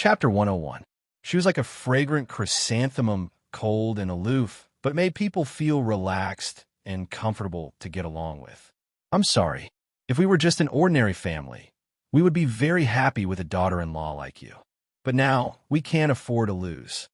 Chapter 101. She was like a fragrant chrysanthemum, cold and aloof, but made people feel relaxed and comfortable to get along with. I'm sorry. If we were just an ordinary family, we would be very happy with a daughter-in-law like you. But now, we can't afford to lose.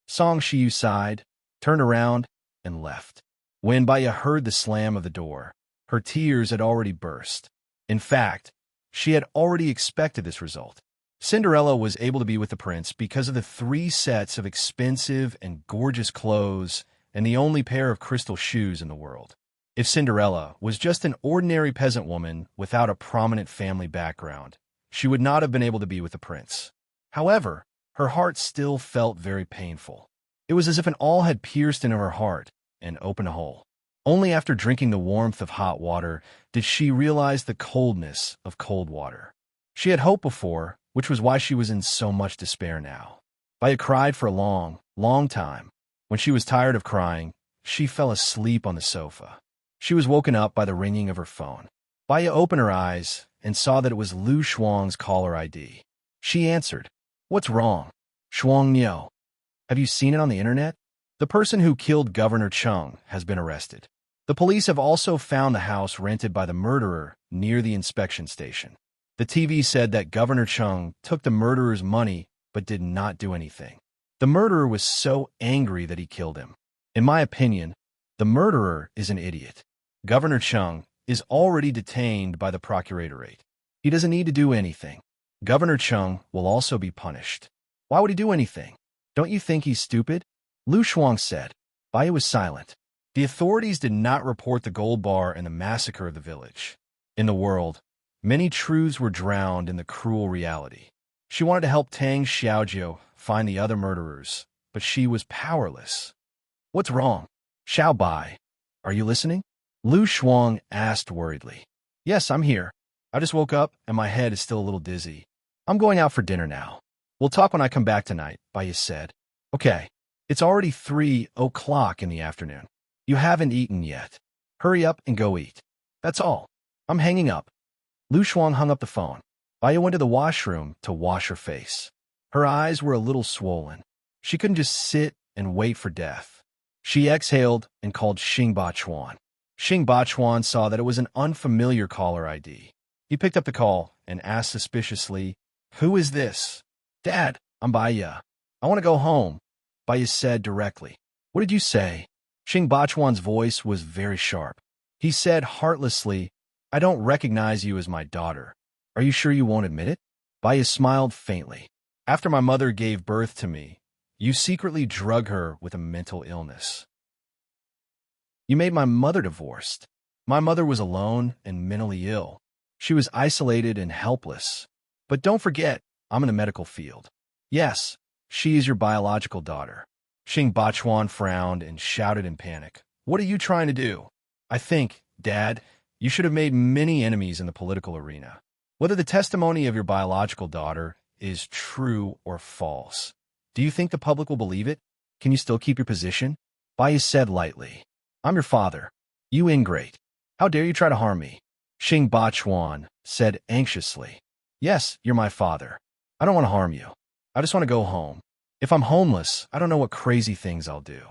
Song Shiyu sighed, turned around, and left. When Baya heard the slam of the door, her tears had already burst. In fact, she had already expected this result. Cinderella was able to be with the prince because of the 3 sets of expensive and gorgeous clothes and the only pair of crystal shoes in the world. If Cinderella was just an ordinary peasant woman without a prominent family background, she would not have been able to be with the prince. However, her heart still felt very painful. It was as if an awl had pierced into her heart and opened a hole. Only after drinking the warmth of hot water did she realize the coldness of cold water. She had hope before, which was why she was in so much despair now. Baya cried for a long, long time. When she was tired of crying, she fell asleep on the sofa. She was woken up by the ringing of her phone. Baya opened her eyes and saw that it was Lu Shuang's caller ID. She answered. What's wrong? Shuang Niu. Have you seen it on the internet? The person who killed Governor Cheng has been arrested. The police have also found the house rented by the murderer near the inspection station. The TV said that Governor Cheng took the murderer's money but did not do anything. The murderer was so angry that he killed him. In my opinion, the murderer is an idiot. Governor Cheng is already detained by the procuratorate. He doesn't need to do anything. Governor Cheng will also be punished. Why would he do anything? Don't you think he's stupid? Lu Shuang said. Baya was silent. The authorities did not report the gold bar and the massacre of the village. In the world, many truths were drowned in the cruel reality. She wanted to help Tang Xiaojiu find the other murderers, but she was powerless. What's wrong? Xiao Bai, are you listening? Lu Shuang asked worriedly. Yes, I'm here. I just woke up and my head is still a little dizzy. I'm going out for dinner now. We'll talk when I come back tonight, Baya said. Okay, it's already 3 o'clock in the afternoon. You haven't eaten yet. Hurry up and go eat. That's all. I'm hanging up. Lu Shuang hung up the phone. Baya went to the washroom to wash her face. Her eyes were a little swollen. She couldn't just sit and wait for death. She exhaled and called Xing Bachuan. Xing Bachuan saw that it was an unfamiliar caller ID. He picked up the call and asked suspiciously, Who is this? Dad, I'm Baya. I want to go home, Baya said directly. What did you say? Xing Bachuan's voice was very sharp. He said heartlessly, I don't recognize you as my daughter. Are you sure you won't admit it? Baya smiled faintly. After my mother gave birth to me, you secretly drug her with a mental illness. You made my mother divorced. My mother was alone and mentally ill. She was isolated and helpless. But don't forget, I'm in the medical field. Yes, she is your biological daughter. Xing Bachuan frowned and shouted in panic. What are you trying to do? I think, Dad, you should have made many enemies in the political arena. Whether the testimony of your biological daughter is true or false, do you think the public will believe it? Can you still keep your position? Baya said lightly. I'm your father. You ingrate. How dare you try to harm me? Xing Bachuan said anxiously. Yes, you're my father. I don't want to harm you. I just want to go home. If I'm homeless, I don't know what crazy things I'll do.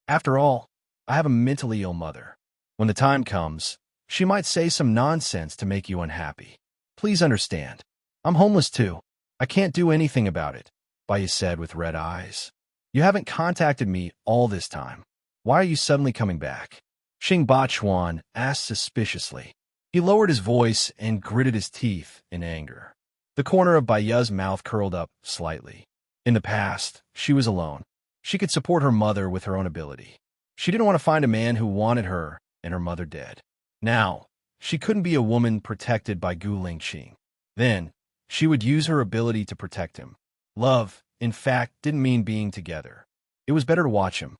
After all, I have a mentally ill mother. When the time comes, she might say some nonsense to make you unhappy. Please understand. I'm homeless too. I can't do anything about it, Baya said with red eyes. You haven't contacted me all this time. Why are you suddenly coming back? Xing Bachuan asked suspiciously. He lowered his voice and gritted his teeth in anger. The corner of Baya's mouth curled up slightly. In the past, she was alone. She could support her mother with her own ability. She didn't want to find a man who wanted her and her mother dead. Now, she couldn't be a woman protected by Gu Lingqing. Then, she would use her ability to protect him. Love, in fact, didn't mean being together. It was better to watch him.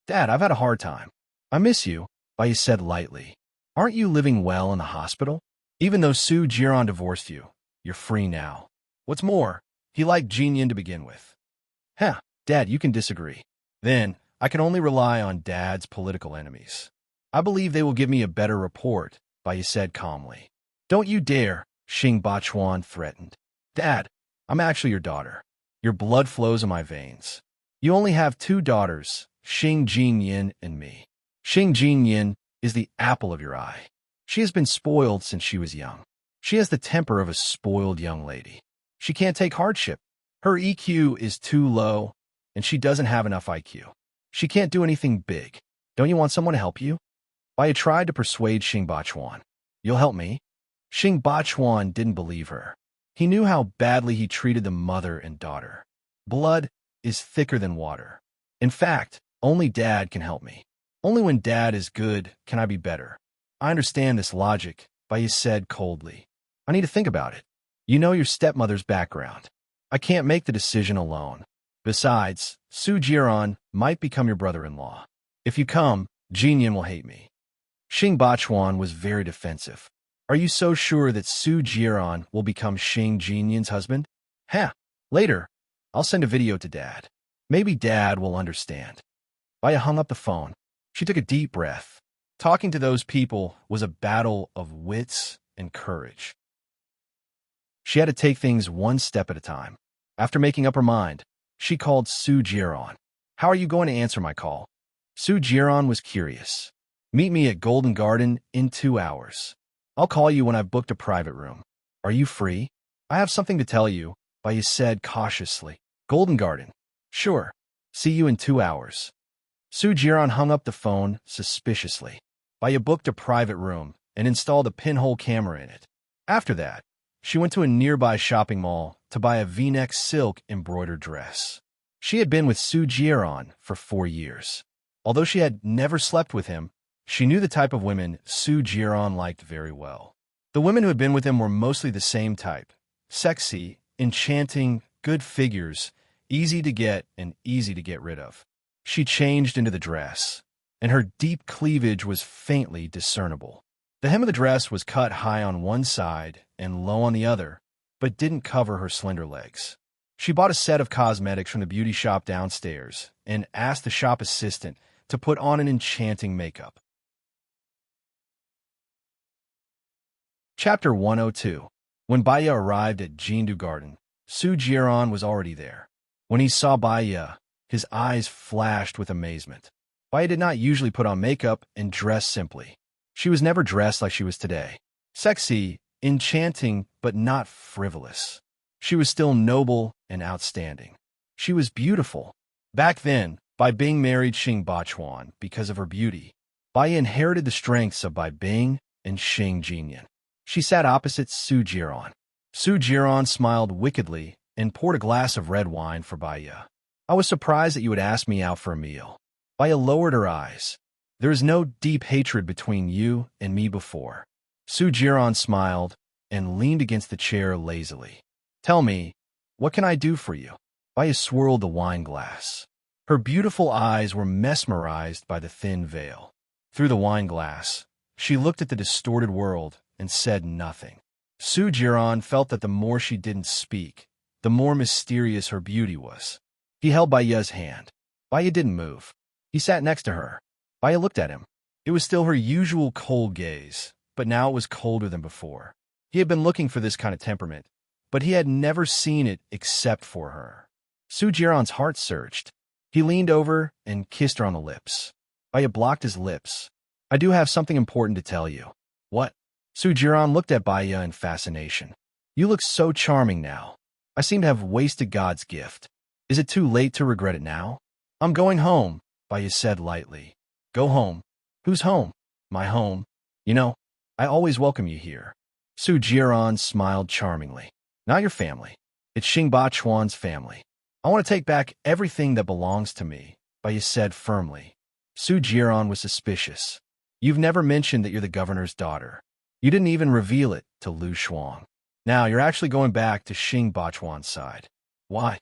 Dad, I've had a hard time. I miss you, Baya said lightly. Aren't you living well in the hospital? Even though Su Jiran divorced you, you're free now. What's more, he liked Jin Yin to begin with. Dad, you can disagree. Then, I can only rely on Dad's political enemies. I believe they will give me a better report, Baya said calmly. Don't you dare, Xing Bachuan threatened. Dad, I'm actually your daughter. Your blood flows in my veins. You only have two daughters, Xing Jinyin and me. Xing Jinyin is the apple of your eye. She has been spoiled since she was young. She has the temper of a spoiled young lady. She can't take hardship. Her EQ is too low, and she doesn't have enough IQ. She can't do anything big. Don't you want someone to help you? Baya tried to persuade Xing Bachuan. You'll help me? Xing Bachuan didn't believe her. He knew how badly he treated the mother and daughter. Blood is thicker than water. In fact, only Dad can help me. Only when Dad is good can I be better. I understand this logic, Baya said coldly. I need to think about it. You know your stepmother's background. I can't make the decision alone. Besides, Su Jiran might become your brother-in-law. If you come, Jinyan will hate me. Xing Bachuan was very defensive. Are you so sure that Su Jiran will become Xing Jinyan's husband? Later, I'll send a video to Dad. Maybe Dad will understand. Baya hung up the phone. She took a deep breath. Talking to those people was a battle of wits and courage. She had to take things one step at a time. After making up her mind, she called Su Jiran. How are you going to answer my call? Su Jiran was curious. Meet me at Golden Garden in 2 hours. I'll call you when I've booked a private room. Are you free? I have something to tell you, Baya said cautiously. Golden Garden. Sure. See you in 2 hours. Su Jiran hung up the phone suspiciously. Baya booked a private room and installed a pinhole camera in it. After that, she went to a nearby shopping mall to buy a V-neck silk embroidered dress. She had been with Su Jiran for 4 years. Although she had never slept with him, she knew the type of women Su Jiran liked very well. The women who had been with him were mostly the same type. Sexy, enchanting, good figures, easy to get and easy to get rid of. She changed into the dress, and her deep cleavage was faintly discernible. The hem of the dress was cut high on one side and low on the other, but didn't cover her slender legs. She bought a set of cosmetics from the beauty shop downstairs and asked the shop assistant to put on an enchanting makeup. Chapter 102. When Baya arrived at Jindu Garden, Su Jiran was already there. When he saw Baya, his eyes flashed with amazement. Baya did not usually put on makeup and dress simply. She was never dressed like she was today. Sexy, enchanting, but not frivolous. She was still noble and outstanding. She was beautiful. Back then, Bai Bing married Xing Bachuan because of her beauty. Baya inherited the strengths of Bai Bing and Xing Jinyan. She sat opposite Su Jiran. Su Jiran smiled wickedly and poured a glass of red wine for Baya. I was surprised that you would ask me out for a meal. Baya lowered her eyes. There is no deep hatred between you and me before. Su Jiran smiled and leaned against the chair lazily. Tell me, what can I do for you? Baya swirled the wine glass. Her beautiful eyes were mesmerized by the thin veil. Through the wine glass, she looked at the distorted world and said nothing. Su Jiran felt that the more she didn't speak, the more mysterious her beauty was. He held Baya's hand. Baya didn't move. He sat next to her. Baya looked at him. It was still her usual cold gaze, but now it was colder than before. He had been looking for this kind of temperament, but he had never seen it except for her. Su Jiran's heart surged. He leaned over and kissed her on the lips. Baya blocked his lips. I do have something important to tell you. What? Su Jiran looked at Baya in fascination. You look so charming now. I seem to have wasted God's gift. Is it too late to regret it now? I'm going home, Baya said lightly. Go home. Whose home? My home. You know, I always welcome you here. Su Jiran smiled charmingly. Not your family. It's Xing Bachuan's family. I want to take back everything that belongs to me, Baya said firmly. Su Jiran was suspicious. You've never mentioned that you're the governor's daughter. You didn't even reveal it to Lu Shuang. Now you're actually going back to Xing Bachuan's side. Why?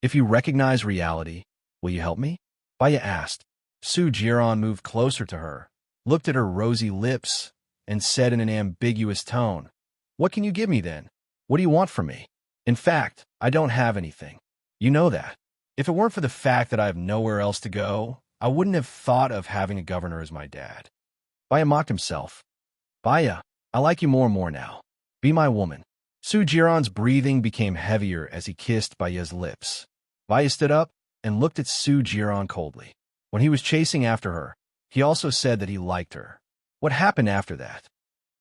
If you recognize reality, will you help me? Baya asked. Su Jiran moved closer to her, looked at her rosy lips, and said in an ambiguous tone, What can you give me then? What do you want from me? In fact, I don't have anything. You know that. If it weren't for the fact that I have nowhere else to go, I wouldn't have thought of having a governor as my dad. Baya mocked himself. Baya, I like you more and more now. Be my woman. Su Jiran's breathing became heavier as he kissed Baya's lips. Baya stood up and looked at Su Jiran coldly. When he was chasing after her, he also said that he liked her. What happened after that?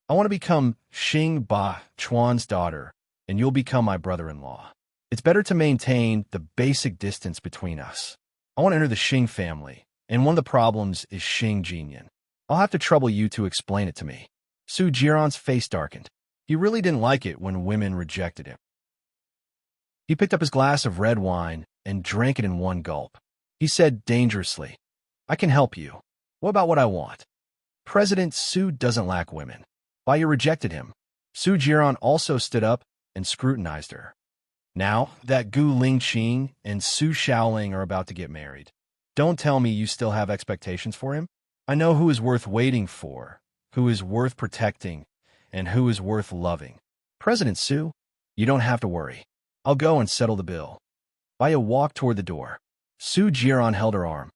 I want to become Xing Ba Chuan's daughter, and you'll become my brother-in-law. It's better to maintain the basic distance between us. I want to enter the Xing family, and one of the problems is Xing Jinyan. I'll have to trouble you to explain it to me. Su Jiran's face darkened. He really didn't like it when women rejected him. He picked up his glass of red wine and drank it in one gulp. He said dangerously, I can help you. What about what I want? President Su doesn't lack women. Baya rejected him. Su Jiran also stood up and scrutinized her. Now that Gu Lingqing and Su Shaoling are about to get married, don't tell me you still have expectations for him. I know who is worth waiting for, who is worth protecting, and who is worth loving. President Su, you don't have to worry. I'll go and settle the bill. Baya walked toward the door. Su Jiran held her arm.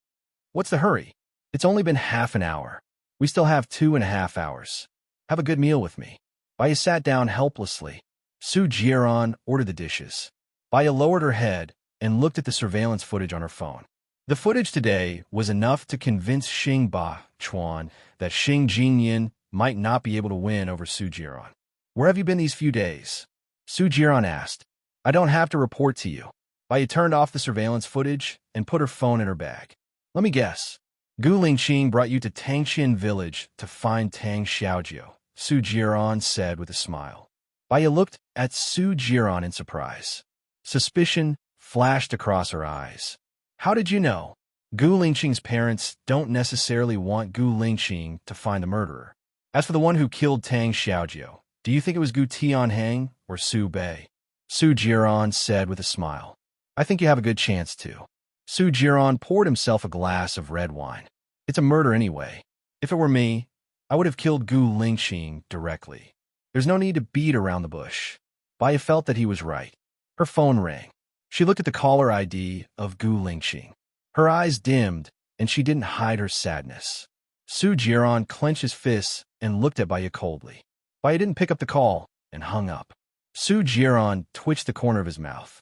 What's the hurry? It's only been half an hour. We still have 2.5 hours. Have a good meal with me. Baya sat down helplessly. Su Jiran ordered the dishes. Baya lowered her head and looked at the surveillance footage on her phone. The footage today was enough to convince Xing Ba Chuan that Xing Jinyan might not be able to win over Su Jiran. Where have you been these few days? Su Jiran asked. I don't have to report to you. Baya turned off the surveillance footage and put her phone in her bag. Let me guess. Gu Lingqing brought you to Tangxin village to find Tang Xiaojiu, Su Jiran said with a smile. Baya looked at Su Jiran in surprise. Suspicion flashed across her eyes. How did you know? Gu Lingqing's parents don't necessarily want Gu Lingqing to find the murderer. As for the one who killed Tang Xiaojiu, do you think it was Gu Tianheng or Su Bei? Su Jiran said with a smile. I think you have a good chance to. Su Jiran poured himself a glass of red wine. It's a murder anyway. If it were me, I would have killed Gu Lingqing directly. There's no need to beat around the bush. Baya felt that he was right. Her phone rang. She looked at the caller ID of Gu Lingqing. Her eyes dimmed, and she didn't hide her sadness. Su Jiran clenched his fists and looked at Baya coldly. Baya didn't pick up the call and hung up. Su Jiran twitched the corner of his mouth.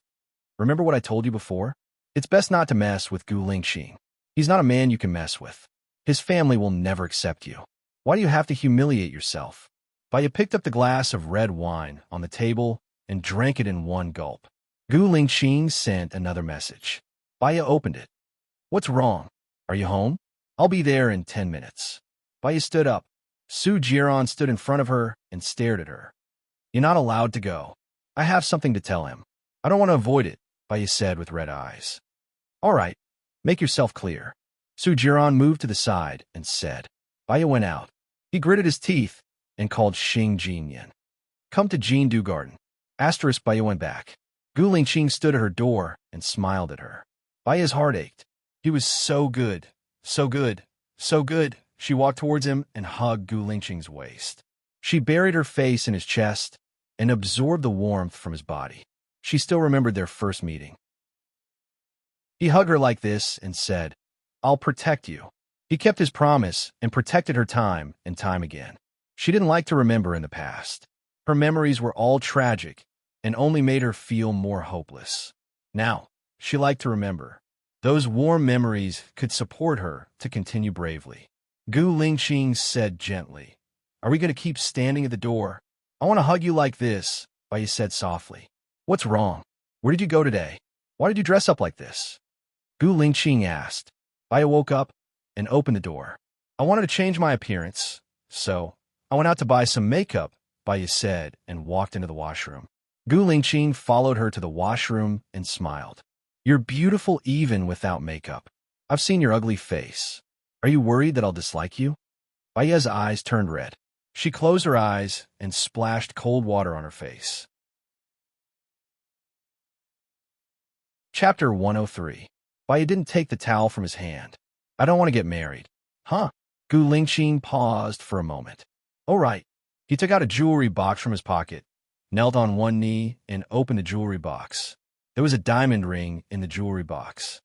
Remember what I told you before? It's best not to mess with Gu Lingqing. He's not a man you can mess with. His family will never accept you. Why do you have to humiliate yourself? Baya picked up the glass of red wine on the table and drank it in one gulp. Gu Lingqing sent another message. Baya opened it. What's wrong? Are you home? I'll be there in 10 minutes. Baya stood up. Su Jiran stood in front of her and stared at her. You're not allowed to go. I have something to tell him. I don't want to avoid it, Baya said with red eyes. All right, make yourself clear. Su Jiran moved to the side and said. Baya went out. He gritted his teeth and called Xing Jinyan. Come to Jindu Garden. Asterisk Baya went back. Gu Lingqing stood at her door and smiled at her. Baya's heart ached. He was so good, so good, so good. She walked towards him and hugged Gu Lingqing's waist. She buried her face in his chest and absorbed the warmth from his body. She still remembered their first meeting. He hugged her like this and said, I'll protect you. He kept his promise and protected her time and time again. She didn't like to remember in the past. Her memories were all tragic and only made her feel more hopeless. Now, she liked to remember. Those warm memories could support her to continue bravely. Gu Lingqing said gently, Are we going to keep standing at the door? I want to hug you like this, Baya said softly. What's wrong? Where did you go today? Why did you dress up like this? Gu Lingqing asked. Baya woke up and opened the door. I wanted to change my appearance, so I went out to buy some makeup, Baya said and walked into the washroom. Gu Lingqing followed her to the washroom and smiled. You're beautiful even without makeup. I've seen your ugly face. Are you worried that I'll dislike you? Baya's eyes turned red. She closed her eyes and splashed cold water on her face. Chapter 103. Baya didn't take the towel from his hand. I don't want to get married. Huh? Gu Lingqing paused for a moment. Oh, right. He took out a jewelry box from his pocket, knelt on one knee, and opened the jewelry box. There was a diamond ring in the jewelry box.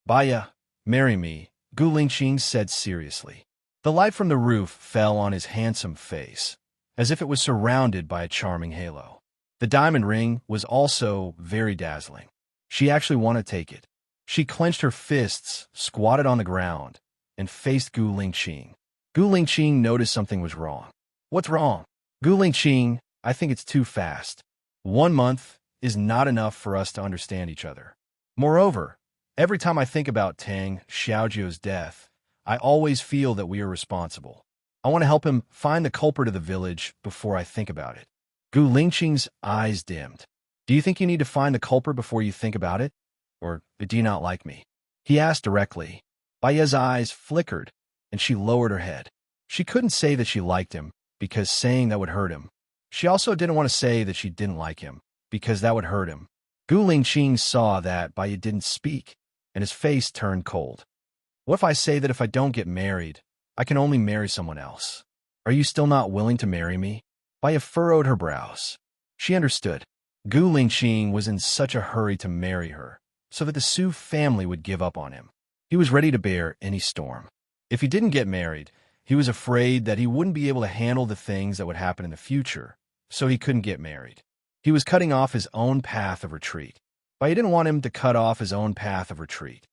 Baya, marry me, Gu Lingqing said seriously. The light from the roof fell on his handsome face, as if it was surrounded by a charming halo. The diamond ring was also very dazzling. She actually wanted to take it. She clenched her fists, squatted on the ground, and faced Gu Lingqing. Gu Lingqing noticed something was wrong. What's wrong? Gu Lingqing, I think it's too fast. 1 month is not enough for us to understand each other. Moreover, every time I think about Tang Xiaojiu's death, I always feel that we are responsible. I want to help him find the culprit of the village before I think about it. Gu Lingqing's eyes dimmed. Do you think you need to find the culprit before you think about it? Or do you not like me? He asked directly. Baiya's eyes flickered, and she lowered her head. She couldn't say that she liked him, because saying that would hurt him. She also didn't want to say that she didn't like him, because that would hurt him. Gu Lingqing saw that Baiya didn't speak, and his face turned cold. What if I say that if I don't get married, I can only marry someone else? Are you still not willing to marry me? Baiya furrowed her brows. She understood. Gu Lingqing was in such a hurry to marry her, so that the Su family would give up on him. He was ready to bear any storm. If he didn't get married, he was afraid that he wouldn't be able to handle the things that would happen in the future, so he couldn't get married. He was cutting off his own path of retreat. Baiya didn't want him to cut off his own path of retreat.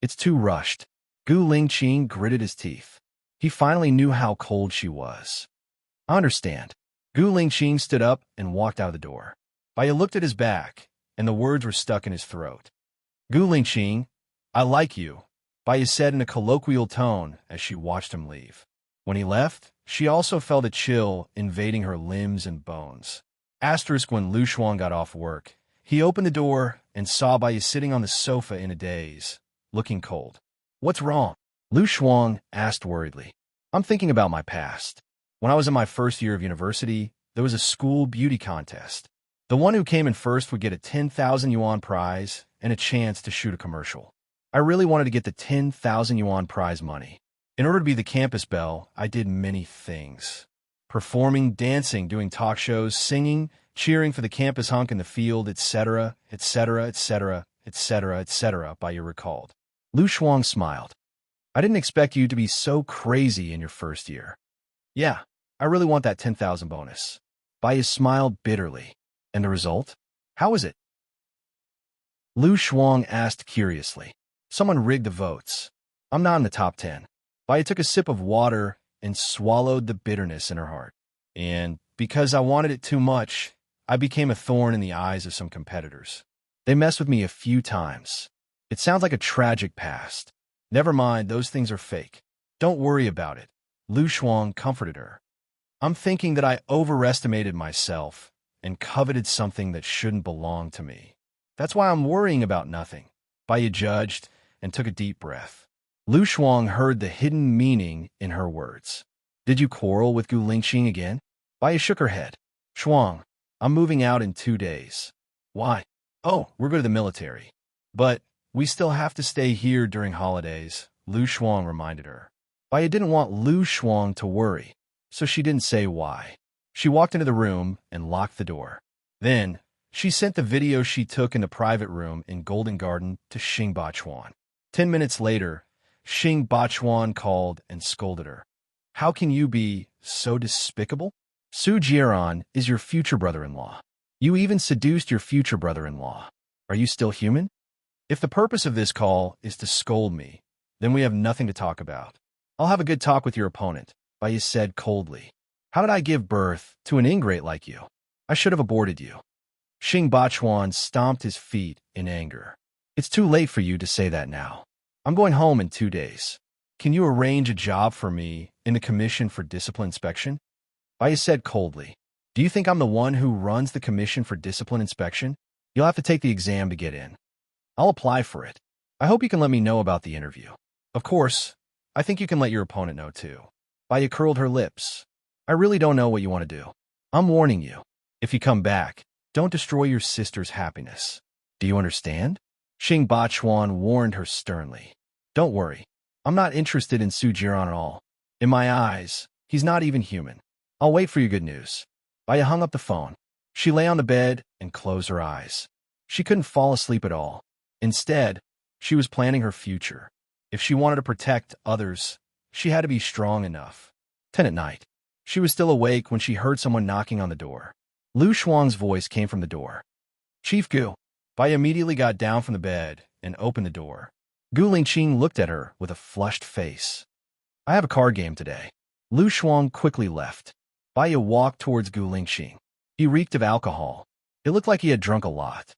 It's too rushed. Gu Lingqing gritted his teeth. He finally knew how cold she was. I understand. Gu Lingqing stood up and walked out of the door. Baiya looked at his back, and the words were stuck in his throat. Gu Lingqing, I like you, Baiya said in a colloquial tone as she watched him leave. When he left, she also felt a chill invading her limbs and bones. When Lu Shuang got off work, he opened the door and saw Baiya sitting on the sofa in a daze, looking cold. What's wrong? Lu Shuang asked worriedly. I'm thinking about my past. When I was in my first year of university, there was a school beauty contest. The one who came in first would get a 10,000 yuan prize and a chance to shoot a commercial. I really wanted to get the 10,000 yuan prize money. In order to be the campus belle, I did many things. Performing, dancing, doing talk shows, singing, cheering for the campus hunk in the field, etc., etc., etc., etc., etc., Baiya recalled. Lu Shuang smiled. I didn't expect you to be so crazy in your first year. Yeah, I really want that 10,000 bonus. Baiya smiled bitterly. And the result? How is it? Lu Shuang asked curiously. Someone rigged the votes. I'm not in the top 10. Baiya took a sip of water and swallowed the bitterness in her heart. And because I wanted it too much, I became a thorn in the eyes of some competitors. They messed with me a few times. It sounds like a tragic past. Never mind, those things are fake. Don't worry about it. Lu Shuang comforted her. I'm thinking that I overestimated myself and coveted something that shouldn't belong to me. That's why I'm worrying about nothing. Baiya judged and took a deep breath. Lu Shuang heard the hidden meaning in her words. Did you quarrel with Gu Lingqing again? Baiya shook her head. Shuang, I'm moving out in 2 days. Why? Oh, we're going to the military. But we still have to stay here during holidays, Lu Shuang reminded her. Baiya didn't want Lu Shuang to worry, so she didn't say why. She walked into the room and locked the door. Then, she sent the video she took in the private room in Golden Garden to Xing Bachuan. 10 minutes later, Xing Bachuan called and scolded her. How can you be so despicable? Su Jiran is your future brother-in-law. You even seduced your future brother-in-law. Are you still human? If the purpose of this call is to scold me, then we have nothing to talk about. I'll have a good talk with your opponent, Baiya said coldly. How did I give birth to an ingrate like you? I should have aborted you. Xing Bachuan stomped his feet in anger. It's too late for you to say that now. I'm going home in 2 days. Can you arrange a job for me in the Commission for Discipline Inspection? Baiya said coldly. Do you think I'm the one who runs the Commission for Discipline Inspection? You'll have to take the exam to get in. I'll apply for it. I hope you can let me know about the interview. Of course, I think you can let your opponent know too. Baiya curled her lips. I really don't know what you want to do. I'm warning you. If you come back, don't destroy your sister's happiness. Do you understand? Xing Bachuan warned her sternly. Don't worry. I'm not interested in Su Jiran at all. In my eyes, he's not even human. I'll wait for your good news. Baiya hung up the phone. She lay on the bed and closed her eyes. She couldn't fall asleep at all. Instead, she was planning her future. If she wanted to protect others, she had to be strong enough. 10 at night. She was still awake when she heard someone knocking on the door. Lu Shuang's voice came from the door. Chief Gu. Bai immediately got down from the bed and opened the door. Gu Lingqing looked at her with a flushed face. I have a card game today. Lu Shuang quickly left. Bai walked towards Gu Lingqing. He reeked of alcohol. It looked like he had drunk a lot.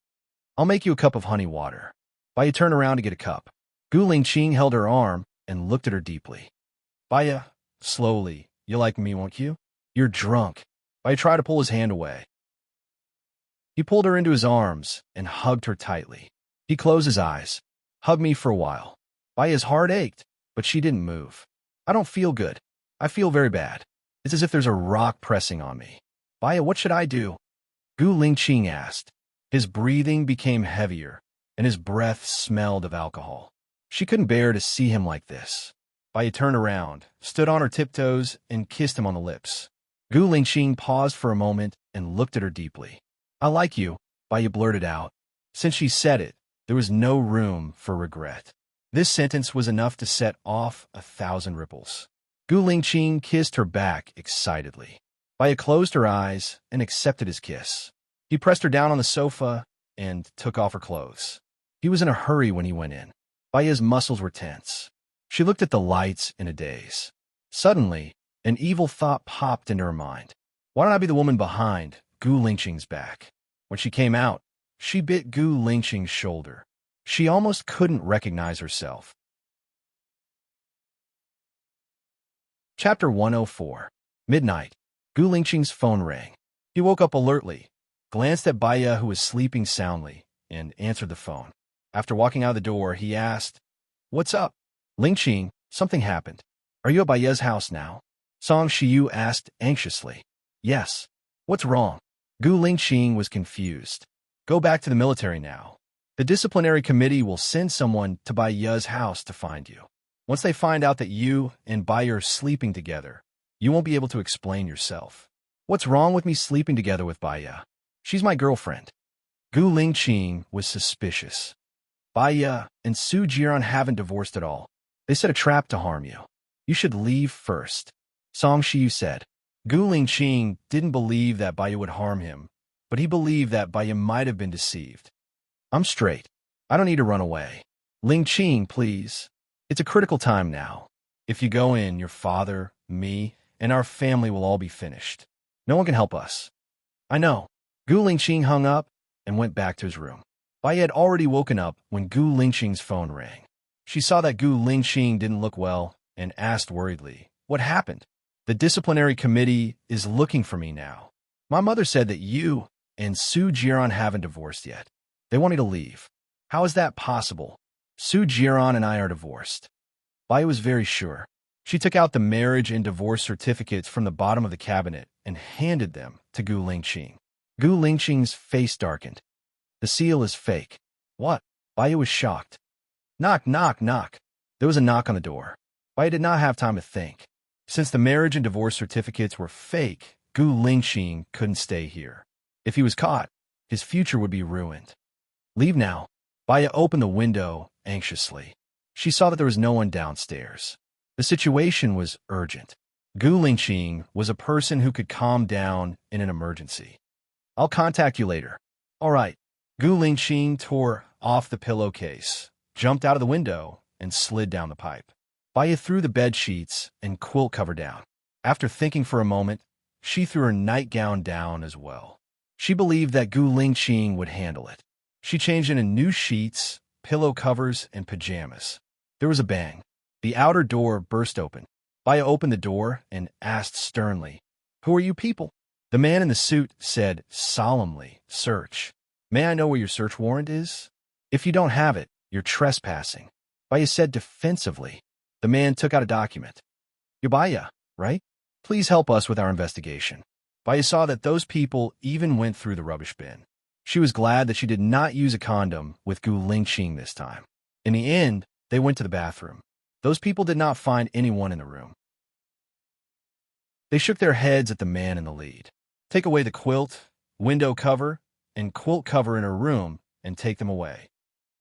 I'll make you a cup of honey water. Bai turned around to get a cup. Gu Lingqing held her arm and looked at her deeply. Bai, slowly, you like me, won't you? You're drunk. Bai tried to pull his hand away. He pulled her into his arms and hugged her tightly. He closed his eyes. Hug me for a while. Bai's heart ached, but she didn't move. I don't feel good. I feel very bad. It's as if there's a rock pressing on me. Bai, what should I do? Gu Lingqing asked. His breathing became heavier, and his breath smelled of alcohol. She couldn't bear to see him like this. Bai turned around, stood on her tiptoes, and kissed him on the lips. Gu Lingqing paused for a moment and looked at her deeply. I like you, Bai blurted out. Since she said it, there was no room for regret. This sentence was enough to set off 1,000 ripples. Gu Lingqing kissed her back excitedly. Bai closed her eyes and accepted his kiss. He pressed her down on the sofa and took off her clothes. He was in a hurry when he went in. Bai's muscles were tense. She looked at the lights in a daze. Suddenly, an evil thought popped into her mind. Why don't I be the woman behind Gu Lingqing's back? When she came out, she bit Gu Lingqing's shoulder. She almost couldn't recognize herself. Chapter 104. Midnight. Gu Lingqing's phone rang. He woke up alertly, glanced at Bai, who was sleeping soundly, and answered the phone. After walking out the door, he asked, What's up? Lingqing, something happened. Are you at Bai's house now? Song Shiyu asked anxiously. Yes. What's wrong? Gu Lingqing was confused. Go back to the military now. The disciplinary committee will send someone to Bai's house to find you. Once they find out that you and Bai are sleeping together, you won't be able to explain yourself. What's wrong with me sleeping together with Bai? She's my girlfriend. Gu Lingqing was suspicious. Bai and Su Jiran haven't divorced at all. They set a trap to harm you. You should leave first. Song Shiyu said. Gu Lingqing didn't believe that Bai would harm him, but he believed that Bai might have been deceived. I'm straight. I don't need to run away. Lingqing, please. It's a critical time now. If you go in, your father, me, and our family will all be finished. No one can help us. I know. Gu Lingqing hung up and went back to his room. Bai had already woken up when Gu Lingqing's phone rang. She saw that Gu Lingqing didn't look well and asked worriedly, What happened? The disciplinary committee is looking for me now. My mother said that you and Su Jiran haven't divorced yet. They want me to leave. How is that possible? Su Jiran and I are divorced. Bai was very sure. She took out the marriage and divorce certificates from the bottom of the cabinet and handed them to Gu Lingqing. Gu Lingqing's face darkened. The seal is fake. What? Bai was shocked. Knock, knock, knock. There was a knock on the door. Bai did not have time to think. Since the marriage and divorce certificates were fake, Gu Lingqing couldn't stay here. If he was caught, his future would be ruined. Leave now. Bai opened the window anxiously. She saw that there was no one downstairs. The situation was urgent. Gu Lingqing was a person who could calm down in an emergency. I'll contact you later. All right. Gu Lingqing tore off the pillowcase, jumped out of the window, and slid down the pipe. Bai threw the bed sheets and quilt cover down. After thinking for a moment, she threw her nightgown down as well. She believed that Gu Lingqing would handle it. She changed into new sheets, pillow covers, and pajamas. There was a bang. The outer door burst open. Bai opened the door and asked sternly, Who are you people? The man in the suit said solemnly, Search. May I know where your search warrant is? If you don't have it, you're trespassing. Bai said defensively. The man took out a document. You're Bai, right? Please help us with our investigation. Bai saw that those people even went through the rubbish bin. She was glad that she did not use a condom with Gu Lingqing this time. In the end, they went to the bathroom. Those people did not find anyone in the room. They shook their heads at the man in the lead. Take away the quilt, window cover, and quilt cover in her room and take them away.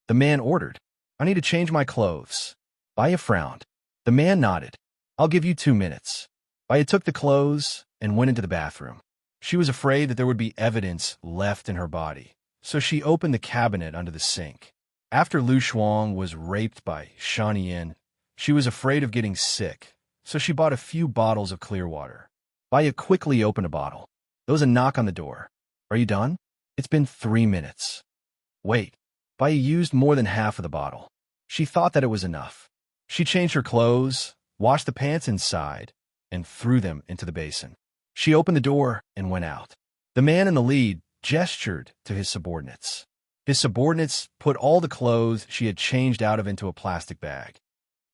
The man ordered. I need to change my clothes. Bai frowned. The man nodded. I'll give you 2 minutes. Bai took the clothes and went into the bathroom. She was afraid that there would be evidence left in her body, so she opened the cabinet under the sink. After Lu Shuang was raped by Shan Yin, she was afraid of getting sick, so she bought a few bottles of clear water. Baya quickly opened a bottle. There was a knock on the door. Are you done? It's been 3 minutes. Wait. Baya used more than half of the bottle. She thought that it was enough. She changed her clothes, washed the pants inside, and threw them into the basin. She opened the door and went out. The man in the lead gestured to his subordinates. His subordinates put all the clothes she had changed out of into a plastic bag.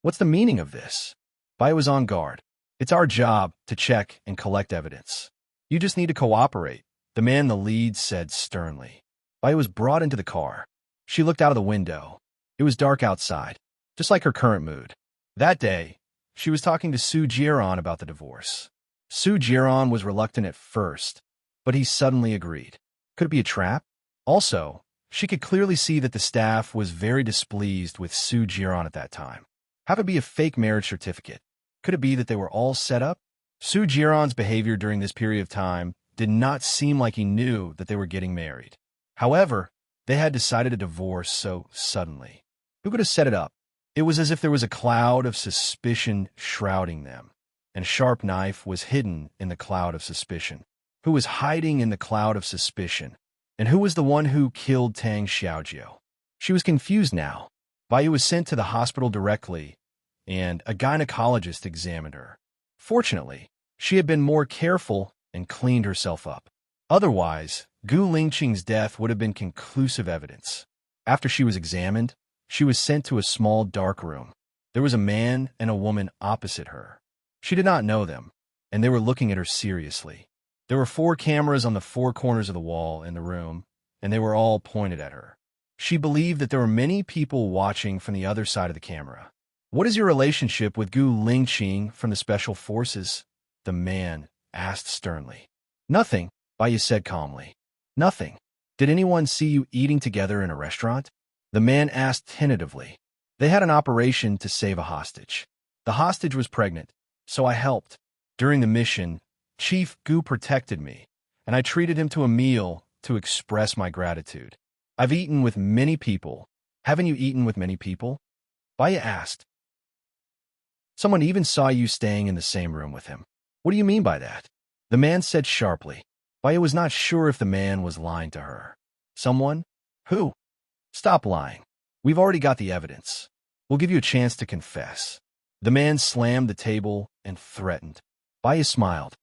What's the meaning of this? Baya was on guard. It's our job to check and collect evidence. You just need to cooperate, the man in the lead said sternly. Baya was brought into the car. She looked out of the window. It was dark outside, just like her current mood. That day, she was talking to Su Jiran about the divorce. Su Jiran was reluctant at first, but he suddenly agreed. Could it be a trap? Also, she could clearly see that the staff was very displeased with Su Jiran at that time. How could it be a fake marriage certificate? Could it be that they were all set up? Su Jiran's behavior during this period of time did not seem like he knew that they were getting married. However, they had decided a divorce so suddenly. Who could have set it up? It was as if there was a cloud of suspicion shrouding them, and a sharp knife was hidden in the cloud of suspicion. Who was hiding in the cloud of suspicion? And who was the one who killed Tang Xiaojiu? She was confused now. Baya was sent to the hospital directly, and a gynecologist examined her. Fortunately, she had been more careful and cleaned herself up. Otherwise, Gu Lingqing's death would have been conclusive evidence. After she was examined, she was sent to a small dark room. There was a man and a woman opposite her. She did not know them, and they were looking at her seriously. There were 4 cameras on the 4 corners of the wall in the room, and they were all pointed at her. She believed that there were many people watching from the other side of the camera. What is your relationship with Gu Lingqing from the Special Forces? The man asked sternly. Nothing, Baya said calmly. Nothing. Did anyone see you eating together in a restaurant? The man asked tentatively. They had an operation to save a hostage. The hostage was pregnant, so I helped. During the mission, Chief Gu protected me, and I treated him to a meal to express my gratitude. I've eaten with many people. Haven't you eaten with many people? Baya asked. Someone even saw you staying in the same room with him. What do you mean by that? The man said sharply. Baya was not sure if the man was lying to her. Someone? Who? Stop lying. We've already got the evidence. We'll give you a chance to confess. The man slammed the table and threatened. Baya smiled.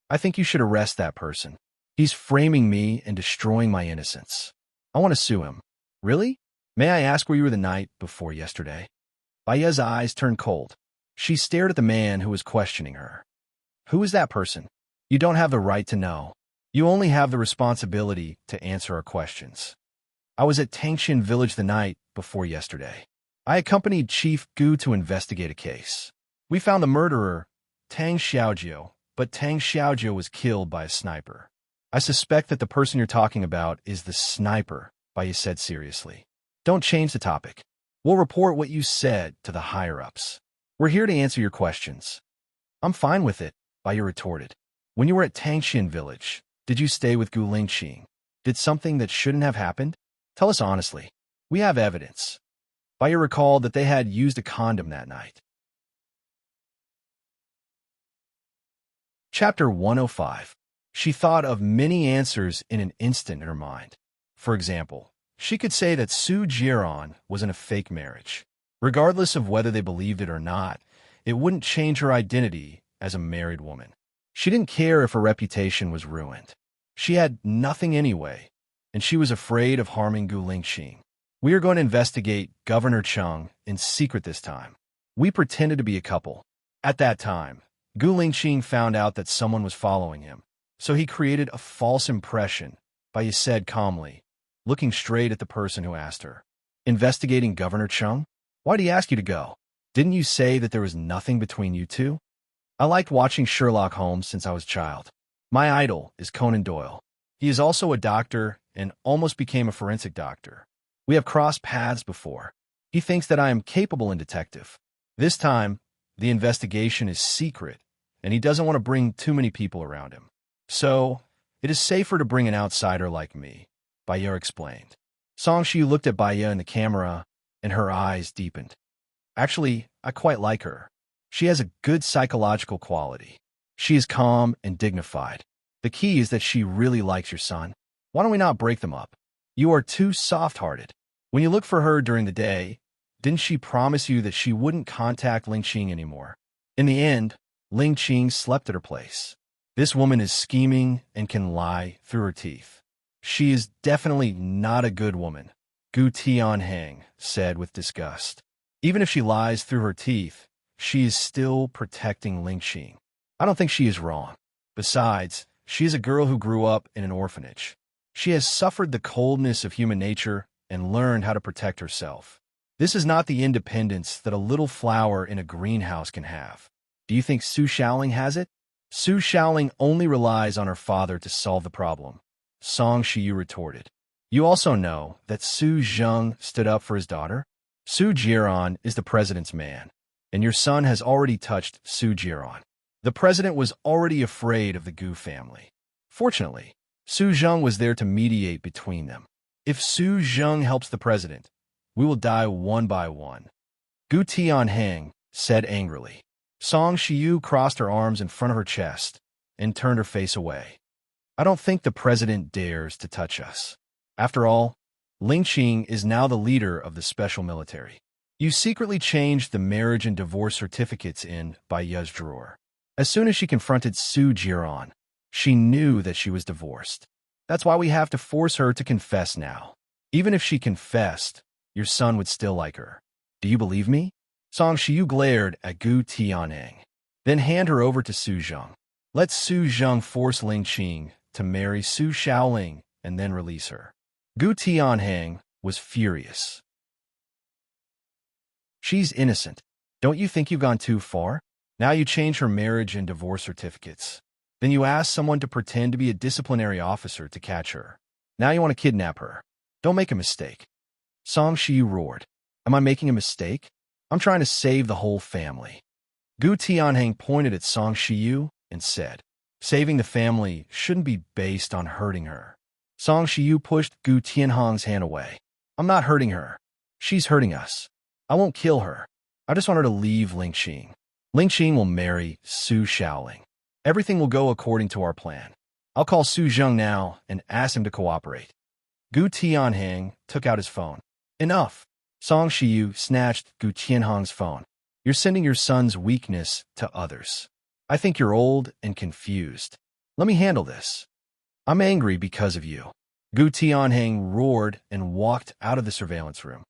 I think you should arrest that person. He's framing me and destroying my innocence. I want to sue him. Really? May I ask where you were the night before yesterday? Baya's eyes turned cold. She stared at the man who was questioning her. Who is that person? You don't have the right to know. You only have the responsibility to answer our questions. I was at Tangshan village the night before yesterday. I accompanied Chief Gu to investigate a case. We found the murderer, Tang Xiaojiu, but Tang Xiaojiu was killed by a sniper. I suspect that the person you're talking about is the sniper, Baya said seriously. Don't change the topic. We'll report what you said to the higher-ups. We're here to answer your questions. I'm fine with it, Baya retorted. When you were at Tangshan village, did you stay with Gu Lingqing? Did something that shouldn't have happened? Tell us honestly. We have evidence. Baya recalled that they had used a condom that night. Chapter 105. She thought of many answers in an instant in her mind. For example, she could say that Su Jiran was in a fake marriage. Regardless of whether they believed it or not, it wouldn't change her identity as a married woman. She didn't care if her reputation was ruined. She had nothing anyway, and she was afraid of harming Gu Lingqing. We are going to investigate Governor Cheng in secret this time. We pretended to be a couple. At that time, Gu Lingqing found out that someone was following him, so he created a false impression, Baya said calmly, looking straight at the person who asked her. Investigating Governor Cheng? Why'd he ask you to go? Didn't you say that there was nothing between you two? I liked watching Sherlock Holmes since I was a child. My idol is Conan Doyle. He is also a doctor and almost became a forensic doctor. We have crossed paths before. He thinks that I am capable in detective. This time, the investigation is secret, and he doesn't want to bring too many people around him. So, It is safer to bring an outsider like me, Baya explained. Song Shiyu looked at Baya in the camera, and her eyes deepened. Actually, I quite like her. She has a good psychological quality. She is calm and dignified. The key is that she really likes your son. Why don't we not break them up? You are too soft-hearted. When you look for her during the day, didn't she promise you that she wouldn't contact Ling Qing anymore? In the end, Ling Qing slept at her place. This woman is scheming and can lie through her teeth. She is definitely not a good woman, Gu Tianheng said with disgust. Even if she lies through her teeth, she is still protecting Ling Qing. I don't think she is wrong. Besides, she is a girl who grew up in an orphanage. She has suffered the coldness of human nature and learned how to protect herself. This is not the independence that a little flower in a greenhouse can have. Do you think Su Shaoling has it? Su Shaoling only relies on her father to solve the problem, Song Shiyu retorted. You also know that Su Zheng stood up for his daughter? Su Jiran is the president's man, and your son has already touched Su Jiran. The president was already afraid of the Gu family. Fortunately, Su Zheng was there to mediate between them. If Su Zheng helps the president, we will die one by one. Gu Tianheng said angrily. Song Shiyu crossed her arms in front of her chest and turned her face away. I don't think the president dares to touch us. After all, Ling Qing is now the leader of the special military. You secretly changed the marriage and divorce certificates in Baya's drawer. As soon as she confronted Su Jiran, she knew that she was divorced. That's why we have to force her to confess now. Even if she confessed, your son would still like her. Do you believe me? Song Shiyu glared at Gu Tianheng. Then hand her over to Su Zheng. Let Su Zheng force Ling Qing to marry Su Shaoling and then release her. Gu Tianheng was furious. She's innocent. Don't you think you've gone too far? Now you change her marriage and divorce certificates. Then you ask someone to pretend to be a disciplinary officer to catch her. Now you want to kidnap her. Don't make a mistake. Song Shiyu roared. Am I making a mistake? I'm trying to save the whole family. Gu Tianheng pointed at Song Shiyu and said, saving the family shouldn't be based on hurting her. Song Shiyu pushed Gu Tianheng's hand away. I'm not hurting her. She's hurting us. I won't kill her. I just want her to leave Ling Qing. Ling Qing will marry Su Shaoling. Everything will go according to our plan. I'll call Su Zheng now and ask him to cooperate. Gu Tianheng took out his phone. Enough. Song Shiyu snatched Gu Tianheng's phone. You're sending your son's weakness to others. I think you're old and confused. Let me handle this. I'm angry because of you. Gu Tianheng roared and walked out of the surveillance room.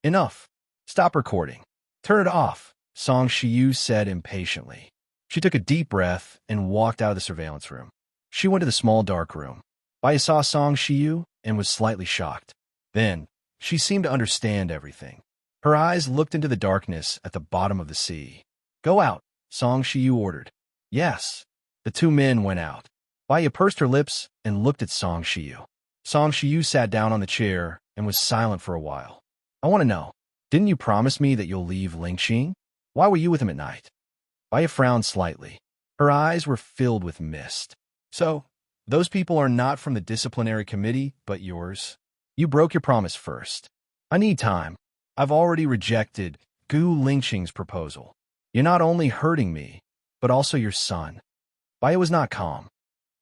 Enough. Stop recording. Turn it off, Song Shiyu said impatiently. She took a deep breath and walked out of the surveillance room. She went to the small dark room. Baya saw Song Shiyu and was slightly shocked. Then, she seemed to understand everything. Her eyes looked into the darkness at the bottom of the sea. Go out, Song Shiyu ordered. Yes. The two men went out. Baya pursed her lips and looked at Song Shiyu. Song Shiyu sat down on the chair and was silent for a while. I want to know, didn't you promise me that you'll leave Ling Qing? Why were you with him at night? Baya frowned slightly. Her eyes were filled with mist. So, those people are not from the disciplinary committee, but yours? You broke your promise first. I need time. I've already rejected Gu Lingqing's proposal. You're not only hurting me, but also your son. Baya was not calm.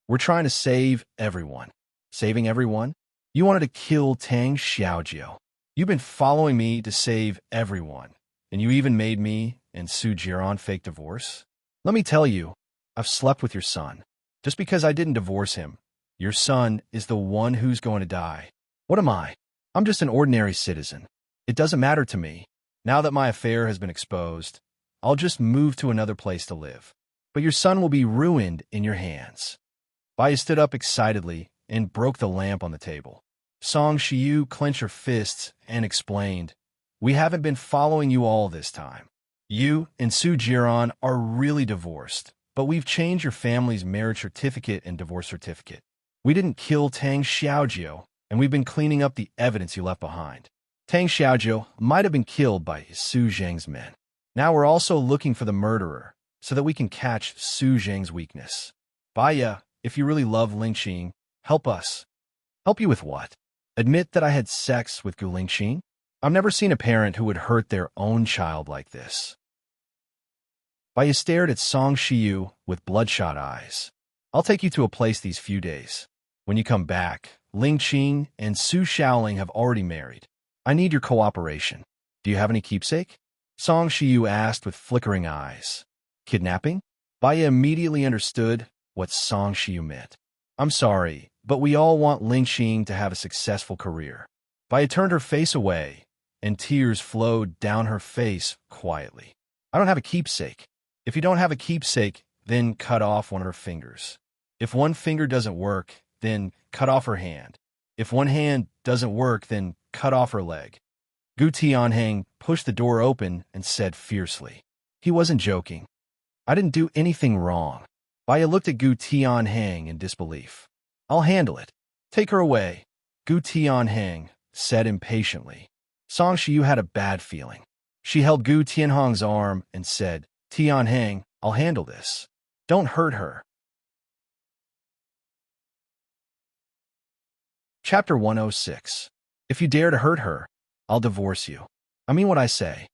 We're trying to save everyone. Saving everyone? You wanted to kill Tang Xiaojiu. You've been following me to save everyone, and you even made me and Su Jiran fake divorce? Let me tell you, I've slept with your son. Just because I didn't divorce him, your son is the one who's going to die. What am I? I'm just an ordinary citizen. It doesn't matter to me. Now that my affair has been exposed, I'll just move to another place to live. But your son will be ruined in your hands. Baya stood up excitedly and broke the lamp on the table. Song Shiyu clenched her fists and explained, We haven't been following you all this time. You and Su Jiran are really divorced, but we've changed your family's marriage certificate and divorce certificate. We didn't kill Tang Xiaojiu, and we've been cleaning up the evidence you left behind. Tang Xiaojiu might have been killed by Su Zheng's men. Now we're also looking for the murderer, so that we can catch Su Zheng's weakness. Baya, if you really love Lingxing, help us. Help you with what? Admit that I had sex with Gu Lingxing? I've never seen a parent who would hurt their own child like this. Baya stared at Song Shiyu with bloodshot eyes. I'll take you to a place these few days. When you come back, Lingxing and Su Shaoling have already married. I need your cooperation. Do you have any keepsake? Song Shiyu asked with flickering eyes. Kidnapping? Baya immediately understood what Song Shiyu meant. I'm sorry, but we all want Lingxing to have a successful career. Baya turned her face away, and tears flowed down her face quietly. I don't have a keepsake. If you don't have a keepsake, then cut off one of her fingers. If one finger doesn't work, then cut off her hand. If one hand doesn't work, then cut off her leg. Gu Tianheng pushed the door open and said fiercely. He wasn't joking. I didn't do anything wrong. Baya looked at Gu Tianheng in disbelief. I'll handle it. Take her away, Gu Tianheng said impatiently. Song Shiyu had a bad feeling. She held Gu Tianheng's arm and said, Tianheng, I'll handle this. Don't hurt her. Chapter 106. If you dare to hurt her, I'll divorce you. I mean what I say.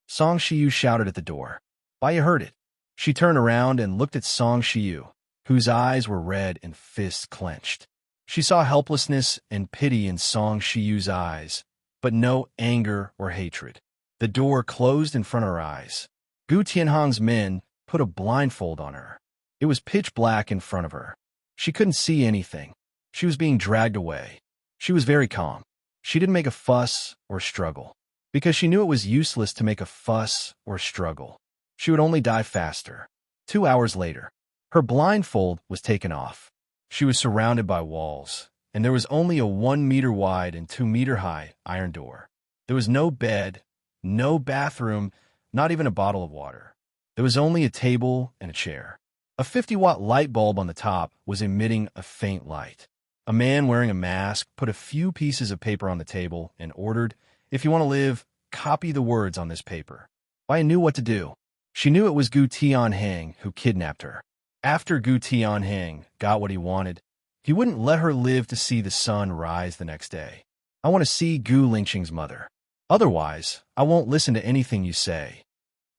Song Shiyu shouted at the door. Baya heard it. She turned around and looked at Song Shiyu, whose eyes were red and fists clenched. She saw helplessness and pity in Song Shiyu's eyes, but no anger or hatred. The door closed in front of her eyes. Gu Tianheng's men put a blindfold on her. It was pitch black in front of her. She couldn't see anything. She was being dragged away. She was very calm. She didn't make a fuss or struggle, because she knew it was useless to make a fuss or struggle. She would only die faster. 2 hours later, her blindfold was taken off. She was surrounded by walls, and there was only a 1 meter wide and 2 meter high iron door. There was no bed, no bathroom, not even a bottle of water. There was only a table and a chair. A 50-watt light bulb on the top was emitting a faint light. A man wearing a mask put a few pieces of paper on the table and ordered, if you want to live, copy the words on this paper. Baya knew what to do. She knew it was Gu Tianheng who kidnapped her. After Gu Tianheng got what he wanted, he wouldn't let her live to see the sun rise the next day. I want to see Gu Lingxing's mother. Otherwise, I won't listen to anything you say.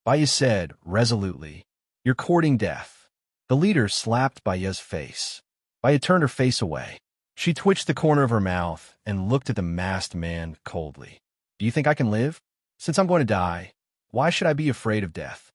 Baya said resolutely, You're courting death. The leader slapped Baya's face. Baya turned her face away. She twitched the corner of her mouth and looked at the masked man coldly. Do you think I can live? Since I'm going to die, why should I be afraid of death?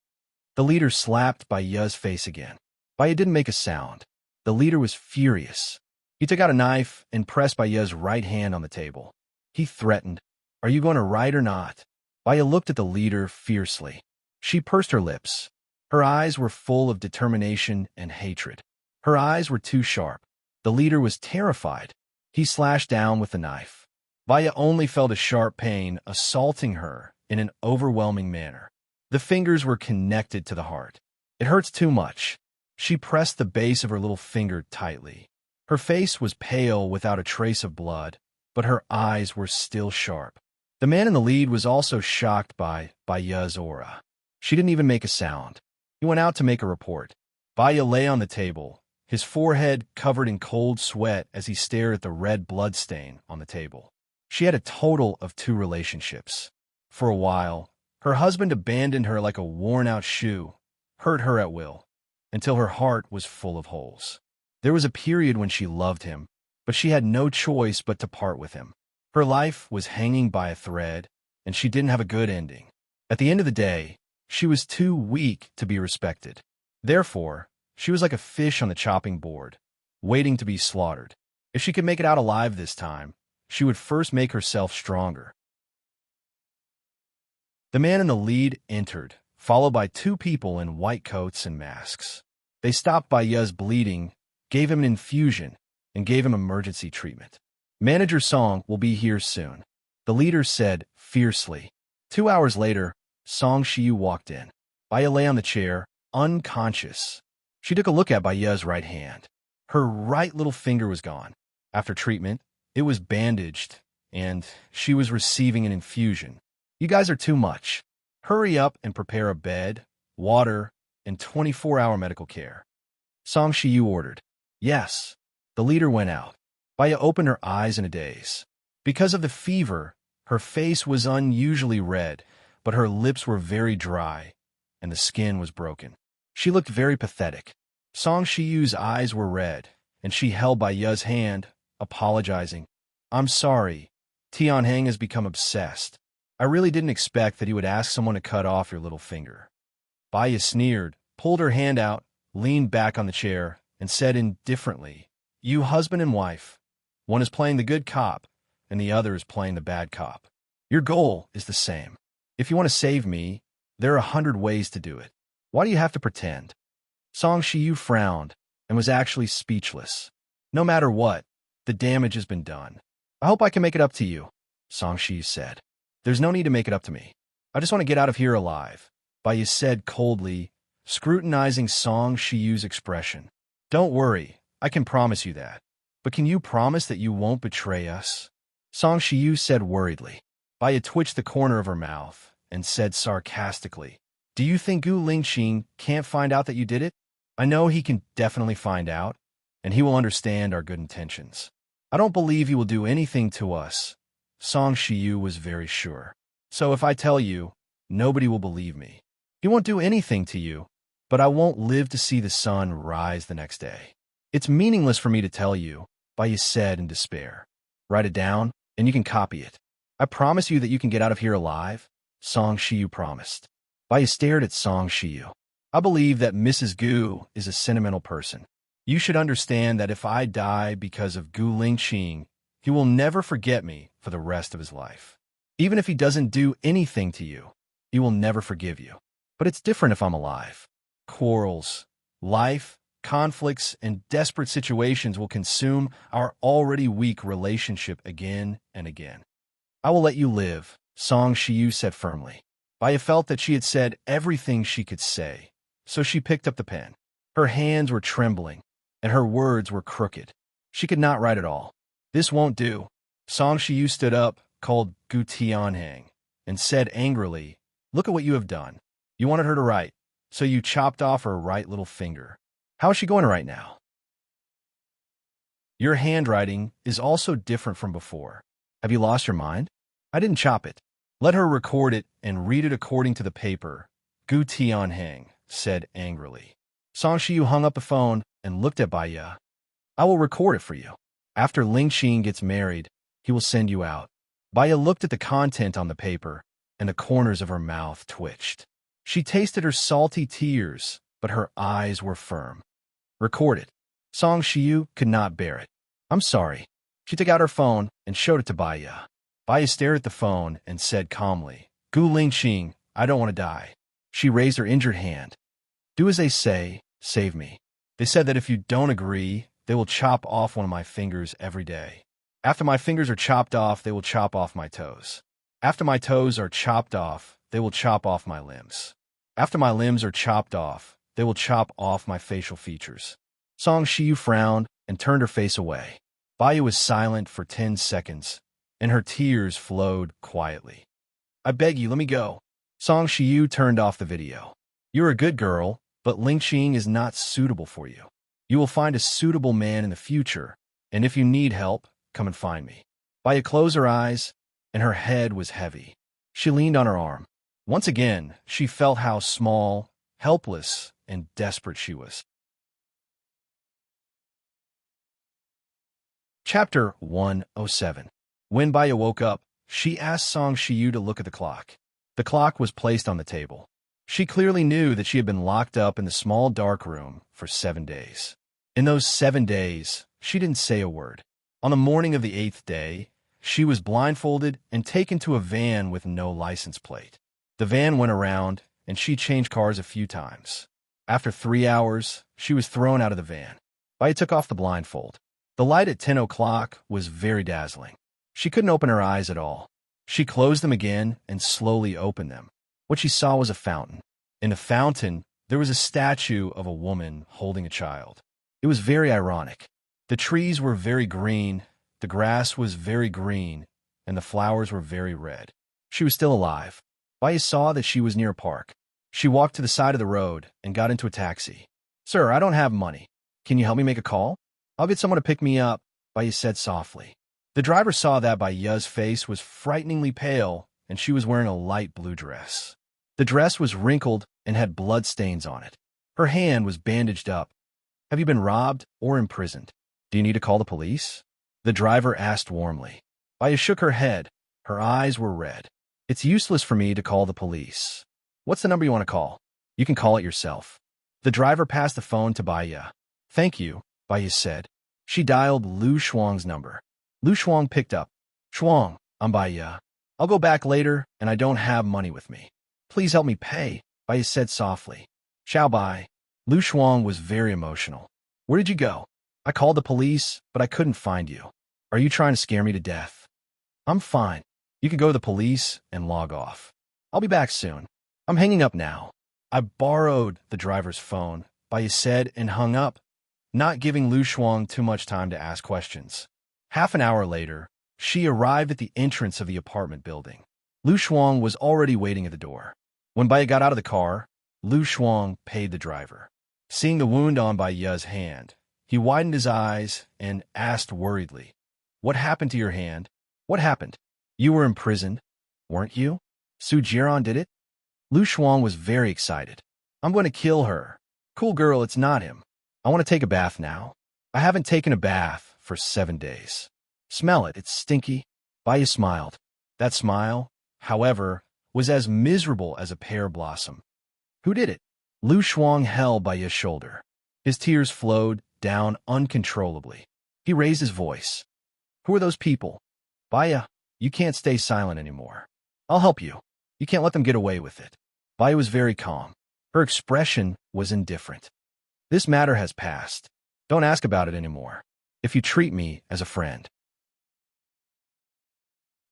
The leader slapped Baya's face again. Baya didn't make a sound. The leader was furious. He took out a knife and pressed Baya's right hand on the table. He threatened, Are you going to write or not? Baya looked at the leader fiercely. She pursed her lips. Her eyes were full of determination and hatred. Her eyes were too sharp. The leader was terrified. He slashed down with the knife. Baya only felt a sharp pain assaulting her in an overwhelming manner. The fingers were connected to the heart. It hurts too much. She pressed the base of her little finger tightly. Her face was pale without a trace of blood, but her eyes were still sharp. The man in the lead was also shocked by Baya's aura. She didn't even make a sound. He went out to make a report. Baya lay on the table, his forehead covered in cold sweat as he stared at the red blood stain on the table. She had a total of 2 relationships. For a while, her husband abandoned her like a worn-out shoe, hurt her at will, until her heart was full of holes. There was a period when she loved him, but she had no choice but to part with him. Her life was hanging by a thread, and she didn't have a good ending. At the end of the day, she was too weak to be respected. Therefore, she was like a fish on the chopping board, waiting to be slaughtered. If she could make it out alive this time, she would first make herself stronger. The man in the lead entered, followed by 2 people in white coats and masks. They stopped Baya's bleeding, gave him an infusion, and gave him emergency treatment. Manager Song will be here soon, the leader said fiercely. 2 hours later, Song Shiyu walked in. Baya lay on the chair, unconscious. She took a look at Baya's right hand. Her right little finger was gone. After treatment, it was bandaged, and she was receiving an infusion. You guys are too much. Hurry up and prepare a bed, water, and 24-hour medical care. Song Shiyu ordered. Yes. The leader went out. Baya opened her eyes in a daze. Because of the fever, her face was unusually red, but her lips were very dry, and the skin was broken. She looked very pathetic. Song Shiyu's eyes were red, and she held Baya's hand, apologizing. I'm sorry. Tianheng has become obsessed. I really didn't expect that he would ask someone to cut off your little finger. Baya sneered, pulled her hand out, leaned back on the chair, and said indifferently, You husband and wife. One is playing the good cop, and the other is playing the bad cop. Your goal is the same. If you want to save me, there are 100 ways to do it. Why do you have to pretend? Song Shiyu frowned and was actually speechless. No matter what, the damage has been done. I hope I can make it up to you, Song Shiyu said. There's no need to make it up to me. I just want to get out of here alive, Baya said coldly, scrutinizing Song Shiyu's expression. Don't worry, I can promise you that. But can you promise that you won't betray us? Song Shiyu said worriedly. Baya twitched the corner of her mouth and said sarcastically, Do you think Gu Lingqing can't find out that you did it? I know he can definitely find out, and he will understand our good intentions. I don't believe he will do anything to us. Song Shiyu was very sure. So if I tell you, nobody will believe me. He won't do anything to you, but I won't live to see the sun rise the next day. It's meaningless for me to tell you, Baya said in despair. Write it down, and you can copy it. I promise you that you can get out of here alive, Song Shiyu promised. Baya stared at Song Shiyu. I believe that Mrs. Gu is a sentimental person. You should understand that if I die because of Gu Lingqing, he will never forget me for the rest of his life. Even if he doesn't do anything to you, he will never forgive you. But it's different if I'm alive. Quarrels, life, conflicts, and desperate situations will consume our already weak relationship again and again. I will let you live, Song Shiyu said firmly. Baya felt that she had said everything she could say, so she picked up the pen. Her hands were trembling, and her words were crooked. She could not write at all. This won't do. Song Shiyu stood up, called Gu Tianheng, and said angrily, Look at what you have done. You wanted her to write, so you chopped off her right little finger. How is she going to write now? Your handwriting is also different from before. Have you lost your mind? I didn't chop it. Let her record it and read it according to the paper, Gu Tianheng said angrily. Song Shiyu hung up the phone and looked at Baya. I will record it for you. After Lingqing gets married, he will send you out. Baya looked at the content on the paper, and the corners of her mouth twitched. She tasted her salty tears, but her eyes were firm. Record it. Song Shiyu could not bear it. I'm sorry. She took out her phone and showed it to Baya. Baya stared at the phone and said calmly, Gu Lingqing, I don't want to die. She raised her injured hand. Do as they say, save me. They said that if you don't agree, they will chop off one of my fingers every day. After my fingers are chopped off, they will chop off my toes. After my toes are chopped off, they will chop off my limbs. After my limbs are chopped off, they will chop off my facial features. Song Shiyu frowned and turned her face away. Baya was silent for 10 seconds, and her tears flowed quietly. I beg you, let me go. Song Shiyu turned off the video. You're a good girl, but Lingqing is not suitable for you. You will find a suitable man in the future, and if you need help, come and find me. Baya closed her eyes, and her head was heavy. She leaned on her arm. Once again, she felt how small, helpless, and desperate she was. Chapter 107. When Baya woke up, she asked Song Shiyu to look at the clock. The clock was placed on the table. She clearly knew that she had been locked up in the small dark room for 7 days. In those 7 days, she didn't say a word. On the morning of the 8th day, she was blindfolded and taken to a van with no license plate. The van went around, and she changed cars a few times. After 3 hours, she was thrown out of the van. Baya took off the blindfold. The light at 10 o'clock was very dazzling. She couldn't open her eyes at all. She closed them again and slowly opened them. What she saw was a fountain. In the fountain, there was a statue of a woman holding a child. It was very ironic. The trees were very green, the grass was very green, and the flowers were very red. She was still alive. Baya saw that she was near a park. She walked to the side of the road and got into a taxi. Sir, I don't have money. Can you help me make a call? I'll get someone to pick me up, Baya said softly. The driver saw that Baya's face was frighteningly pale, and she was wearing a light blue dress. The dress was wrinkled and had blood stains on it. Her hand was bandaged up. Have you been robbed or imprisoned? Do you need to call the police? The driver asked warmly. Baya shook her head. Her eyes were red. It's useless for me to call the police. What's the number you want to call? You can call it yourself. The driver passed the phone to Baya. Thank you, Baya said. She dialed Lu Shuang's number. Lu Shuang picked up. Shuang, I'm Baya. I'll go back later, and I don't have money with me. Please help me pay, Baya said softly. Xiao Bai. Lu Shuang was very emotional. Where did you go? I called the police, but I couldn't find you. Are you trying to scare me to death? I'm fine. You can go to the police and log off. I'll be back soon. I'm hanging up now. I borrowed the driver's phone, Baya said, and hung up, not giving Lu Shuang too much time to ask questions. Half an hour later, she arrived at the entrance of the apartment building. Lu Shuang was already waiting at the door. When Baya got out of the car, Lu Shuang paid the driver. Seeing the wound on Baya's hand, he widened his eyes and asked worriedly, What happened to your hand? What happened? You were imprisoned, weren't you? Su Jiran did it? Lu Shuang was very excited. I'm going to kill her. Cool girl, it's not him. I want to take a bath now. I haven't taken a bath for 7 days. Smell it, it's stinky. Baya smiled. That smile, however, was as miserable as a pear blossom. Who did it? Lu Shuang held Baya's shoulder. His tears flowed down uncontrollably. He raised his voice. Who are those people? Baya, you can't stay silent anymore. I'll help you. You can't let them get away with it. Baya was very calm. Her expression was indifferent. This matter has passed. Don't ask about it anymore. If you treat me as a friend.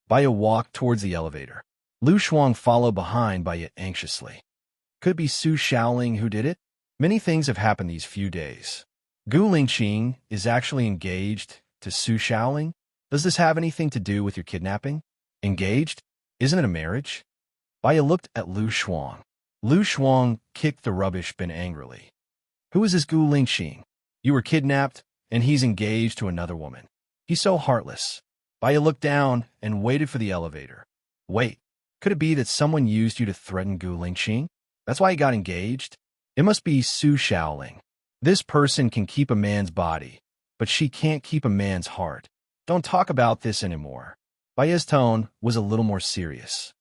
Baya walked towards the elevator. Lu Shuang followed behind Baya anxiously. Could it be Su Shaoling who did it? Many things have happened these few days. Gu Lingqing is actually engaged to Su Shaoling? Does this have anything to do with your kidnapping? Engaged? Isn't it a marriage? Baya looked at Lu Shuang. Lu Shuang kicked the rubbish bin angrily. Who is this Gu Lingqing? You were kidnapped, and he's engaged to another woman. He's so heartless. Baya looked down and waited for the elevator. Wait, could it be that someone used you to threaten Gu Lingqing? That's why he got engaged? It must be Su Shaoling. This person can keep a man's body, but she can't keep a man's heart. Don't talk about this anymore. Baya's tone was a little more serious.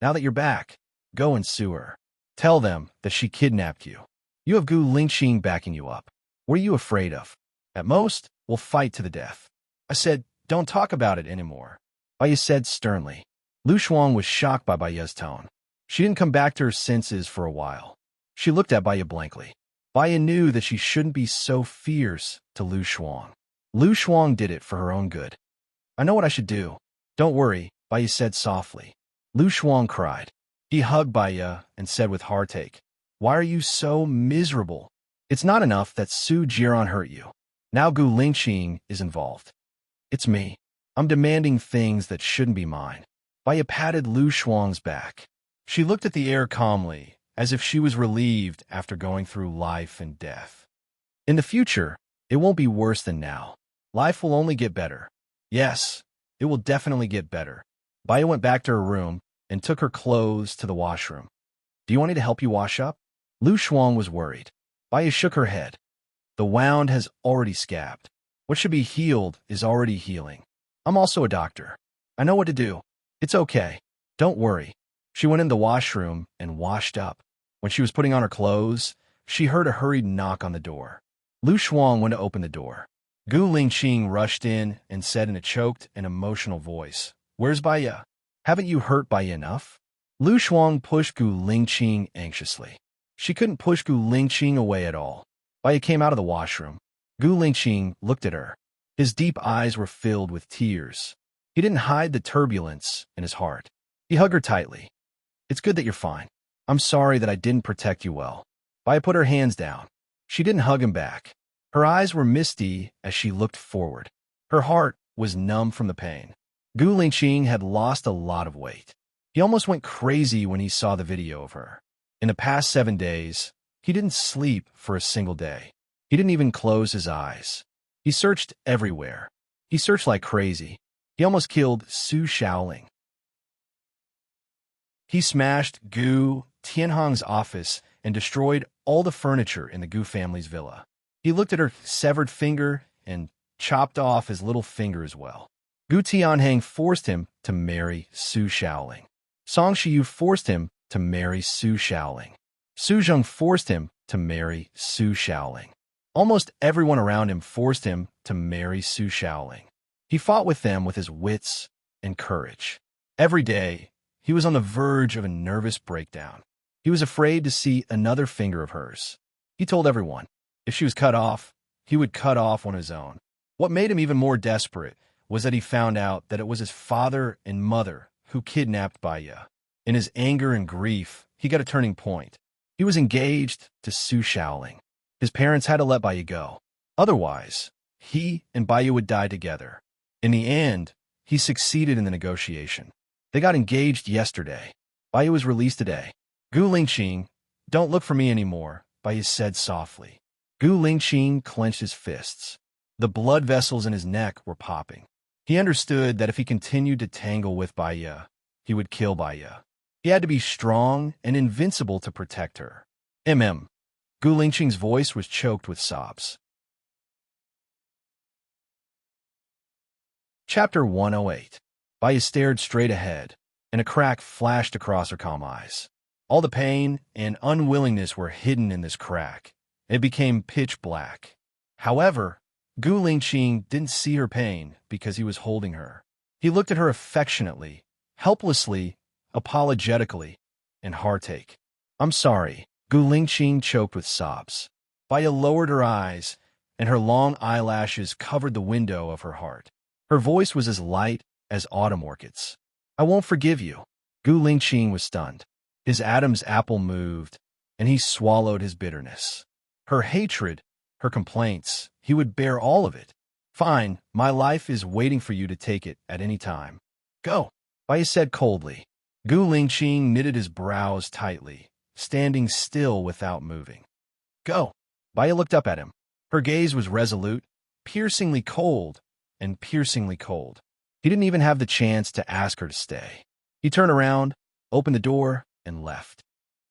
Now that you're back, go and sue her. Tell them that she kidnapped you. You have Gu Lingqing backing you up. What are you afraid of? At most, we'll fight to the death. I said, don't talk about it anymore. Baya said sternly. Lu Shuang was shocked by Baya's tone. She didn't come back to her senses for a while. She looked at Baya blankly. Baya knew that she shouldn't be so fierce to Lu Shuang. Lu Shuang did it for her own good. I know what I should do. Don't worry, Baya said softly. Lu Shuang cried. He hugged Baya and said with heartache, Why are you so miserable? It's not enough that Su Jiran hurt you. Now Gu Lingqing is involved. It's me. I'm demanding things that shouldn't be mine. Baya patted Lu Shuang's back. She looked at the air calmly, as if she was relieved after going through life and death. In the future, it won't be worse than now. Life will only get better. Yes, it will definitely get better. Baya went back to her room and took her clothes to the washroom. Do you want me to help you wash up? Lu Shuang was worried. Baya shook her head. The wound has already scabbed. What should be healed is already healing. I'm also a doctor. I know what to do. It's okay. Don't worry. She went in the washroom and washed up. When she was putting on her clothes, she heard a hurried knock on the door. Lu Shuang went to open the door. Gu Lingqing rushed in and said in a choked and emotional voice, Where's Baya? Haven't you hurt Baya enough? Lu Shuang pushed Gu Lingqing anxiously. She couldn't push Gu Lingqing away at all. Baya came out of the washroom. Gu Lingqing looked at her. His deep eyes were filled with tears. He didn't hide the turbulence in his heart. He hugged her tightly. It's good that you're fine. I'm sorry that I didn't protect you well. Baya put her hands down. She didn't hug him back. Her eyes were misty as she looked forward. Her heart was numb from the pain. Gu Lingqing had lost a lot of weight. He almost went crazy when he saw the video of her. In the past 7 days, he didn't sleep for a single day. He didn't even close his eyes. He searched everywhere. He searched like crazy. He almost killed Su Shaoling. He smashed Gu Tianhong's office and destroyed all the furniture in the Gu family's villa. He looked at her severed finger and chopped off his little finger as well. Gu Tianhong forced him to marry Su Shaoling. Song Shiyu forced him to marry Su Shaoling. Su Zheng forced him to marry Su Shaoling. Almost everyone around him forced him to marry Su Shaoling. He fought with them with his wits and courage. Every day, he was on the verge of a nervous breakdown. He was afraid to see another finger of hers. He told everyone, if she was cut off, he would cut off one of his own. What made him even more desperate was that he found out that it was his father and mother who kidnapped Baiya. In his anger and grief, he got a turning point. He was engaged to Su Shaoling. His parents had to let Baiya go. Otherwise, he and Baiya would die together. In the end, he succeeded in the negotiation. They got engaged yesterday. Baiya was released today. Gu Lingqing, don't look for me anymore, Baiya said softly. Gu Lingqing clenched his fists. The blood vessels in his neck were popping. He understood that if he continued to tangle with Baiya, he would kill Baiya. He had to be strong and invincible to protect her. Gu Lingqing's voice was choked with sobs. Chapter 108. Baiya stared straight ahead, and a crack flashed across her calm eyes. All the pain and unwillingness were hidden in this crack. It became pitch black. However, Gu Lingqing didn't see her pain because he was holding her. He looked at her affectionately, helplessly, apologetically, and heartache. I'm sorry. Gu Lingqing choked with sobs. Baiya lowered her eyes, and her long eyelashes covered the window of her heart. Her voice was as light as autumn orchids. I won't forgive you. Gu Lingqing was stunned. His Adam's apple moved, and he swallowed his bitterness. Her hatred, her complaints, he would bear all of it. Fine, my life is waiting for you to take it at any time. Go, Baiya said coldly. Gu Lingqing knitted his brows tightly, standing still without moving. Go. Baiya looked up at him. Her gaze was resolute, piercingly cold, and piercingly cold. He didn't even have the chance to ask her to stay. He turned around, opened the door, and left.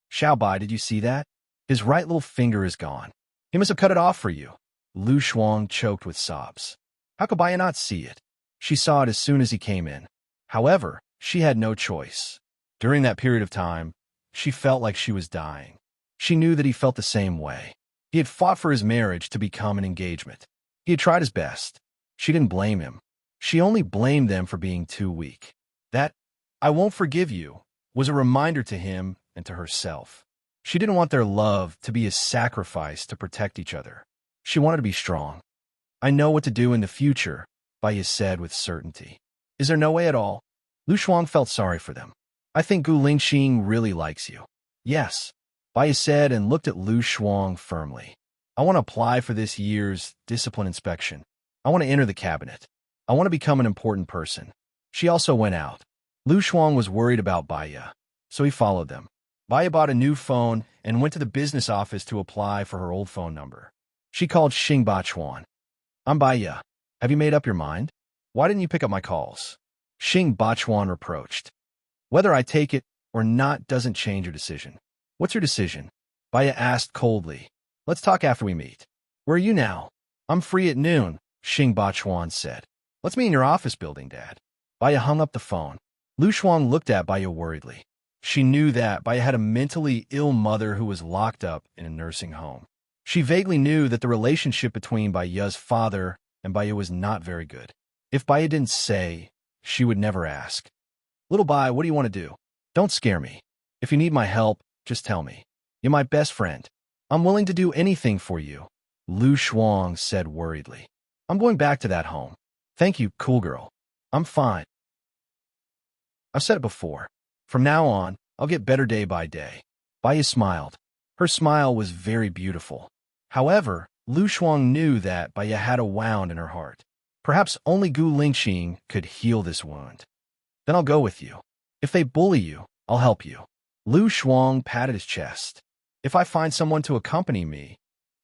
Xiaobai, did you see that? His right little finger is gone. He must have cut it off for you. Lu Shuang choked with sobs. How could Baiya not see it? She saw it as soon as he came in. However, she had no choice. During that period of time, she felt like she was dying. She knew that he felt the same way. He had fought for his marriage to become an engagement. He had tried his best. She didn't blame him. She only blamed them for being too weak. That, I won't forgive you, was a reminder to him and to herself. She didn't want their love to be a sacrifice to protect each other. She wanted to be strong. I know what to do in the future, Baiya said with certainty. Is there no way at all? Lu Shuang felt sorry for them. I think Gu Lingqing really likes you. Yes, Baiya said and looked at Lu Shuang firmly. I want to apply for this year's discipline inspection. I want to enter the cabinet. I want to become an important person. She also went out. Lu Shuang was worried about Baiya, so he followed them. Baiya bought a new phone and went to the business office to apply for her old phone number. She called Xing Bachuan. I'm Baiya. Have you made up your mind? Why didn't you pick up my calls? Xing Bachuan reproached. Whether I take it or not doesn't change your decision. What's your decision? Baiya asked coldly. Let's talk after we meet. Where are you now? I'm free at noon, Xing Bachuan said. Let's meet in your office building, Dad. Baiya hung up the phone. Lu Shuang looked at Baiya worriedly. She knew that Baiya had a mentally ill mother who was locked up in a nursing home. She vaguely knew that the relationship between Baiya's father and Baiya was not very good. If Baiya didn't say, she would never ask. Little Bai, what do you want to do? Don't scare me. If you need my help, just tell me. You're my best friend. I'm willing to do anything for you, Lu Shuang said worriedly. I'm going back to that home. Thank you, cool girl. I'm fine. I've said it before. From now on, I'll get better day by day. Baiya smiled. Her smile was very beautiful. However, Lu Shuang knew that Baiya had a wound in her heart. Perhaps only Gu Lingqing could heal this wound. Then I'll go with you. If they bully you, I'll help you. Lu Shuang patted his chest. If I find someone to accompany me,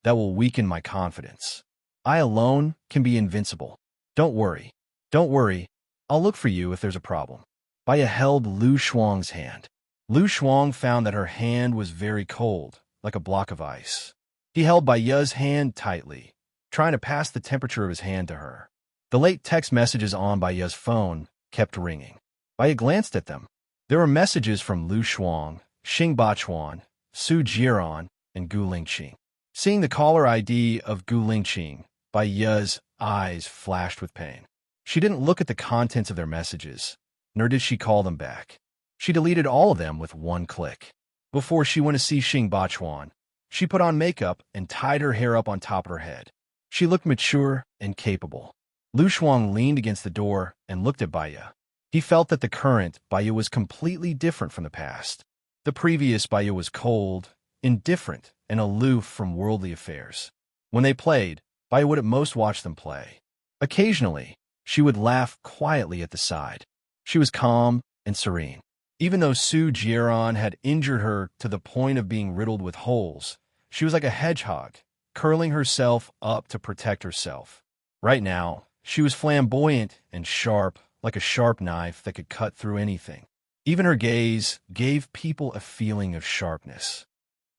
that will weaken my confidence. I alone can be invincible. Don't worry. Don't worry. I'll look for you if there's a problem. Baya held Lu Shuang's hand. Lu Shuang found that her hand was very cold, like a block of ice. He held Baya's hand tightly, trying to pass the temperature of his hand to her. The late text messages on Baya's phone kept ringing. Baya glanced at them. There were messages from Lu Shuang, Xing Bachuan, Su Jiran, and Gu Lingqing. Seeing the caller ID of Gu Lingqing, Baya's eyes flashed with pain. She didn't look at the contents of their messages, nor did she call them back. She deleted all of them with one click. Before she went to see Xing Bachuan, she put on makeup and tied her hair up on top of her head. She looked mature and capable. Lu Shuang leaned against the door and looked at Baya. He felt that the current Baya was completely different from the past. The previous Baya was cold, indifferent, and aloof from worldly affairs. When they played, Baya would at most watch them play. Occasionally, she would laugh quietly at the side. She was calm and serene. Even though Su Jiran had injured her to the point of being riddled with holes, she was like a hedgehog, curling herself up to protect herself. Right now, she was flamboyant and sharp, like a sharp knife that could cut through anything. Even her gaze gave people a feeling of sharpness.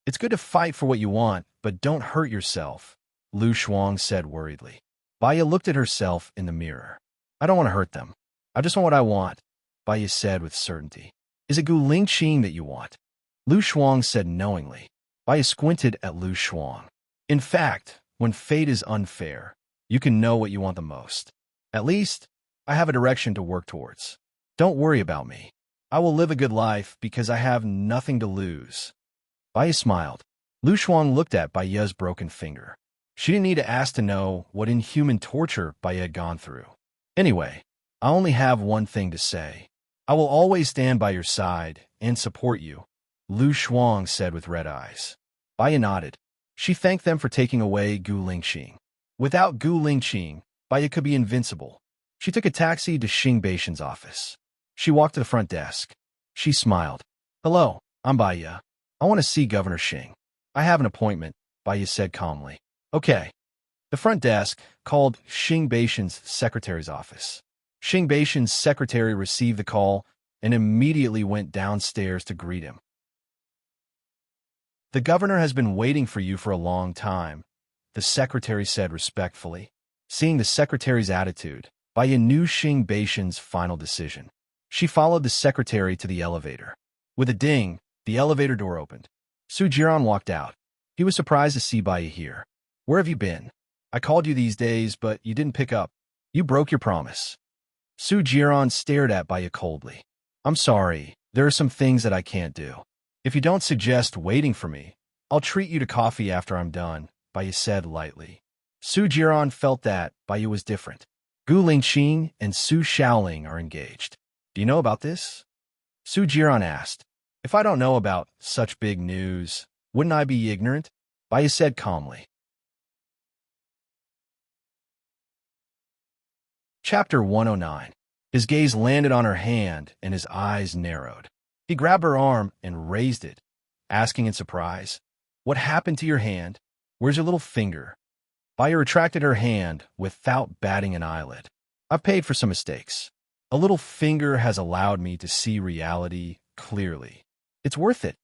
It's good to fight for what you want, but don't hurt yourself, Lu Shuang said worriedly. Baya looked at herself in the mirror. I don't want to hurt them. I just want what I want, Baya said with certainty. Is it Gu Lingqing that you want? Lu Shuang said knowingly. Baya squinted at Lu Shuang. In fact, when fate is unfair, you can know what you want the most. At least, I have a direction to work towards. Don't worry about me. I will live a good life because I have nothing to lose. Baya smiled. Lu Shuang looked at Baya's broken finger. She didn't need to ask to know what inhuman torture Baya had gone through. Anyway, I only have one thing to say. I will always stand by your side and support you, Lu Shuang said with red eyes. Baya nodded. She thanked them for taking away Gu Lingqing. Without Gu Lingqing, Baya could be invincible. She took a taxi to Xing Baishan's office. She walked to the front desk. She smiled. Hello, I'm Baya. I want to see Governor Xing. I have an appointment, Baya said calmly. Okay. The front desk called Xing Baishan's secretary's office. Xing Baishan's secretary received the call and immediately went downstairs to greet him. The governor has been waiting for you for a long time, the secretary said respectfully. Seeing the secretary's attitude, Baya knew Xing Baishan's final decision. She followed the secretary to the elevator. With a ding, the elevator door opened. Su Jiran walked out. He was surprised to see Baya here. Where have you been? I called you these days, but you didn't pick up. You broke your promise. Su Jiran stared at Baya coldly. I'm sorry, there are some things that I can't do. If you don't suggest waiting for me, I'll treat you to coffee after I'm done, Baya said lightly. Su Jiran felt that Baya was different. Gu Lingqing and Su Shaoling are engaged. Do you know about this? Su Jiran asked. If I don't know about such big news, wouldn't I be ignorant? Baya said calmly. Chapter 109. His gaze landed on her hand and his eyes narrowed. He grabbed her arm and raised it, asking in surprise, What happened to your hand? Where's your little finger? Baya retracted her hand without batting an eyelid. I've paid for some mistakes. A little finger has allowed me to see reality clearly. It's worth it.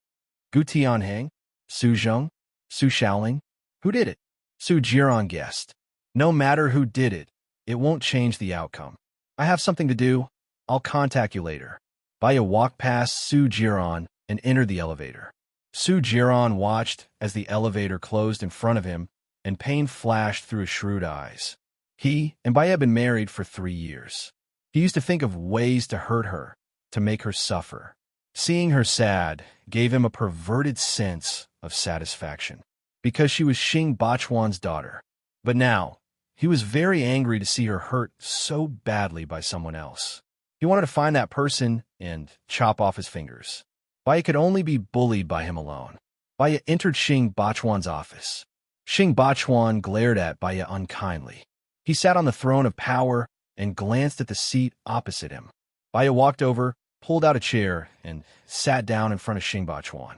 Gu Tianheng, Su Zheng, Su Shaoling. Who did it? Su Jiran guessed. No matter who did it, it won't change the outcome. I have something to do. I'll contact you later. Baya walked past Su Jiran and entered the elevator. Su Jiran watched as the elevator closed in front of him, and pain flashed through his shrewd eyes. He and Baya had been married for 3 years. He used to think of ways to hurt her, to make her suffer. Seeing her sad gave him a perverted sense of satisfaction, because she was Xing Bachuan's daughter. But now, he was very angry to see her hurt so badly by someone else. He wanted to find that person and chop off his fingers. Baya could only be bullied by him alone. Baya entered Xing Bachuan's office. Xing Bachuan glared at Baya unkindly. He sat on the throne of power and glanced at the seat opposite him. Baya walked over, pulled out a chair, and sat down in front of Xing Bachuan.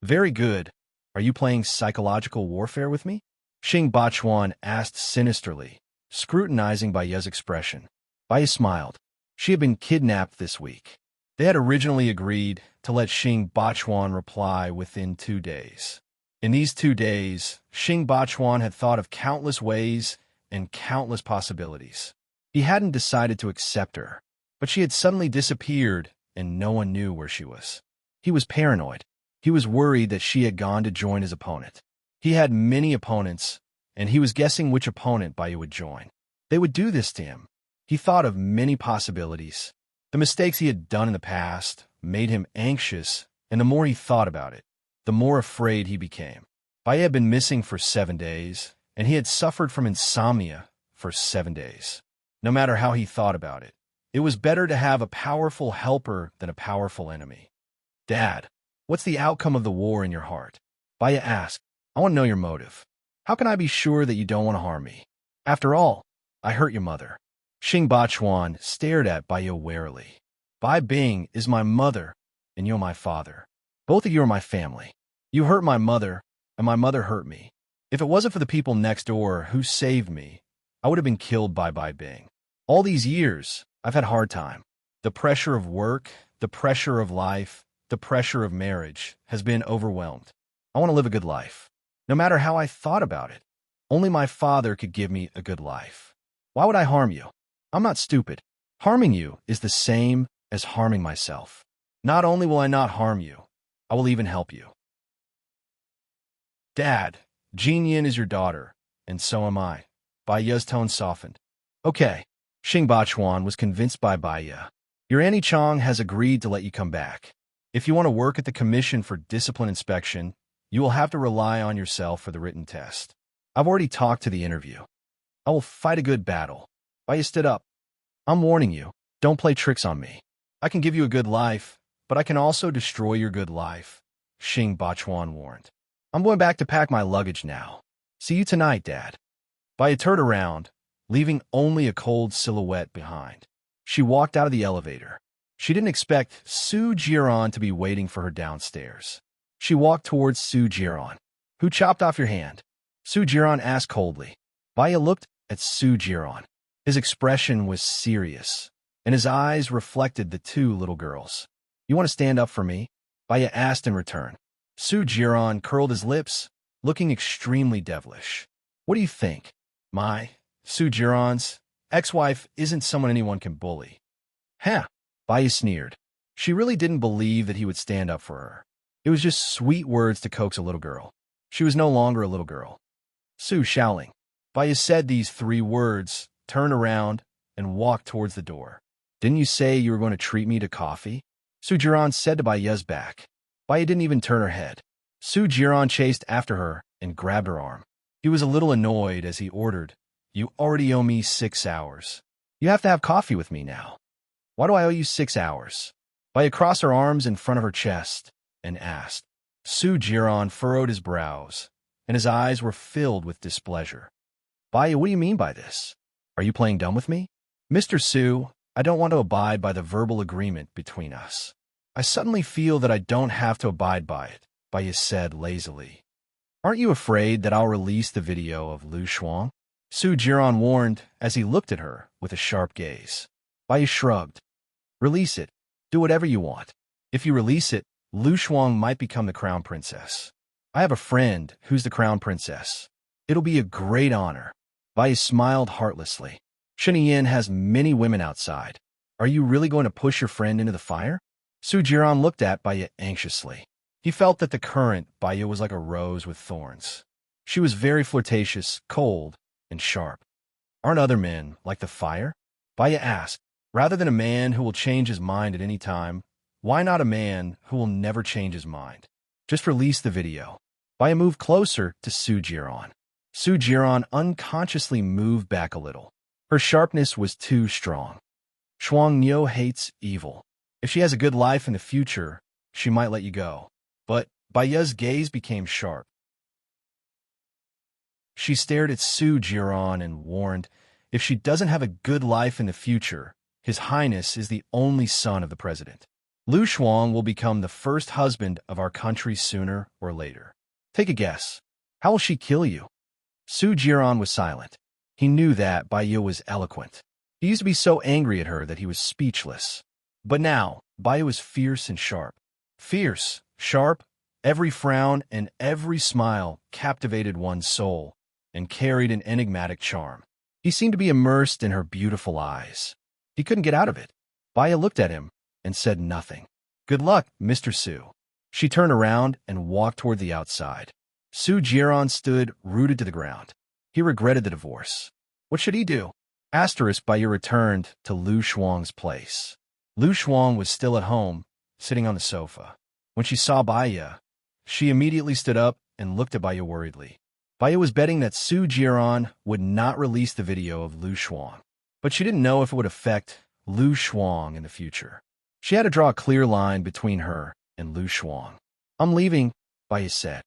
Very good. Are you playing psychological warfare with me? Xing Bachuan asked sinisterly, scrutinizing Baiya's expression. Baiya smiled. She had been kidnapped this week. They had originally agreed to let Xing Bachuan reply within 2 days. In these 2 days, Xing Bachuan had thought of countless ways and countless possibilities. He hadn't decided to accept her, but she had suddenly disappeared and no one knew where she was. He was paranoid. He was worried that she had gone to join his opponent. He had many opponents, and he was guessing which opponent Baiya would join. They would do this to him. He thought of many possibilities. The mistakes he had done in the past made him anxious, and the more he thought about it, the more afraid he became. Baiya had been missing for 7 days, and he had suffered from insomnia for 7 days. No matter how he thought about it, it was better to have a powerful helper than a powerful enemy. Dad, what's the outcome of the war in your heart? Baiya asked. I want to know your motive. How can I be sure that you don't want to harm me? After all, I hurt your mother. Xing Bachuan stared at Baiya warily. Bai Bing is my mother, and you're my father. Both of you are my family. You hurt my mother, and my mother hurt me. If it wasn't for the people next door who saved me, I would have been killed by Bai Bing. All these years, I've had a hard time. The pressure of work, the pressure of life, the pressure of marriage has been overwhelmed. I want to live a good life. No matter how I thought about it, only my father could give me a good life. Why would I harm you? I'm not stupid. Harming you is the same as harming myself. Not only will I not harm you, I will even help you. Dad, Jin Yin is your daughter, and so am I. Baiya's tone softened. Okay. Xing Bachuan was convinced by Baiya. Your Annie Chong has agreed to let you come back. If you want to work at the Commission for Discipline Inspection, you will have to rely on yourself for the written test. I've already talked to the interview. I will fight a good battle. Baiya stood up. I'm warning you, don't play tricks on me. I can give you a good life, but I can also destroy your good life, Xing Bachuan warned. I'm going back to pack my luggage now. See you tonight, Dad. Baiya turned around, leaving only a cold silhouette behind. She walked out of the elevator. She didn't expect Su Jiran to be waiting for her downstairs. She walked towards Su Jiran. Who chopped off your hand? Su Jiran asked coldly. Baiya looked at Su Jiran. His expression was serious, and his eyes reflected the 2 little girls. You want to stand up for me? Baiya asked in return. Su Jiran curled his lips, looking extremely devilish. What do you think? Su Jiran's ex-wife isn't someone anyone can bully. Huh? Baiya sneered. She really didn't believe that he would stand up for her. It was just sweet words to coax a little girl. She was no longer a little girl. Su Shaoling. Baiya said these 3 words, turned around, and walked towards the door. Didn't you say you were going to treat me to coffee? Su Jiran said to Baiya's back. Baiya didn't even turn her head. Su Jiran chased after her and grabbed her arm. He was a little annoyed as he ordered, You already owe me 6 hours. You have to have coffee with me now. Why do I owe you 6 hours? Baiya crossed her arms in front of her chest and asked. Su Jiran furrowed his brows, and his eyes were filled with displeasure. Baiya, what do you mean by this? Are you playing dumb with me? Mr. Su, I don't want to abide by the verbal agreement between us. I suddenly feel that I don't have to abide by it, Baiya said lazily. Aren't you afraid that I'll release the video of Lu Shuang? Su Jiran warned as he looked at her with a sharp gaze. Baiya shrugged. Release it. Do whatever you want. If you release it, Lu Shuang might become the crown princess. I have a friend who's the crown princess. It'll be a great honor. Baiya smiled heartlessly. Yin has many women outside. Are you really going to push your friend into the fire? Su Jiran looked at Baiya anxiously. He felt that the current Baiya was like a rose with thorns. She was very flirtatious, cold, and sharp. Aren't other men like the fire? Baiya asked. Rather than a man who will change his mind at any time, why not a man who will never change his mind? Just release the video. Baiya moved closer to Su Jiran. Su Jiran unconsciously moved back a little. Her sharpness was too strong. Shuang Niu hates evil. If she has a good life in the future, she might let you go. But Baiya's gaze became sharp. She stared at Su Jiran and warned, if she doesn't have a good life in the future, His Highness is the only son of the president. Lu Shuang will become the first husband of our country sooner or later. Take a guess. How will she kill you? Su Jiran was silent. He knew that Baiya was eloquent. He used to be so angry at her that he was speechless. But now, Baiya was fierce and sharp. Fierce, sharp, every frown and every smile captivated one's soul and carried an enigmatic charm. He seemed to be immersed in her beautiful eyes. He couldn't get out of it. Baiya looked at him and said nothing. "Good luck, Mr. Su." She turned around and walked toward the outside. Su Jiran stood rooted to the ground. He regretted the divorce. What should he do? Baiya returned to Lu Shuang's place. Lu Shuang was still at home, sitting on the sofa. When she saw Baiya, she immediately stood up and looked at Baiya worriedly. Baiya was betting that Su Jiran would not release the video of Lu Shuang, but she didn't know if it would affect Lu Shuang in the future. She had to draw a clear line between her and Lu Shuang. "I'm leaving," Baiya said.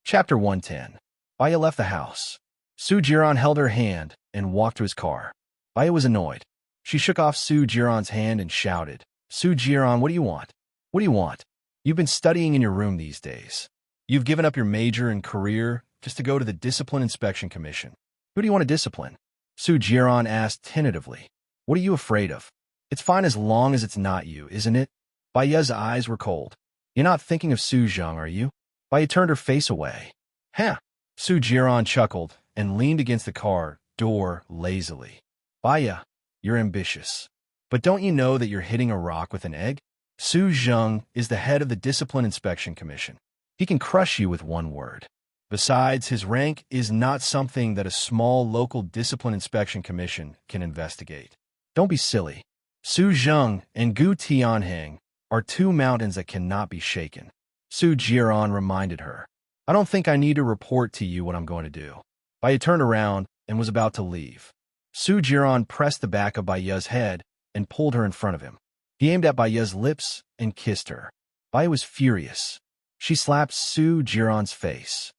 Chapter 110. Baiya left the house. Su Jiran held her hand and walked to his car. Baiya was annoyed. She shook off Su Jiran's hand and shouted, "Su Jiran, what do you want? What do you want? You've been studying in your room these days. You've given up your major and career just to go to the Discipline Inspection Commission. Who do you want to discipline?" Su Jiran asked tentatively. "What are you afraid of? It's fine as long as it's not you, isn't it?" Baiya's eyes were cold. "You're not thinking of Su Zheng, are you?" Baiya turned her face away. "Huh." Su Jiran chuckled and leaned against the car door lazily. "Baiya, you're ambitious. But don't you know that you're hitting a rock with an egg? Su Zheng is the head of the Discipline Inspection Commission. He can crush you with one word. Besides, his rank is not something that a small local Discipline Inspection Commission can investigate. Don't be silly. Su Zheng and Gu Tianheng are two mountains that cannot be shaken." Su Jiran reminded her. "I don't think I need to report to you what I'm going to do." Baiya turned around and was about to leave. Su Jiran pressed the back of Baiya's head and pulled her in front of him. He aimed at Baiya's lips and kissed her. Baiya was furious. She slapped Su Jiran's face.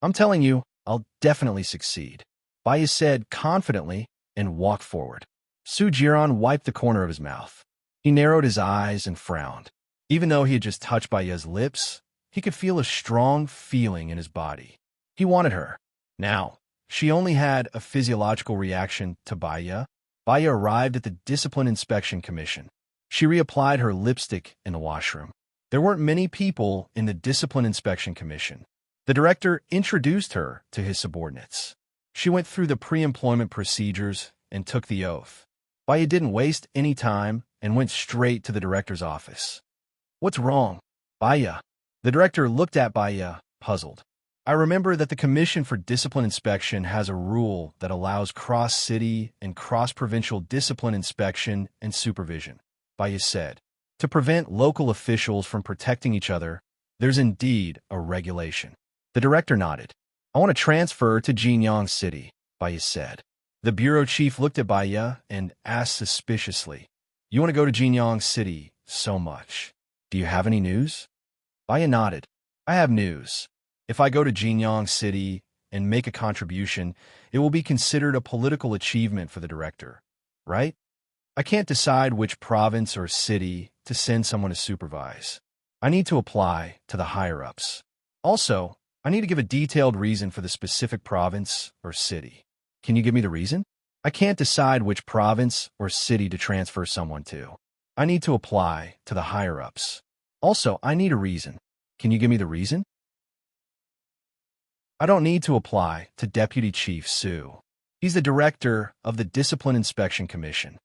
"I'm telling you, I'll definitely succeed," Baiya said confidently and walked forward. Su Jiran wiped the corner of his mouth. He narrowed his eyes and frowned. Even though he had just touched Baiya's lips, he could feel a strong feeling in his body. He wanted her. Now, she only had a physiological reaction to Baiya. Baiya arrived at the Discipline Inspection Commission. She reapplied her lipstick in the washroom. There weren't many people in the Discipline Inspection Commission. The director introduced her to his subordinates. She went through the pre-employment procedures and took the oath. Baiya didn't waste any time and went straight to the director's office. "What's wrong?" "Baiya." The director looked at Baiya, puzzled. "I remember that the Commission for Discipline Inspection has a rule that allows cross-city and cross-provincial discipline inspection and supervision," Baiya said. "To prevent local officials from protecting each other, there's indeed a regulation." The director nodded. "I want to transfer to Jinyang City," Baiya said. The bureau chief looked at Baiya and asked suspiciously, "You want to go to Jinyang City so much. Do you have any news?" Baiya nodded. "I have news. If I go to Jinyang City and make a contribution, it will be considered a political achievement for the director, right? I can't decide which province or city to send someone to supervise. I need to apply to the higher-ups. Also, I need to give a detailed reason for the specific province or city. Can you give me the reason? I can't decide which province or city to transfer someone to. I need to apply to the higher-ups. Also, I need a reason. Can you give me the reason?" "I don't need to apply to Deputy Chief Su. He's the director of the Discipline Inspection Commission.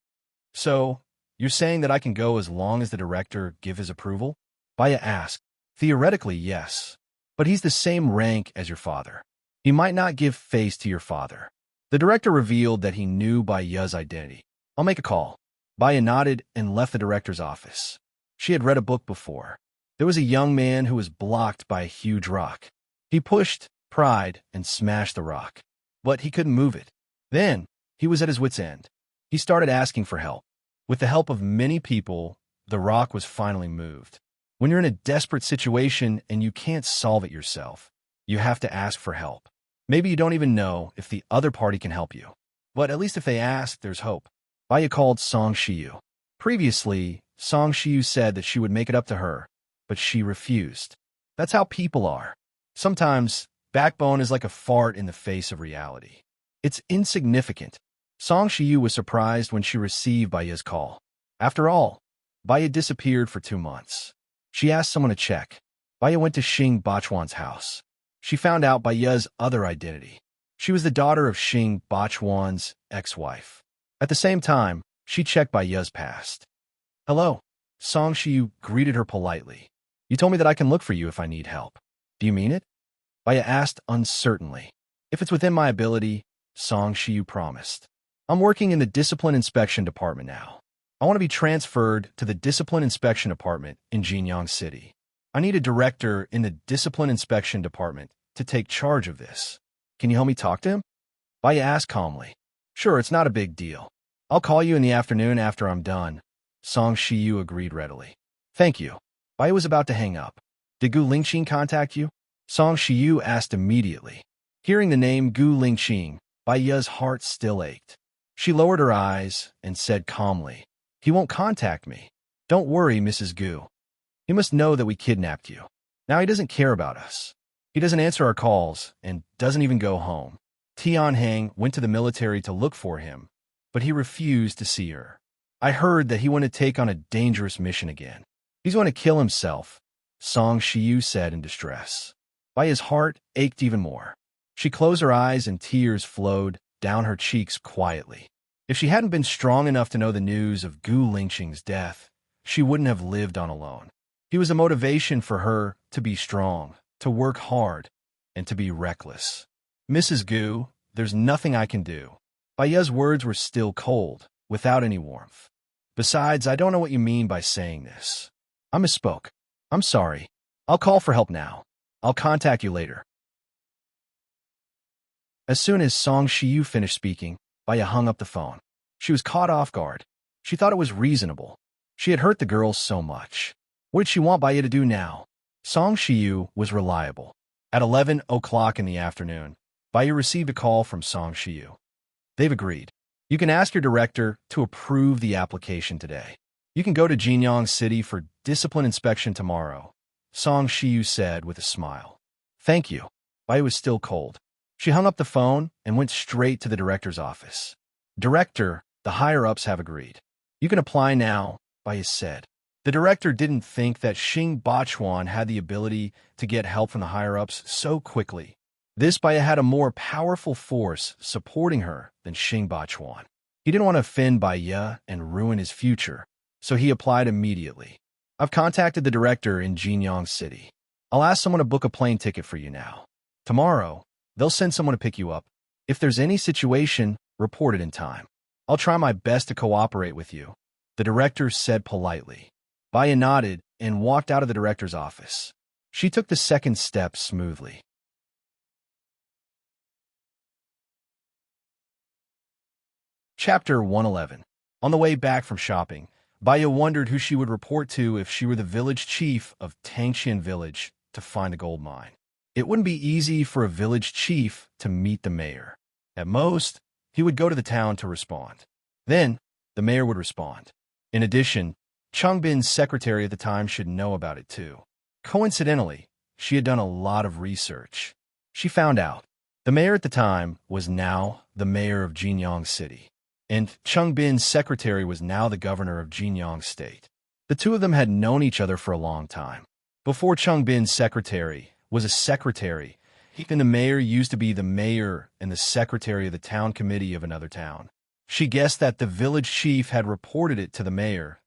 So, you're saying that I can go as long as the director gives his approval?" Baiya asked. "Theoretically, yes. But he's the same rank as your father. He might not give face to your father." The director revealed that he knew Baiya's identity. "I'll make a call." Baiya nodded and left the director's office. She had read a book before. There was a young man who was blocked by a huge rock. He pushed, pried, and smashed the rock. But he couldn't move it. Then, he was at his wit's end. He started asking for help. With the help of many people, the rock was finally moved. When you're in a desperate situation and you can't solve it yourself, you have to ask for help. Maybe you don't even know if the other party can help you. But at least if they ask, there's hope. Baiya called Song Shiyu. Previously, Song Shiyu said that she would make it up to her, but she refused. That's how people are. Sometimes, backbone is like a fart in the face of reality. It's insignificant. Song Shiyu was surprised when she received Baya's call. After all, Baya disappeared for 2 months. She asked someone to check. Baya went to Xing Bachuan's house. She found out Baya's other identity. She was the daughter of Xing Bachuan's ex-wife. At the same time, she checked Baya's past. Hello. Song Shiyu greeted her politely. You told me that I can look for you if I need help. Do you mean it? Baya asked uncertainly. If it's within my ability, Song Shiyu promised. I'm working in the Discipline Inspection Department now. I want to be transferred to the Discipline Inspection Department in Jinyang City. I need a director in the Discipline Inspection Department to take charge of this. Can you help me talk to him? Baya asked calmly. Sure, it's not a big deal. I'll call you in the afternoon after I'm done. Song Shiyu agreed readily. Thank you. Baya was about to hang up. Did Gu Lingqing contact you? Song Shiyu asked immediately. Hearing the name Gu Lingqing, Baya's heart still ached. She lowered her eyes and said calmly, He won't contact me. Don't worry, Mrs. Gu. He must know that we kidnapped you. Now he doesn't care about us. He doesn't answer our calls and doesn't even go home. Tianheng went to the military to look for him, but he refused to see her. I heard that he wanted to take on a dangerous mission again. He's going to kill himself, Song Shiyu said in distress. Baya's heart ached even more. She closed her eyes and tears flowed down her cheeks quietly. If she hadn't been strong enough to know the news of Gu Lingqing's death, she wouldn't have lived on alone. He was a motivation for her to be strong, to work hard, and to be reckless. Mrs. Gu, there's nothing I can do. Baya's words were still cold, without any warmth. Besides, I don't know what you mean by saying this. I misspoke. I'm sorry. I'll call for help now. I'll contact you later. As soon as Song Shiyu finished speaking, Baya hung up the phone. She was caught off guard. She thought it was reasonable. She had hurt the girl so much. What did she want Baya to do now? Song Shiyu was reliable. At 11 o'clock in the afternoon, Baya received a call from Song Shiyu. They've agreed. You can ask your director to approve the application today. You can go to Jinyang City for discipline inspection tomorrow, Song Shiyu said with a smile. Thank you. Baya was still cold. She hung up the phone and went straight to the director's office. Director, the higher-ups have agreed. You can apply now, Baya said. The director didn't think that Xing Bachuan had the ability to get help from the higher-ups so quickly. This Baya had a more powerful force supporting her than Xing Bachuan. He didn't want to offend Baya and ruin his future, so he applied immediately. I've contacted the director in Jinyang City. I'll ask someone to book a plane ticket for you now. Tomorrow, they'll send someone to pick you up. If there's any situation, report it in time. I'll try my best to cooperate with you, the director said politely. Baya nodded and walked out of the director's office. She took the second step smoothly. Chapter 111. On the way back from shopping, Baya wondered who she would report to if she were the village chief of Tangxian Village to find a gold mine. It wouldn't be easy for a village chief to meet the mayor. At most, he would go to the town to respond. Then, the mayor would respond. In addition, Changbin's secretary at the time should know about it too. Coincidentally, she had done a lot of research. She found out the mayor at the time was now the mayor of Jinyang City, and Changbin's secretary was now the governor of Jinyang State. The two of them had known each other for a long time. Before Changbin's secretary was a secretary, even the mayor used to be the mayor and the secretary of the town committee of another town. She guessed that the village chief had reported it to the mayor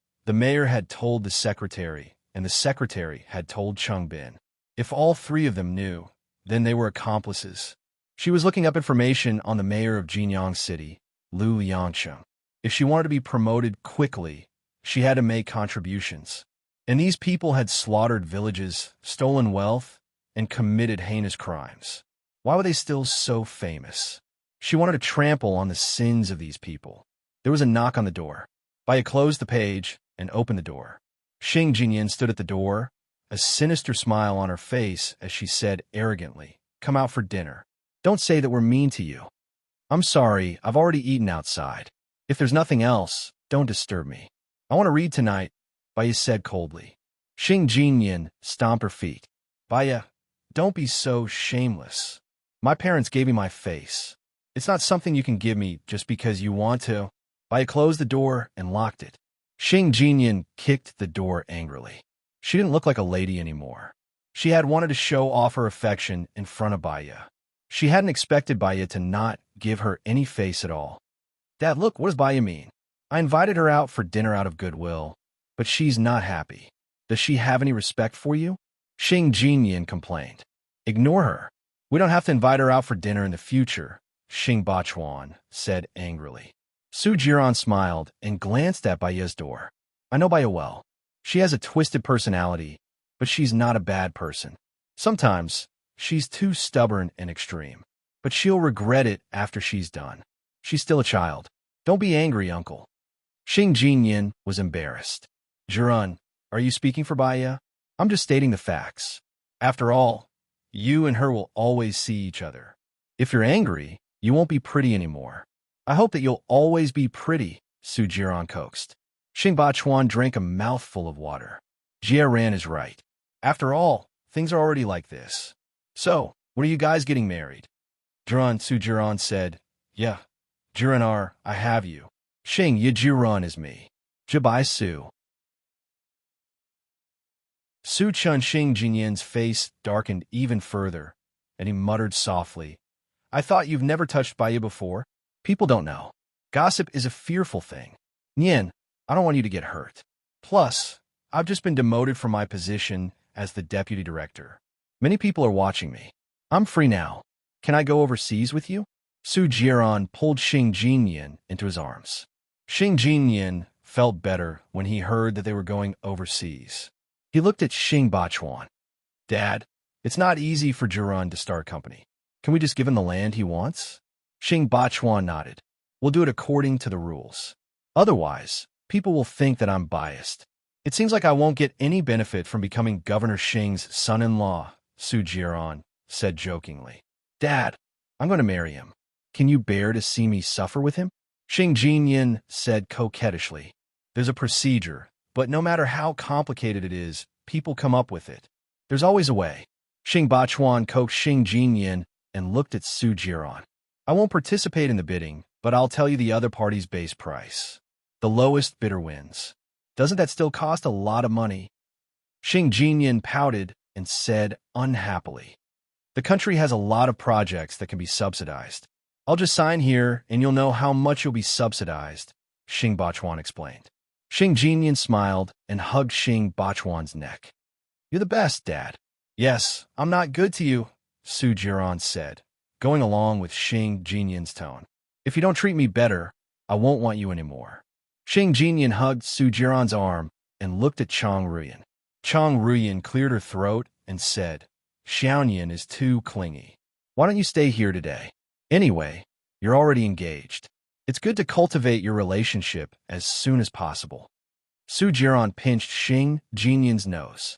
had told the secretary, and the secretary had told Changbin. If all three of them knew, then they were accomplices. She was looking up information on the mayor of Jinyang City, Lu Yangcheng. If she wanted to be promoted quickly, she had to make contributions. And these people had slaughtered villages, stolen wealth, and committed heinous crimes. Why were they still so famous? She wanted to trample on the sins of these people. There was a knock on the door. Baya closed the page and opened the door. Xing Jinyan stood at the door, a sinister smile on her face as she said arrogantly, "Come out for dinner. Don't say that we're mean to you." "I'm sorry, I've already eaten outside. If there's nothing else, don't disturb me. I want to read tonight," Baya said coldly. Xing Jinyan stomped her feet. Baya, don't be so shameless. My parents gave me my face. It's not something you can give me just because you want to. Baya closed the door and locked it. Xing Jinyan kicked the door angrily. She didn't look like a lady anymore. She had wanted to show off her affection in front of Baya. She hadn't expected Baya to not give her any face at all. Dad, look, what does Baya mean? I invited her out for dinner out of goodwill, but she's not happy. Does she have any respect for you? Xing Jinyan complained. Ignore her. We don't have to invite her out for dinner in the future, Xing Bachuan said angrily. Su Jiran smiled and glanced at Baya's door. I know Baya well. She has a twisted personality, but she's not a bad person. Sometimes, she's too stubborn and extreme, but she'll regret it after she's done. She's still a child. Don't be angry, uncle. Xing Jinyan was embarrassed. Jiran, are you speaking for Baya? I'm just stating the facts. After all, you and her will always see each other. If you're angry, you won't be pretty anymore. I hope that you'll always be pretty, Su Jiran coaxed. Xing Bachuan drank a mouthful of water. Jia Ran is right. After all, things are already like this. So, when are you guys getting married? Jiran, Su Jiran said, Yeah, Jiranar, I have you. Xing Yi Jiran is me. Jibai Su. Su Chun Xing Jinyan's face darkened even further, and he muttered softly, I thought you've never touched Baya before. People don't know. Gossip is a fearful thing. Nian, I don't want you to get hurt. Plus, I've just been demoted from my position as the deputy director. Many people are watching me. I'm free now. Can I go overseas with you? Su Jiran pulled Xing Jinyan into his arms. Xing Jinyan felt better when he heard that they were going overseas. He looked at Xing Bachuan. Dad, it's not easy for Jiran to start a company. Can we just give him the land he wants? Xing Bachuan nodded. We'll do it according to the rules. Otherwise, people will think that I'm biased. It seems like I won't get any benefit from becoming Governor Xing's son-in-law, Su Jiran said jokingly. Dad, I'm going to marry him. Can you bear to see me suffer with him? Xing Jinyan said coquettishly. There's a procedure, but no matter how complicated it is, people come up with it. There's always a way. Xing Bachuan coaxed Xing Jinyan and looked at Su Jiran. I won't participate in the bidding, but I'll tell you the other party's base price. The lowest bidder wins. Doesn't that still cost a lot of money? Xing Jinyan pouted and said unhappily. The country has a lot of projects that can be subsidized. I'll just sign here and you'll know how much you'll be subsidized, Xing Bachuan explained. Xing Jinyan smiled and hugged Xing Bachuan's neck. You're the best, Dad. Yes, I'm not good to you, Su Jiran said, going along with Xing Jinyan's tone. If you don't treat me better, I won't want you anymore. Xing Jinyan hugged Su Jiran's arm and looked at Chang Ruyan. Chang Ruyan cleared her throat and said, Xiaoyan is too clingy. Why don't you stay here today? Anyway, you're already engaged. It's good to cultivate your relationship as soon as possible. Su Jiran pinched Xing Jinyan's nose.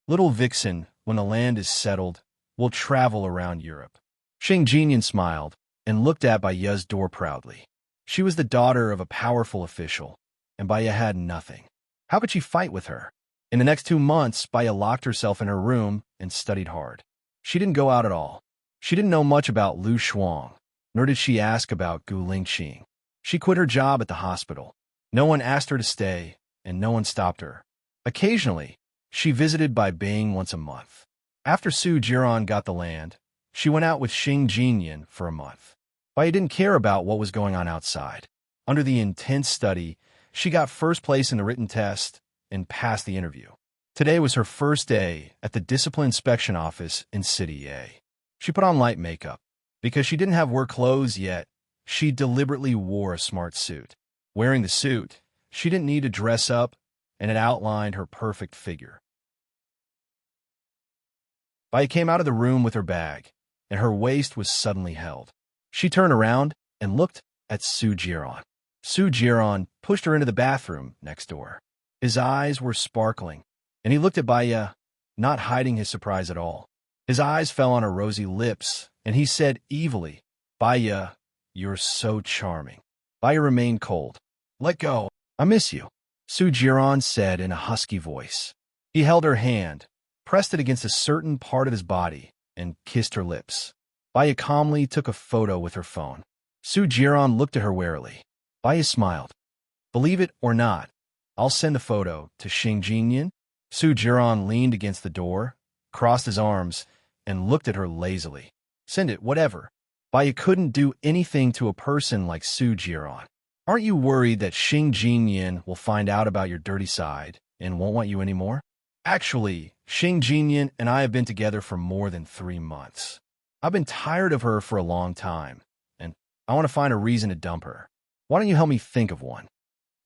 Little vixen, when the land is settled, will travel around Europe. Xing Jinyan smiled and looked at Baya's door proudly. She was the daughter of a powerful official, and Baya had nothing. How could she fight with her? In the next 2 months, Baya locked herself in her room and studied hard. She didn't go out at all. She didn't know much about Lu Shuang, nor did she ask about Gu Lingqing. She quit her job at the hospital. No one asked her to stay, and no one stopped her. Occasionally, she visited Bai Bing once a month. After Su Jiran got the land, she went out with Xing Jinyan for a month. Baya didn't care about what was going on outside. Under the intense study, she got first place in the written test and passed the interview. Today was her first day at the Discipline Inspection Office in City A. She put on light makeup. Because she didn't have work clothes yet, she deliberately wore a smart suit. Wearing the suit, she didn't need to dress up, and it outlined her perfect figure. Baya came out of the room with her bag, and her waist was suddenly held. She turned around and looked at Su Jiran. Su Jiran pushed her into the bathroom next door. His eyes were sparkling, and he looked at Baya, not hiding his surprise at all. His eyes fell on her rosy lips, and he said evilly, Baya, you're so charming. Baya remained cold. Let go. I miss you, Su Jiran said in a husky voice. He held her hand, pressed it against a certain part of his body, and kissed her lips. Baya calmly took a photo with her phone. Su Jiran looked at her warily. Baya smiled. Believe it or not, I'll send the photo to Xing Jinyan. Su Jiran leaned against the door, crossed his arms, and looked at her lazily. Send it, whatever. Baya couldn't do anything to a person like Su Jiran. Aren't you worried that Xing Jinyan will find out about your dirty side and won't want you anymore? Actually, Xing Jinyan and I have been together for more than 3 months. I've been tired of her for a long time, and I want to find a reason to dump her. Why don't you help me think of one?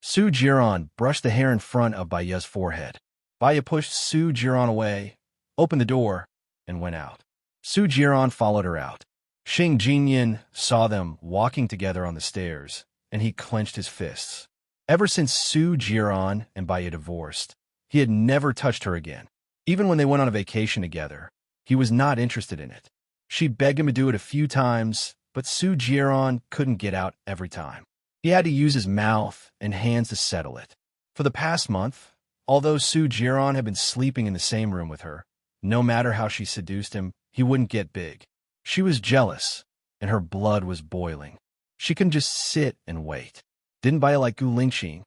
Su Jiran brushed the hair in front of Baya's forehead. Baya pushed Su Jiran away, opened the door, and went out. Su Jiran followed her out. Xing Jinyan saw them walking together on the stairs, and he clenched his fists. Ever since Su Jiran and Baya divorced, he had never touched her again. Even when they went on a vacation together, he was not interested in it. She begged him to do it a few times, but Su Jiran couldn't get out every time. He had to use his mouth and hands to settle it. For the past month, although Su Jiran had been sleeping in the same room with her, no matter how she seduced him, he wouldn't get big. She was jealous, and her blood was boiling. She couldn't just sit and wait. Didn't Baya like Gu Lingxing?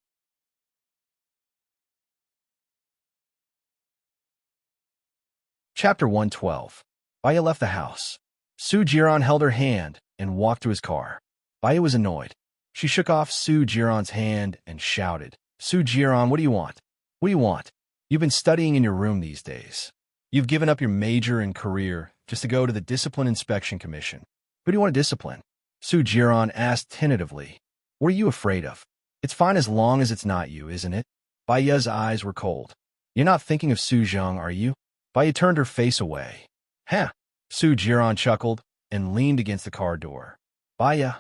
Chapter 112. Baya left the house. Su Jiran held her hand and walked to his car. Baya was annoyed. She shook off Su Jiran's hand and shouted, Su Jiran, what do you want? What do you want? You've been studying in your room these days. You've given up your major and career just to go to the Discipline Inspection Commission. Who do you want to discipline? Su Jiran asked tentatively. What are you afraid of? It's fine as long as it's not you, isn't it? Baya's eyes were cold. You're not thinking of Su Zheng, are you? Baya turned her face away. Huh. Su Jiran chuckled and leaned against the car door. Baya,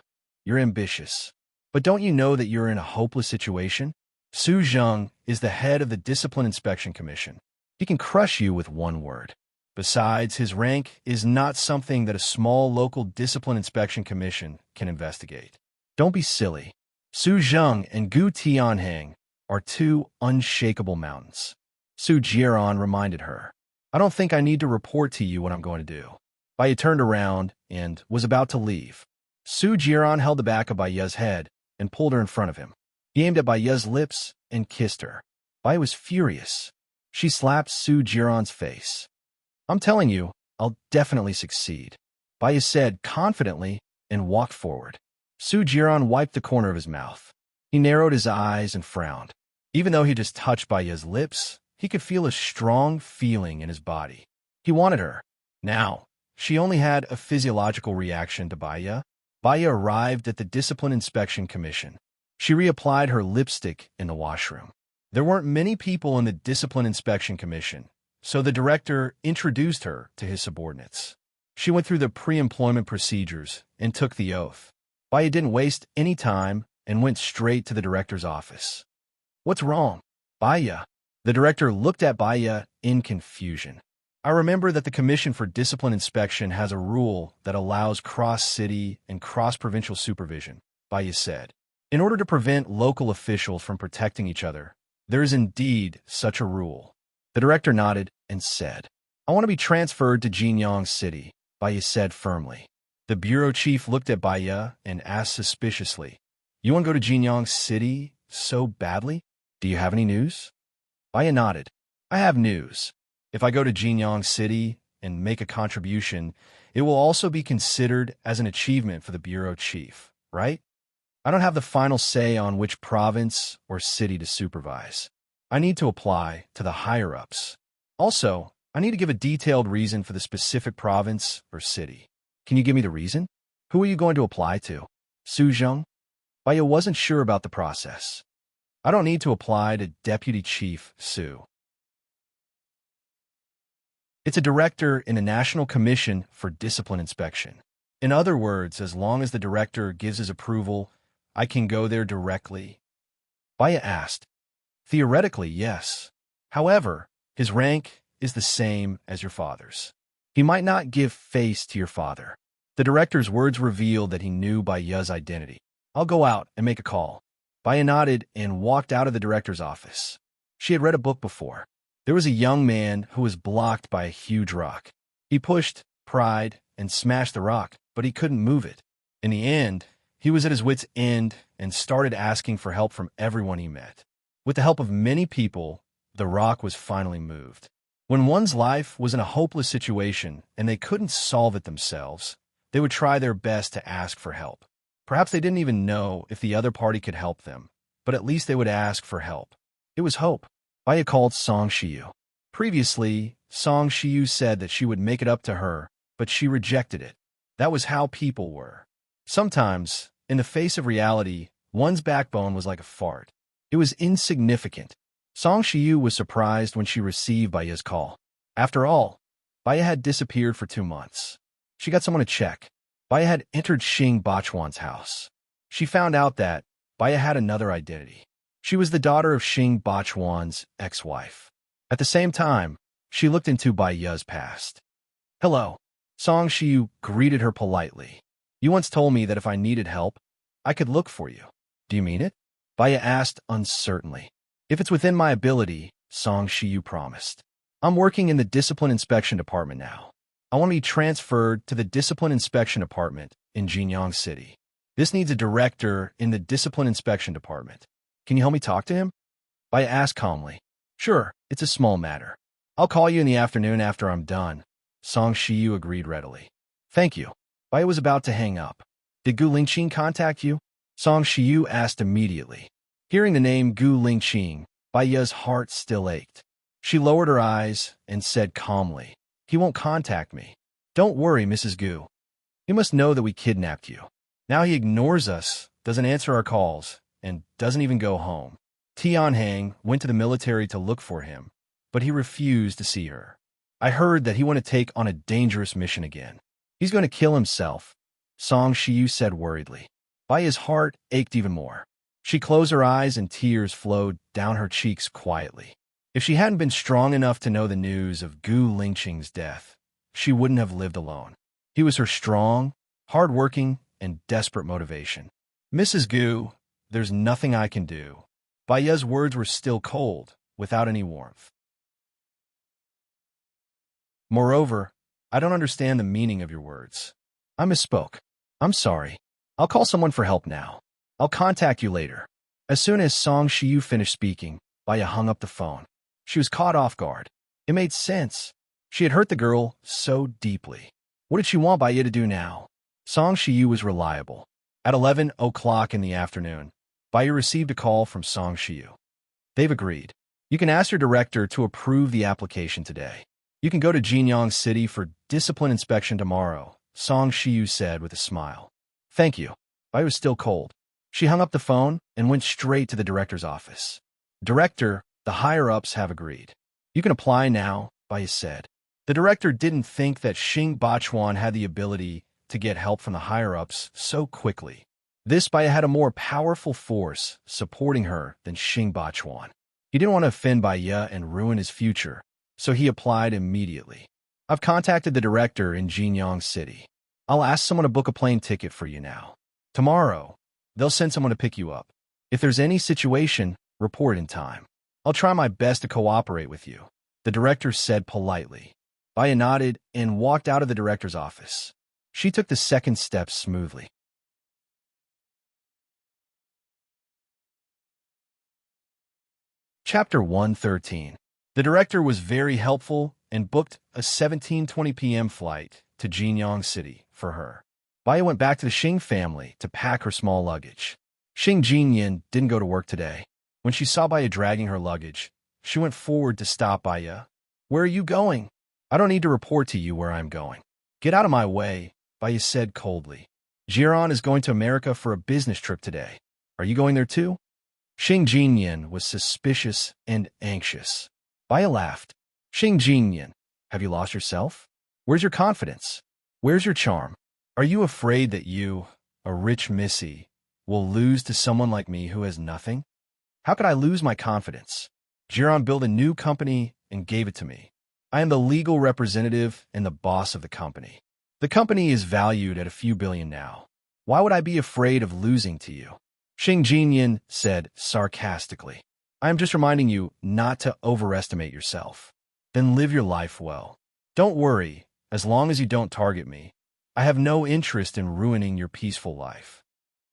you're ambitious. But don't you know that you're in a hopeless situation? Su Zheng is the head of the Discipline Inspection Commission. He can crush you with one word. Besides, his rank is not something that a small local Discipline Inspection Commission can investigate. Don't be silly. Su Zheng and Gu Tianheng are two unshakable mountains. Su Jiran reminded her. I don't think I need to report to you what I'm going to do. Baya turned around and was about to leave. Su Jiran held the back of Baya's head and pulled her in front of him. He aimed at Baya's lips and kissed her. Baya was furious. She slapped Su Jiran's face. I'm telling you, I'll definitely succeed, Baya said confidently and walked forward. Su Jiran wiped the corner of his mouth. He narrowed his eyes and frowned. Even though he just touched Baya's lips, he could feel a strong feeling in his body. He wanted her. Now, she only had a physiological reaction to Baya. Baya arrived at the Discipline Inspection Commission. She reapplied her lipstick in the washroom. There weren't many people in the Discipline Inspection Commission, so the director introduced her to his subordinates. She went through the pre-employment procedures and took the oath. Baya didn't waste any time and went straight to the director's office. What's wrong? Baya. The director looked at Baya in confusion. I remember that the Commission for Discipline Inspection has a rule that allows cross-city and cross-provincial supervision, Baya said. In order to prevent local officials from protecting each other, there is indeed such a rule. The director nodded and said, I want to be transferred to Jinyang City, Baya said firmly. The bureau chief looked at Baya and asked suspiciously, You want to go to Jinyang City so badly? Do you have any news? Baya nodded. I have news. If I go to Jinyang City and make a contribution, it will also be considered as an achievement for the bureau chief, right? I don't have the final say on which province or city to supervise. I need to apply to the higher-ups. Also, I need to give a detailed reason for the specific province or city. Can you give me the reason? Who are you going to apply to? Su Zheng? Baya wasn't sure about the process. I don't need to apply to Deputy Chief Su. It's a director in the National Commission for Discipline Inspection. In other words, as long as the director gives his approval, I can go there directly. Baya asked. Theoretically, yes. However, his rank is the same as your father's. He might not give face to your father. The director's words revealed that he knew Baya's identity. I'll go out and make a call. Baya nodded and walked out of the director's office. She had read a book before. There was a young man who was blocked by a huge rock. He pushed, pried, and smashed the rock, but he couldn't move it. In the end, he was at his wit's end and started asking for help from everyone he met. With the help of many people, the rock was finally moved. When one's life was in a hopeless situation and they couldn't solve it themselves, they would try their best to ask for help. Perhaps they didn't even know if the other party could help them, but at least they would ask for help. It was hope. Baya called Song Shiyu. Previously, Song Shiyu said that she would make it up to her, but she rejected it. That was how people were. Sometimes, in the face of reality, one's backbone was like a fart. It was insignificant. Song Shiyu was surprised when she received Baya's call. After all, Baya had disappeared for 2 months. She got someone to check. Baya had entered Xing Bachuan's house. She found out that Baya had another identity. She was the daughter of Xing Bachuan's ex-wife. At the same time, she looked into Baya's past. "Hello." Song Shiyu greeted her politely. "You once told me that if I needed help, I could look for you. Do you mean it?" Baya asked uncertainly. "If it's within my ability," Song Shiyu promised. "I'm working in the Discipline Inspection Department now. I want to be transferred to the Discipline Inspection Department in Jinyang City. This needs a director in the Discipline Inspection Department. Can you help me talk to him?" Baya asked calmly. "Sure, it's a small matter. I'll call you in the afternoon after I'm done." Song Shiyu agreed readily. "Thank you." Baya was about to hang up. "Did Gu Lingqing contact you?" Song Shiyu asked immediately. Hearing the name Gu Lingqing, Baya's heart still ached. She lowered her eyes and said calmly, "He won't contact me. Don't worry, Mrs. Gu. He must know that we kidnapped you. Now he ignores us, doesn't answer our calls, and doesn't even go home." Tianhang went to the military to look for him, but he refused to see her. "I heard that he want to take on a dangerous mission again. He's going to kill himself," Song Shiyu said worriedly. Baya's heart ached even more. She closed her eyes and tears flowed down her cheeks quietly. If she hadn't been strong enough to know the news of Gu Lingqing's death, she wouldn't have lived alone. He was her strong, hard-working, and desperate motivation. "Mrs. Gu, there's nothing I can do." Baya's words were still cold, without any warmth. "Moreover, I don't understand the meaning of your words. I misspoke. I'm sorry. I'll call someone for help now. I'll contact you later." As soon as Song Shiyu finished speaking, Baya hung up the phone. She was caught off guard. It made sense. She had hurt the girl so deeply. What did she want Baya to do now? Song Shiyu was reliable. At 11 o'clock in the afternoon, Baya received a call from Song Shiyu. "They've agreed. You can ask your director to approve the application today. You can go to Jinyang City for discipline inspection tomorrow," Song Shiyu said with a smile. "Thank you." Baya was still cold. She hung up the phone and went straight to the director's office. "Director, the higher-ups have agreed. You can apply now," Baya said. The director didn't think that Xing Bachuan had the ability to get help from the higher-ups so quickly. This Baya had a more powerful force supporting her than Xing Bachuan. He didn't want to offend Baya and ruin his future, so he applied immediately. "I've contacted the director in Jinyang City. I'll ask someone to book a plane ticket for you now. Tomorrow, they'll send someone to pick you up. If there's any situation, report in time. I'll try my best to cooperate with you," the director said politely. Baya nodded and walked out of the director's office. She took the second step smoothly. Chapter 113. The director was very helpful and booked a 17:20 p.m. flight to Jinyang City for her. Baya went back to the Xing family to pack her small luggage. Xing Jinyan didn't go to work today. When she saw Baya dragging her luggage, she went forward to stop Baya. "Where are you going?" "I don't need to report to you where I'm going." "Get out of my way," Baya said coldly. "Jiran is going to America for a business trip today. Are you going there too?" Xing Jinyan was suspicious and anxious. Baya laughed. "Xing Jinyan, have you lost yourself? Where's your confidence? Where's your charm? Are you afraid that you, a rich missy, will lose to someone like me who has nothing? How could I lose my confidence? Jiran built a new company and gave it to me. I am the legal representative and the boss of the company. The company is valued at a few billion now. Why would I be afraid of losing to you?" Xing Jinyan said sarcastically. I am just reminding you not to overestimate yourself. Then live your life well. Don't worry, as long as you don't target me. I have no interest in ruining your peaceful life.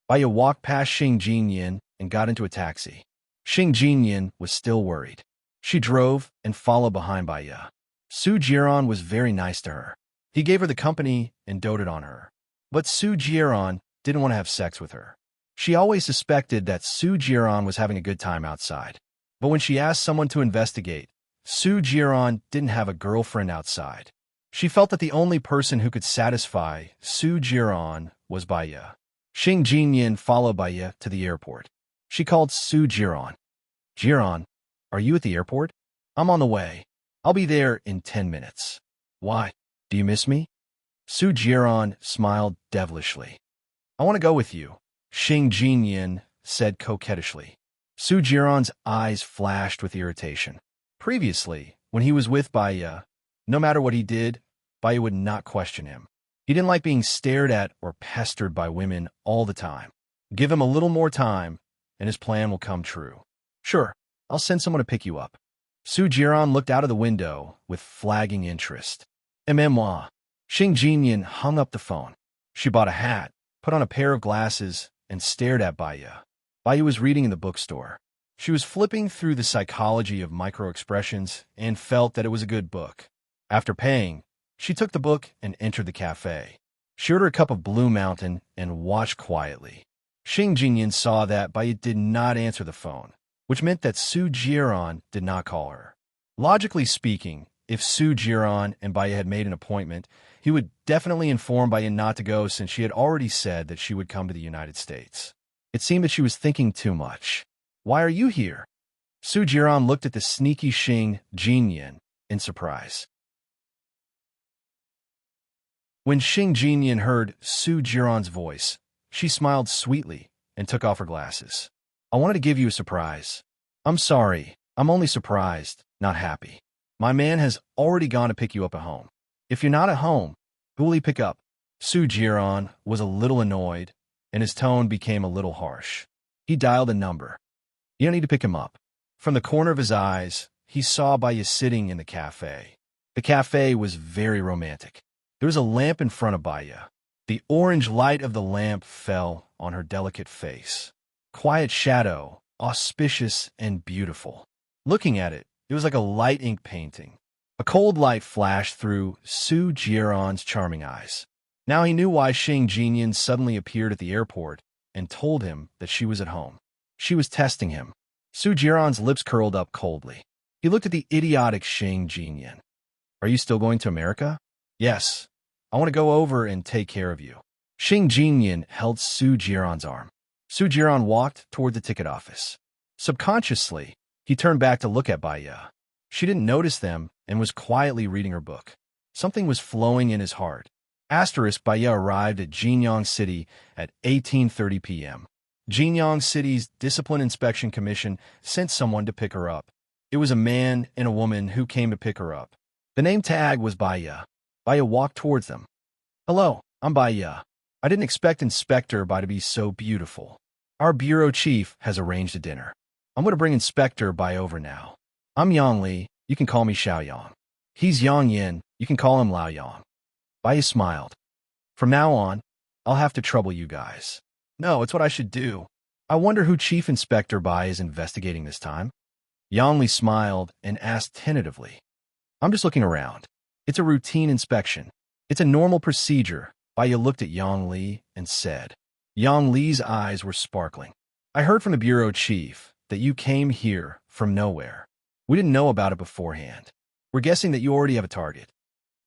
Baya walked past Xing Jinyin and got into a taxi. Xing Jinyin was still worried. She drove and followed behind Baya. Su Jiran was very nice to her. He gave her the company and doted on her. But Su Jiran didn't want to have sex with her. She always suspected that Su Jiran was having a good time outside. But when she asked someone to investigate, Su Jiran didn't have a girlfriend outside. She felt that the only person who could satisfy Su Jiran was Baya. Xing Jinyin followed Baya to the airport. She called Su Jiran. Jiran, are you at the airport? I'm on the way. I'll be there in 10 minutes. Why? Do you miss me? Su Jiran smiled devilishly. I want to go with you, Xing Jinyin said coquettishly. Su Jiran's eyes flashed with irritation. Previously, when he was with Baya, no matter what he did, Baya would not question him. He didn't like being stared at or pestered by women all the time. Give him a little more time, and his plan will come true. Sure, I'll send someone to pick you up. Su Jiran looked out of the window with flagging interest. Moi. Xing Jinyin hung up the phone. She bought a hat, put on a pair of glasses, and stared at Baya. Baya was reading in the bookstore. She was flipping through The Psychology of Microexpressions and felt that it was a good book. After paying, she took the book and entered the cafe. She ordered a cup of Blue Mountain and watched quietly. Xing Jinyin saw that Baya did not answer the phone, which meant that Su Jiran did not call her. Logically speaking, if Su Jiran and Baya had made an appointment, he would definitely inform Baya not to go since she had already said that she would come to the United States. It seemed that she was thinking too much. Why are you here? Su Jiran looked at the sneaky Xing Jinyin in surprise. When Xing Jinyin heard Su Jiran's voice, she smiled sweetly and took off her glasses. I wanted to give you a surprise. I'm sorry, I'm only surprised, not happy. My man has already gone to pick you up at home. If you're not at home, who will he pick up? Su Jiran was a little annoyed, and his tone became a little harsh. He dialed a number. You don't need to pick him up. From the corner of his eyes, he saw Baya sitting in the cafe. The cafe was very romantic. There was a lamp in front of Baya. The orange light of the lamp fell on her delicate face. Quiet shadow, auspicious and beautiful. Looking at it, it was like a light ink painting. A cold light flashed through Su Jiran's charming eyes. Now he knew why Xing Jinyin suddenly appeared at the airport and told him that she was at home. She was testing him. Su Jiran's lips curled up coldly. He looked at the idiotic Xing Jinyin. Are you still going to America? Yes. I want to go over and take care of you. Xing Jinyin held Su Jiran's arm. Su Jiran walked toward the ticket office. Subconsciously, he turned back to look at Baya. She didn't notice them and was quietly reading her book. Something was flowing in his heart. Asterisk Baya arrived at Jinyang City at 18:30 p.m. Jinyang City's Discipline Inspection Commission sent someone to pick her up. It was a man and a woman who came to pick her up. The name tag was Baya. Baya walked towards them. Hello, I'm Baya. I didn't expect Inspector Bai to be so beautiful. Our bureau chief has arranged a dinner. I'm going to bring Inspector Bai over now. I'm Yang Li. You can call me Xiao Yang. He's Yang Yin. You can call him Lao Yang. Baya smiled. From now on, I'll have to trouble you guys. No, it's what I should do. I wonder who Chief Inspector Bai is investigating this time. Yang Li smiled and asked tentatively. I'm just looking around. It's a routine inspection. It's a normal procedure. Baya looked at Yang Li and said. Yang Li's eyes were sparkling. I heard from the bureau chief that you came here from nowhere. We didn't know about it beforehand. We're guessing that you already have a target.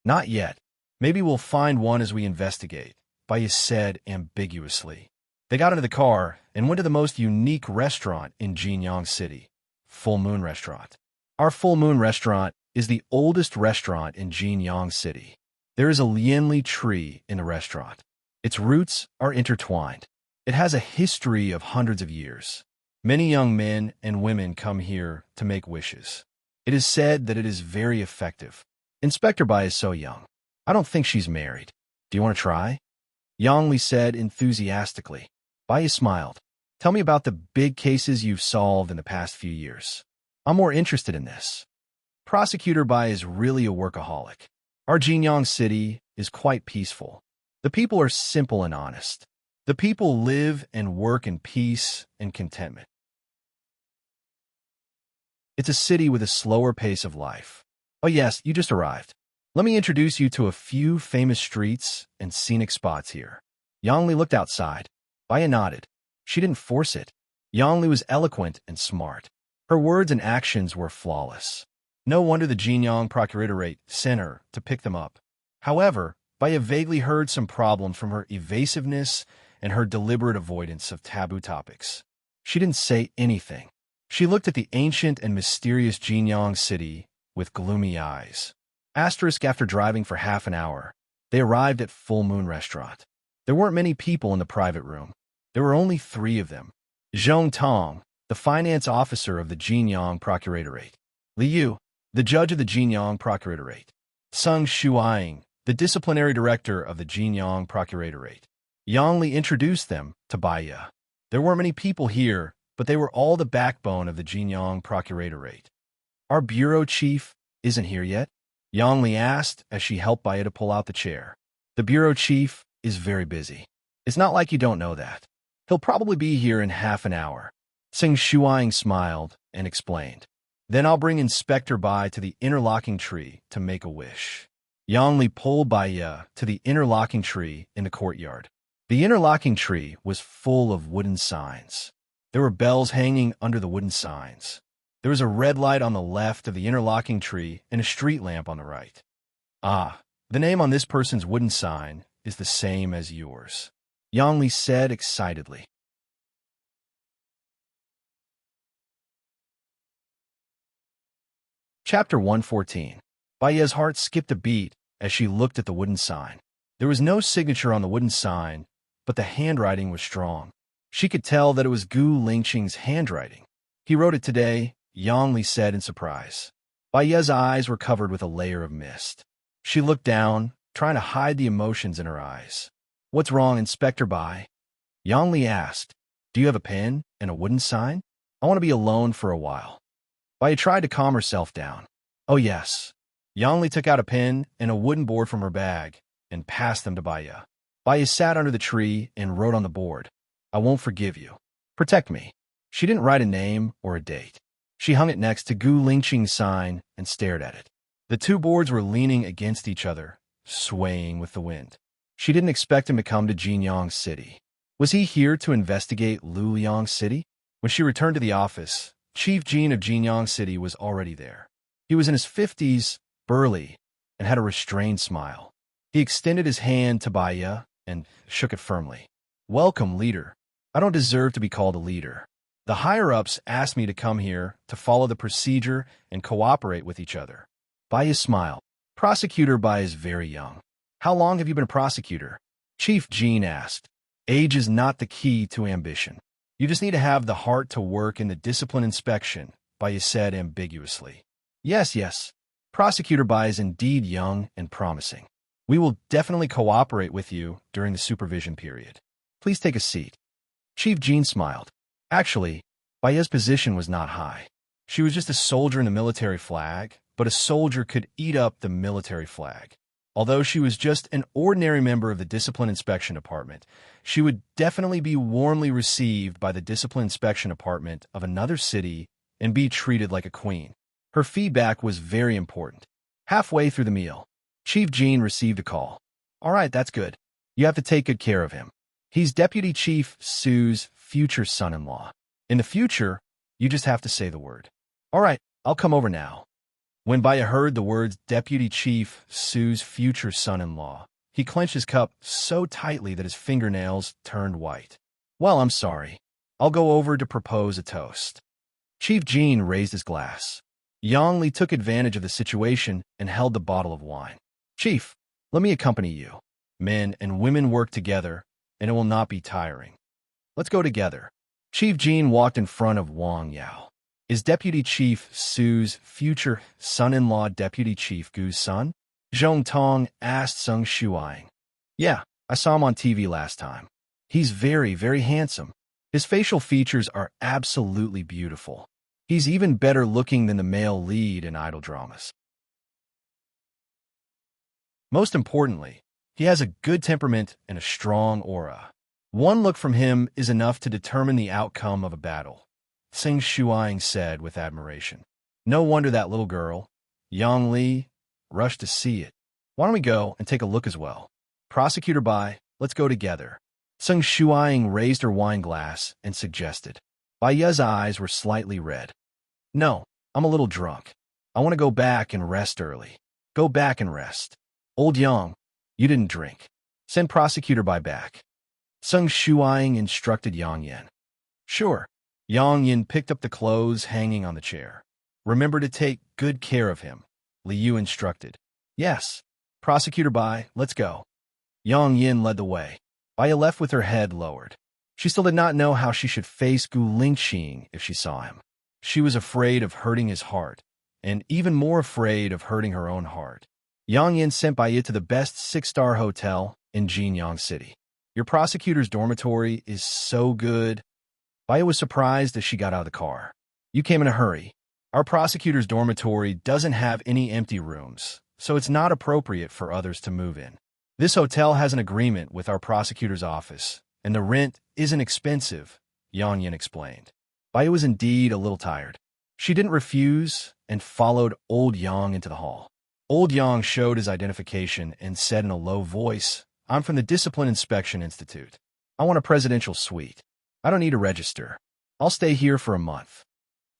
Not yet. Maybe we'll find one as we investigate, Baya said ambiguously. They got into the car and went to the most unique restaurant in Jinyang City, Full Moon Restaurant. Our Full Moon Restaurant is the oldest restaurant in Jinyang City. There is a lianli tree in the restaurant. Its roots are intertwined. It has a history of hundreds of years. Many young men and women come here to make wishes. It is said that it is very effective. Inspector Bai is so young. I don't think she's married. Do you want to try? Yang Li said enthusiastically. Bai smiled. Tell me about the big cases you've solved in the past few years. I'm more interested in this. Prosecutor Bai is really a workaholic. Our Jinyang city is quite peaceful. The people are simple and honest. The people live and work in peace and contentment. It's a city with a slower pace of life. Oh yes, you just arrived. Let me introduce you to a few famous streets and scenic spots here. Yangli looked outside. Baya nodded. She didn't force it. Yangli was eloquent and smart. Her words and actions were flawless. No wonder the Jinyang Procuratorate sent her to pick them up. However, Baya vaguely heard some problems from her evasiveness and her deliberate avoidance of taboo topics. She didn't say anything. She looked at the ancient and mysterious Jinyang city with gloomy eyes. After driving for half an hour, they arrived at Full Moon Restaurant. There weren't many people in the private room. There were only 3 of them. Zhong Tong, the finance officer of the Jinyang Procuratorate. Li Yu, the judge of the Jinyang Procuratorate. Sung Shuaing, the disciplinary director of the Jinyang Procuratorate. Yang Li introduced them to Baya. There weren't many people here, but they were all the backbone of the Jinyang Procuratorate. Our bureau chief isn't here yet? Yang Li asked as she helped Baya to pull out the chair. The bureau chief is very busy. It's not like you don't know that. He'll probably be here in half an hour. Sing Shuaing smiled and explained. Then I'll bring Inspector Bai to the interlocking tree to make a wish. Yang Li pulled Baya to the interlocking tree in the courtyard. The interlocking tree was full of wooden signs. There were bells hanging under the wooden signs. There was a red light on the left of the interlocking tree and a street lamp on the right. Ah, the name on this person's wooden sign is the same as yours, Yang Li said excitedly. Chapter 114. Baya's heart skipped a beat as she looked at the wooden sign. There was no signature on the wooden sign, but the handwriting was strong. She could tell that it was Gu Lingqing's handwriting. He wrote it today, Yang Li said in surprise. Baya's eyes were covered with a layer of mist. She looked down, trying to hide the emotions in her eyes. What's wrong, Inspector Bai? Yang Li asked. Do you have a pen and a wooden sign? I want to be alone for a while. Baya tried to calm herself down. Oh yes. Yang Li took out a pen and a wooden board from her bag and passed them to Baya. Baya sat under the tree and wrote on the board, I won't forgive you. Protect me. She didn't write a name or a date. She hung it next to Gu Lingqing's sign and stared at it. The 2 boards were leaning against each other, swaying with the wind. She didn't expect him to come to Jinyang City. Was he here to investigate Luliang City? When she returned to the office, Chief Jin of Jinyang City was already there. He was in his 50s, burly, and had a restrained smile. He extended his hand to Baya and shook it firmly. Welcome, leader. I don't deserve to be called a leader. The higher-ups asked me to come here to follow the procedure and cooperate with each other. Baya smiled. Prosecutor Bai is very young. How long have you been a prosecutor? Chief Jin asked. Age is not the key to ambition. You just need to have the heart to work in the discipline inspection, Baya said ambiguously. Yes. Prosecutor Bai is indeed young and promising. We will definitely cooperate with you during the supervision period. Please take a seat. Chief Jin smiled. Actually, Baya's position was not high. She was just a soldier in the military flag, but a soldier could eat up the military flag. Although she was just an ordinary member of the Discipline Inspection Department, she would definitely be warmly received by the Discipline Inspection Department of another city and be treated like a queen. Her feedback was very important. Halfway through the meal, Chief Jin received a call. All right, that's good. You have to take good care of him. He's Deputy Chief Su's future son-in-law. In the future, you just have to say the word. All right, I'll come over now. When Baya heard the words Deputy Chief Su's future son-in-law, he clenched his cup so tightly that his fingernails turned white. Well, I'm sorry. I'll go over to propose a toast. Chief Jin raised his glass. Yang Li took advantage of the situation and held the bottle of wine. Chief, let me accompany you. Men and women work together, and it will not be tiring. Let's go together. Chief Jin walked in front of Wang Yao. Is Deputy Chief Su's future son-in-law Deputy Chief Gu's son? Zhong Tong asked Sung Shuaing. Yeah, I saw him on TV last time. He's very, very handsome. His facial features are absolutely beautiful. He's even better looking than the male lead in idol dramas. Most importantly, he has a good temperament and a strong aura. One look from him is enough to determine the outcome of a battle, Sing Shuang said with admiration. No wonder that little girl, Yang Li, rushed to see it. Why don't we go and take a look as well? Prosecutor Bai, let's go together. Sing Shuang raised her wine glass and suggested. Bai Ye's eyes were slightly red. No, I'm a little drunk. I want to go back and rest early. Go back and rest. Old Yang, you didn't drink. Send Prosecutor Bai back. Sung Shuang instructed Yang Yin. Sure. Yang Yin picked up the clothes hanging on the chair. Remember to take good care of him, Li Yu instructed. Yes. Prosecutor Bai, let's go. Yang Yin led the way. Bai left with her head lowered. She still did not know how she should face Gu Lingqing if she saw him. She was afraid of hurting his heart, and even more afraid of hurting her own heart. Yang Yin sent Bai to the best 6-star hotel in Jinyang City. Your prosecutor's dormitory is so good. Bai was surprised as she got out of the car. You came in a hurry. Our prosecutor's dormitory doesn't have any empty rooms, so it's not appropriate for others to move in. This hotel has an agreement with our prosecutor's office, and the rent isn't expensive, Yang Yin explained. Bai was indeed a little tired. She didn't refuse and followed Old Yang into the hall. Old Yang showed his identification and said in a low voice, I'm from the Discipline Inspection Institute. I want a presidential suite. I don't need to register. I'll stay here for a month.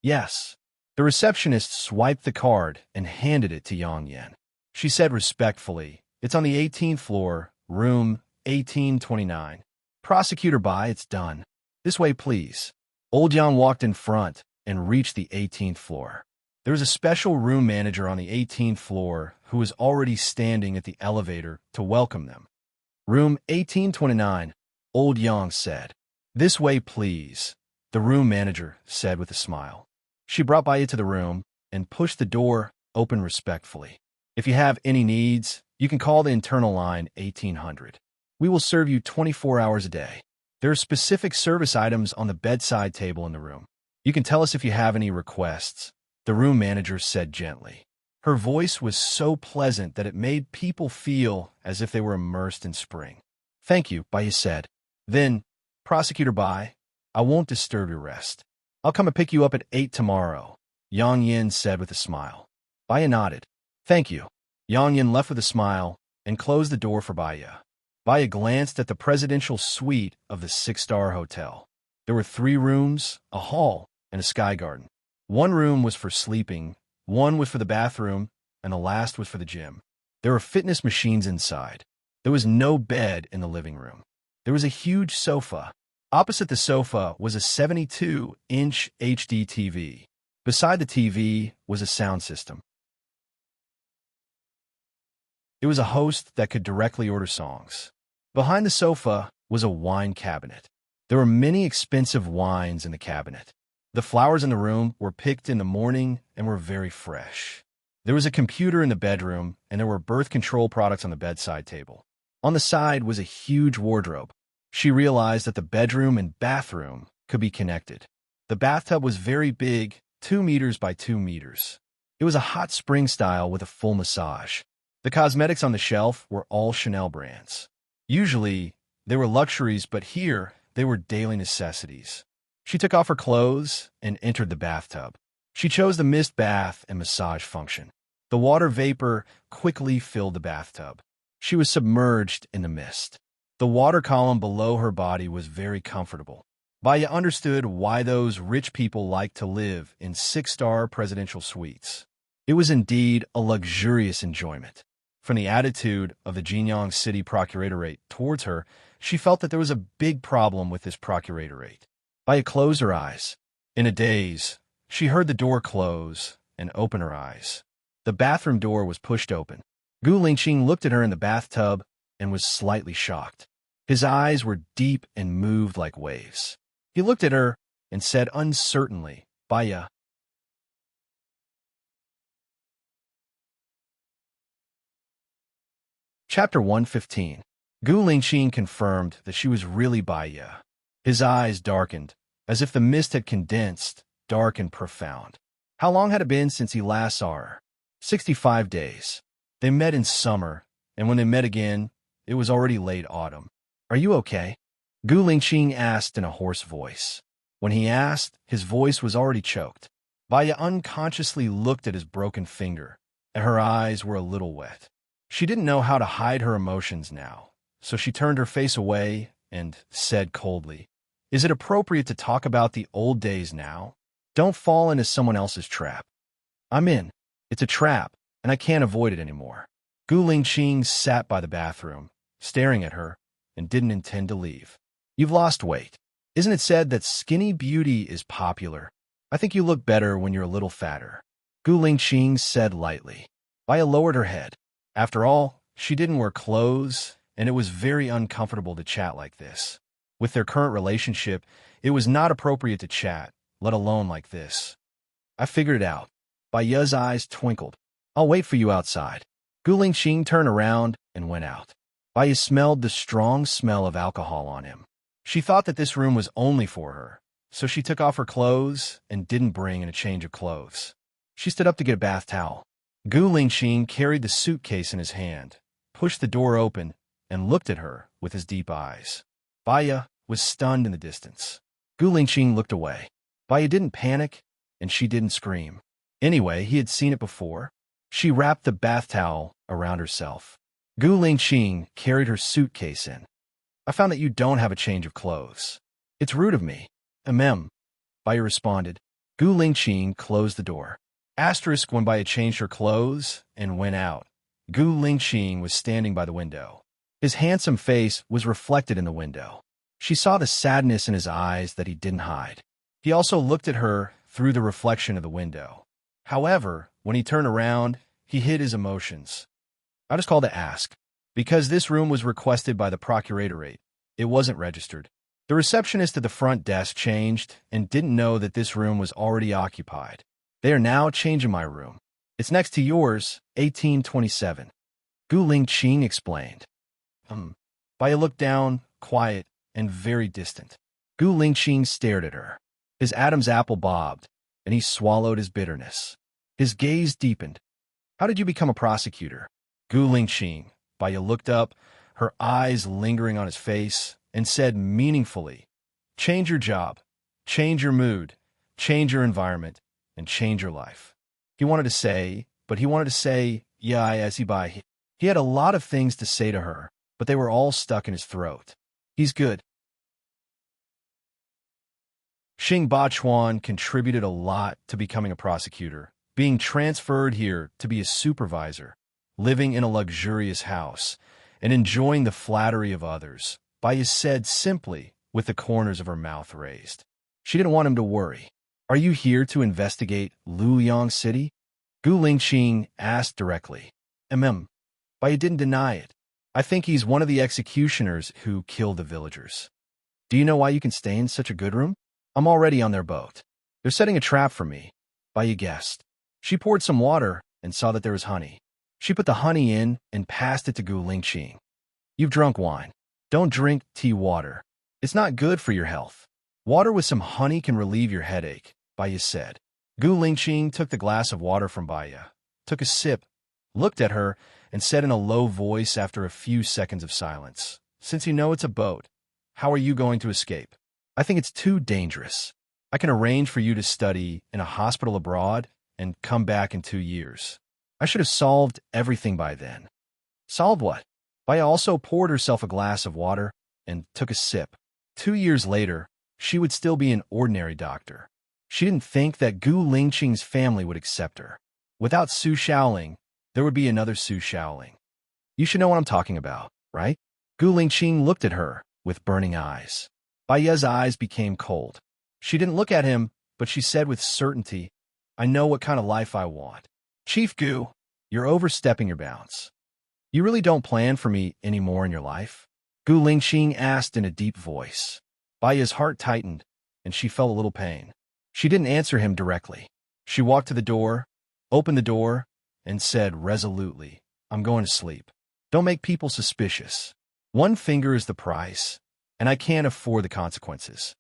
Yes. The receptionist swiped the card and handed it to Yang Yin. She said respectfully, it's on the 18th floor, room 1829. Prosecutor Bai, it's done. This way, please. Old Yang walked in front and reached the 18th floor. There was a special room manager on the 18th floor who was already standing at the elevator to welcome them. Room 1829, Old Yang said. This way, please, the room manager said with a smile. She brought Bai to the room and pushed the door open respectfully. If you have any needs, you can call the internal line 1800. We will serve you 24 hours a day. There are specific service items on the bedside table in the room. You can tell us if you have any requests, the room manager said gently. Her voice was so pleasant that it made people feel as if they were immersed in spring. Thank you, Bai said. Then, Prosecutor Bai, I won't disturb your rest. I'll come and pick you up at 8 tomorrow, Yang Yin said with a smile. Bai nodded. Thank you. Yang Yin left with a smile and closed the door for Bai. Bai glanced at the presidential suite of the 6-star hotel. There were 3 rooms, a hall, and a sky garden. One room was for sleeping, one was for the bathroom, and the last was for the gym. There were fitness machines inside. There was no bed in the living room. There was a huge sofa. Opposite the sofa was a 72-inch HD TV. Beside the TV was a sound system. It was a host that could directly order songs. Behind the sofa was a wine cabinet. There were many expensive wines in the cabinet. The flowers in the room were picked in the morning and were very fresh. There was a computer in the bedroom, and there were birth control products on the bedside table. On the side was a huge wardrobe. She realized that the bedroom and bathroom could be connected. The bathtub was very big, 2 meters by 2 meters. It was a hot spring style with a full massage. The cosmetics on the shelf were all Chanel brands. Usually, they were luxuries, but here, they were daily necessities. She took off her clothes and entered the bathtub. She chose the mist bath and massage function. The water vapor quickly filled the bathtub. She was submerged in the mist. The water column below her body was very comfortable. Bai understood why those rich people like to live in 6-star presidential suites. It was indeed a luxurious enjoyment. From the attitude of the Jinyang City Procuratorate towards her, she felt that there was a big problem with this Procuratorate. Bai closed her eyes. In a daze, she heard the door close and open her eyes. The bathroom door was pushed open. Gu Lingqing looked at her in the bathtub and was slightly shocked. His eyes were deep and moved like waves. He looked at her and said uncertainly, Bai. Chapter 115. Gu Lingqing confirmed that she was really Bai. His eyes darkened, as if the mist had condensed, dark and profound. How long had it been since he last saw her? 65 days. They met in summer, and when they met again, it was already late autumn. Are you okay? Gu Lingqing asked in a hoarse voice. When he asked, his voice was already choked. Vaya unconsciously looked at his broken finger, and her eyes were a little wet. She didn't know how to hide her emotions now, so she turned her face away and said coldly, "Is it appropriate to talk about the old days now? Don't fall into someone else's trap." "I'm in. It's a trap, and I can't avoid it anymore." Gu Lingqing sat by the bathroom, staring at her, and didn't intend to leave. "You've lost weight. Isn't it said that skinny beauty is popular? I think you look better when you're a little fatter," Gu Lingqing said lightly. Vaya lowered her head. After all, she didn't wear clothes, and it was very uncomfortable to chat like this. With their current relationship, it was not appropriate to chat, let alone like this. "I figured it out." Vaya's eyes twinkled. "I'll wait for you outside." Gu Lingqing turned around and went out. Vaya smelled the strong smell of alcohol on him. She thought that this room was only for her, so she took off her clothes and didn't bring in a change of clothes. She stood up to get a bath towel. Gu Lingqing carried the suitcase in his hand, pushed the door open, and looked at her with his deep eyes. Vaya was stunned in the distance. Gu Lingqing looked away. Vaya didn't panic, and she didn't scream. Anyway, he had seen it before. She wrapped the bath towel around herself. Gu Lingqing carried her suitcase in. "I found that you don't have a change of clothes. It's rude of me." Vaya responded. Gu Lingqing closed the door. Asterisk when Vaya changed her clothes and went out. Gu Lingqing was standing by the window. His handsome face was reflected in the window. She saw the sadness in his eyes that he didn't hide. He also looked at her through the reflection of the window. However, when he turned around, he hid his emotions. "I just called to ask. Because this room was requested by the procuratorate, it wasn't registered. The receptionist at the front desk changed and didn't know that this room was already occupied. They are now changing my room. It's next to yours, 1827. Gu Lingqing explained. Vaya looked down, quiet and very distant. Gu Lingqing stared at her. His Adam's apple bobbed, and he swallowed his bitterness. His gaze deepened. "How did you become a prosecutor?" Gu Lingqing. Vaya looked up, her eyes lingering on his face, and said meaningfully, "Change your job, change your mood, change your environment, and change your life." He wanted to say, "Yeah, I see by." He had a lot of things to say to her, but they were all stuck in his throat. "He's good." Xing Bachuan contributed a lot to becoming a prosecutor, being transferred here to be a supervisor, living in a luxurious house, and enjoying the flattery of others, Vaya said simply, with the corners of her mouth raised. She didn't want him to worry. "Are you here to investigate Luoyang City?" Gu Lingqing asked directly. Vaya didn't deny it. "I think he's one of the executioners who killed the villagers." "Do you know why you can stay in such a good room?" "I'm already on their boat. They're setting a trap for me," Vaya guessed. She poured some water and saw that there was honey. She put the honey in and passed it to Gu Lingqing. "You've drunk wine. Don't drink tea water. It's not good for your health. Water with some honey can relieve your headache," Vaya said. Gu Lingqing took the glass of water from Vaya, took a sip, looked at her, and said in a low voice after a few seconds of silence, "Since you know it's a boat, how are you going to escape?" "I think it's too dangerous. I can arrange for you to study in a hospital abroad and come back in 2 years. I should have solved everything by then." "Solved what?" Vaya also poured herself a glass of water and took a sip. 2 years later, she would still be an ordinary doctor. She didn't think that Gu Lingqing's family would accept her. Without Su Shaoling, there would be another Su Shaoling. "You should know what I'm talking about, right?" Gu Lingqing looked at her with burning eyes. Vaya's eyes became cold. She didn't look at him, but she said with certainty, "I know what kind of life I want." "Chief Gu, you're overstepping your bounds. You really don't plan for me anymore in your life?" Gu Lingqing asked in a deep voice. Vaya's heart tightened, and she felt a little pain. She didn't answer him directly. She walked to the door, opened the door, and said resolutely, "I'm going to sleep. Don't make people suspicious. 1 finger is the price, and I can't afford the consequences.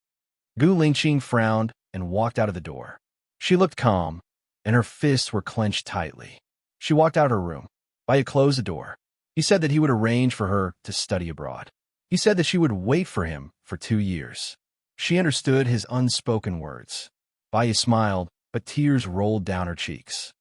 Gu Lingqing frowned and walked out of the door. She looked calm, and her fists were clenched tightly. She walked out her room. Baiya closed the door. He said that he would arrange for her to study abroad. He said that she would wait for him for 2 years. She understood his unspoken words. Baiya smiled, but tears rolled down her cheeks.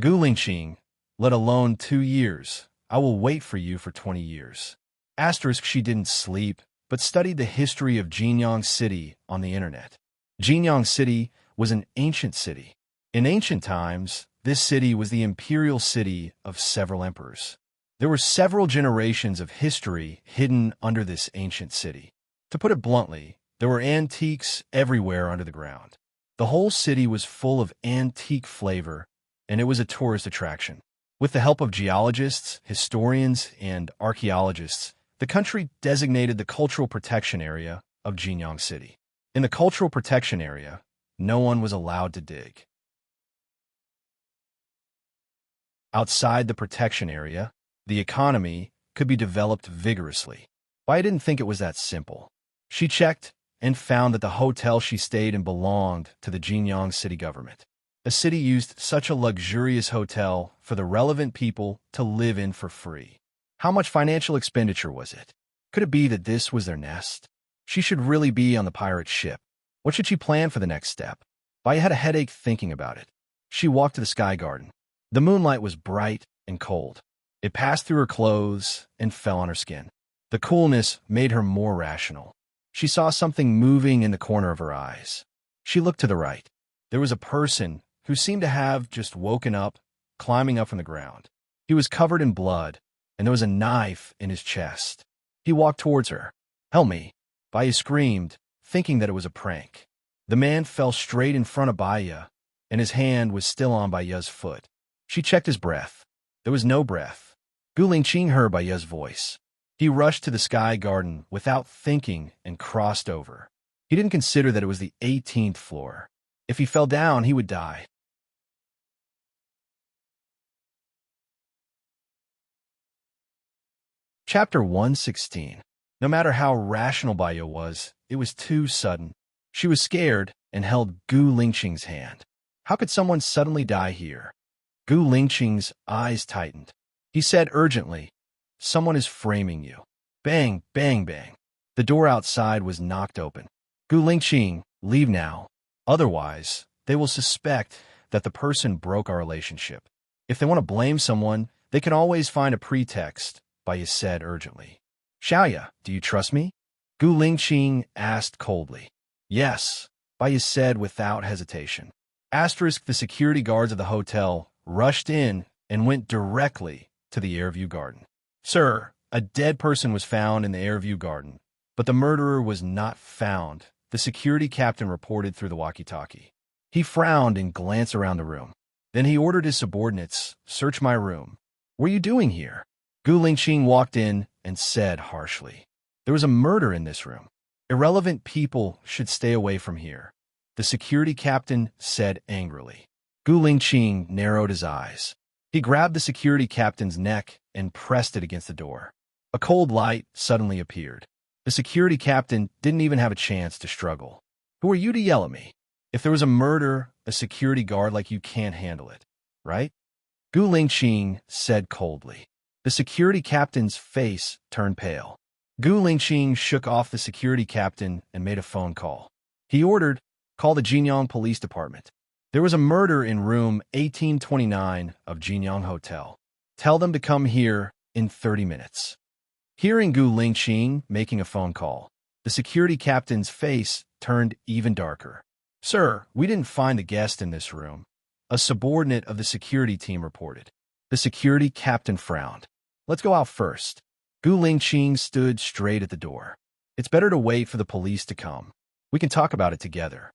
Gu Lingqing, let alone 2 years. I will wait for you for 20 years. Asterisk, she didn't sleep, but studied the history of Jinyang City on the internet. Jinyang City was an ancient city. In ancient times, this city was the imperial city of several emperors. There were several generations of history hidden under this ancient city. To put it bluntly, there were antiques everywhere under the ground. The whole city was full of antique flavor, and it was a tourist attraction. With the help of geologists, historians, and archaeologists, the country designated the Cultural Protection Area of Jinyang City. In the Cultural Protection Area, no one was allowed to dig. Outside the protection area, the economy could be developed vigorously. But I didn't think it was that simple. She checked and found that the hotel she stayed in belonged to the Jinyang city government. The city used such a luxurious hotel for the relevant people to live in for free. How much financial expenditure was it? Could it be that this was their nest? She should really be on the pirate ship. What should she plan for the next step? Baiya had a headache thinking about it. She walked to the sky garden. The moonlight was bright and cold. It passed through her clothes and fell on her skin. The coolness made her more rational. She saw something moving in the corner of her eyes. She looked to the right. There was a person who seemed to have just woken up, climbing up from the ground. He was covered in blood, and there was a knife in his chest. He walked towards her. "Help me!" Baiya screamed, thinking that it was a prank. The man fell straight in front of Baiya, and his hand was still on Baiya's foot. She checked his breath. There was no breath. Gu Lingqing heard Baiya's voice. He rushed to the sky garden without thinking and crossed over. He didn't consider that it was the 18th floor. If he fell down, he would die. Chapter 116. No matter how rational Baiya was, it was too sudden. She was scared and held Gu Lingqing's hand. How could someone suddenly die here? Gu Lingqing's eyes tightened. He said urgently, "Someone is framing you." Bang, bang, bang. The door outside was knocked open. "Gu Lingqing, leave now. Otherwise, they will suspect that the person broke our relationship. If they want to blame someone, they can always find a pretext," Baiya said urgently. "Xiaoya, do you trust me?" Gu Lingqing asked coldly. "Yes," Baiya said without hesitation. Asterisk, the security guards of the hotel rushed in and went directly to the Airview Garden. "Sir, a dead person was found in the Airview Garden, but the murderer was not found," the security captain reported through the walkie-talkie. He frowned and glanced around the room. Then he ordered his subordinates, "Search my room." "What are you doing here?" Gu Lingqing walked in and said harshly. "There was a murder in this room. Irrelevant people should stay away from here," the security captain said angrily. Gu Lingqing narrowed his eyes. He grabbed the security captain's neck and pressed it against the door. A cold light suddenly appeared. The security captain didn't even have a chance to struggle. "Who are you to yell at me? If there was a murder, a security guard like you can't handle it, right?" Gu Lingqing said coldly. The security captain's face turned pale. Gu Lingqing shook off the security captain and made a phone call. He ordered, "Call the Jinyang Police Department. There was a murder in room 1829 of Jinyang Hotel. Tell them to come here in 30 minutes. Hearing Gu Lingqing making a phone call, the security captain's face turned even darker. "Sir, we didn't find the guest in this room," a subordinate of the security team reported. The security captain frowned. "Let's go out first." Gu Lingqing stood straight at the door. "It's better to wait for the police to come. We can talk about it together."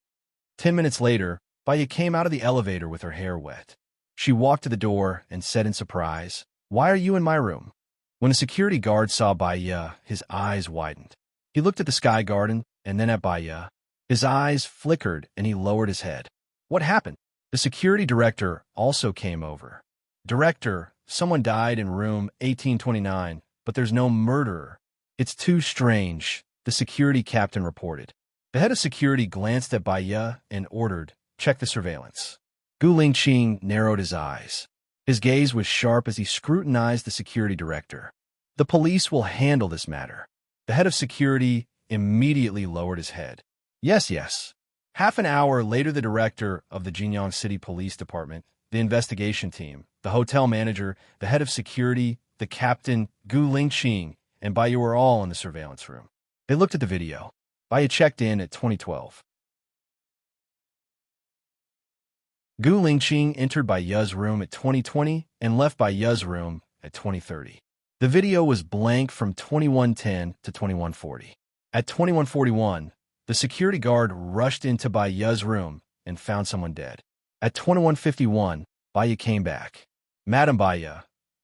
10 minutes later, Baiya came out of the elevator with her hair wet. She walked to the door and said in surprise, "Why are you in my room?" When the security guard saw Baiya, his eyes widened. He looked at the sky garden and then at Baiya. His eyes flickered and he lowered his head. "What happened?" The security director also came over. "Director, someone died in room 1829, but there's no murderer." "It's too strange," the security captain reported. The head of security glanced at Bai Ye and ordered, "Check the surveillance." Gu Lingqing narrowed his eyes. His gaze was sharp as he scrutinized the security director. "The police will handle this matter." The head of security immediately lowered his head. "Yes, yes." Half an hour later, the director of the Jinyang City Police Department, the investigation team, the hotel manager, the head of security, the captain, Gu Lingqing, and Bai Ye were all in the surveillance room. They looked at the video. Bai Ye checked in at 2012. Gu Lingqing entered Bai Ye's room at 2020 and left Bai Ye's room at 2030. The video was blank from 2110 to 2140. At 2141, the security guard rushed into Bai Ye's room and found someone dead. At 2151, Bai Ye came back. "Madam Bai Ye,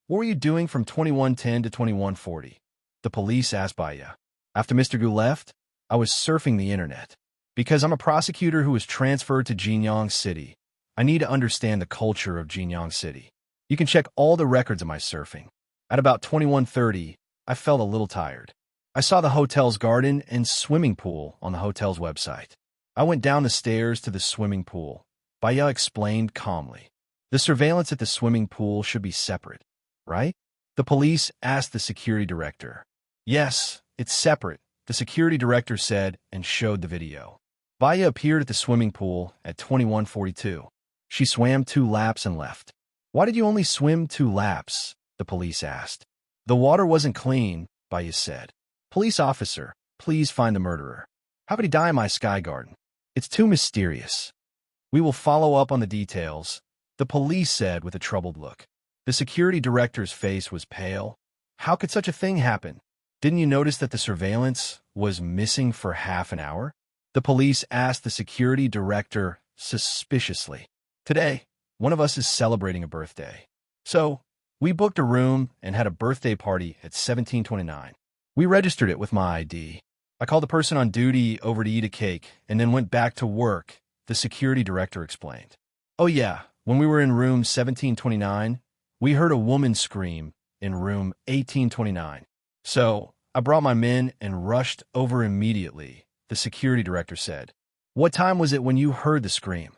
what were you doing from 2110 to 2140? The police asked Bai Ye. "After Mr. Gu left, I was surfing the internet. Because I'm a prosecutor who was transferred to Jinyang City, I need to understand the culture of Jinyang City. You can check all the records of my surfing. At about 2130, I felt a little tired. I saw the hotel's garden and swimming pool on the hotel's website. I went down the stairs to the swimming pool." Bai Ye explained calmly. "The surveillance at the swimming pool should be separate, right?" The police asked the security director. "Yes, it's separate," the security director said and showed the video. Bai Ye appeared at the swimming pool at 2142. She swam 2 laps and left. "Why did you only swim 2 laps?" the police asked. "The water wasn't clean," Bai Ye said. "Police officer, please find the murderer. How could he die in my sky garden? It's too mysterious." "We will follow up on the details," the police said with a troubled look. The security director's face was pale. "How could such a thing happen? Didn't you notice that the surveillance was missing for half an hour?" The police asked the security director suspiciously. "Today, one of us is celebrating a birthday. So, we booked a room and had a birthday party at 1729. We registered it with my ID. I called the person on duty over to eat a cake and then went back to work," the security director explained. "Oh yeah, when we were in room 1729, we heard a woman scream in room 1829. So, I brought my men and rushed over immediately," the security director said. "What time was it when you heard the scream?"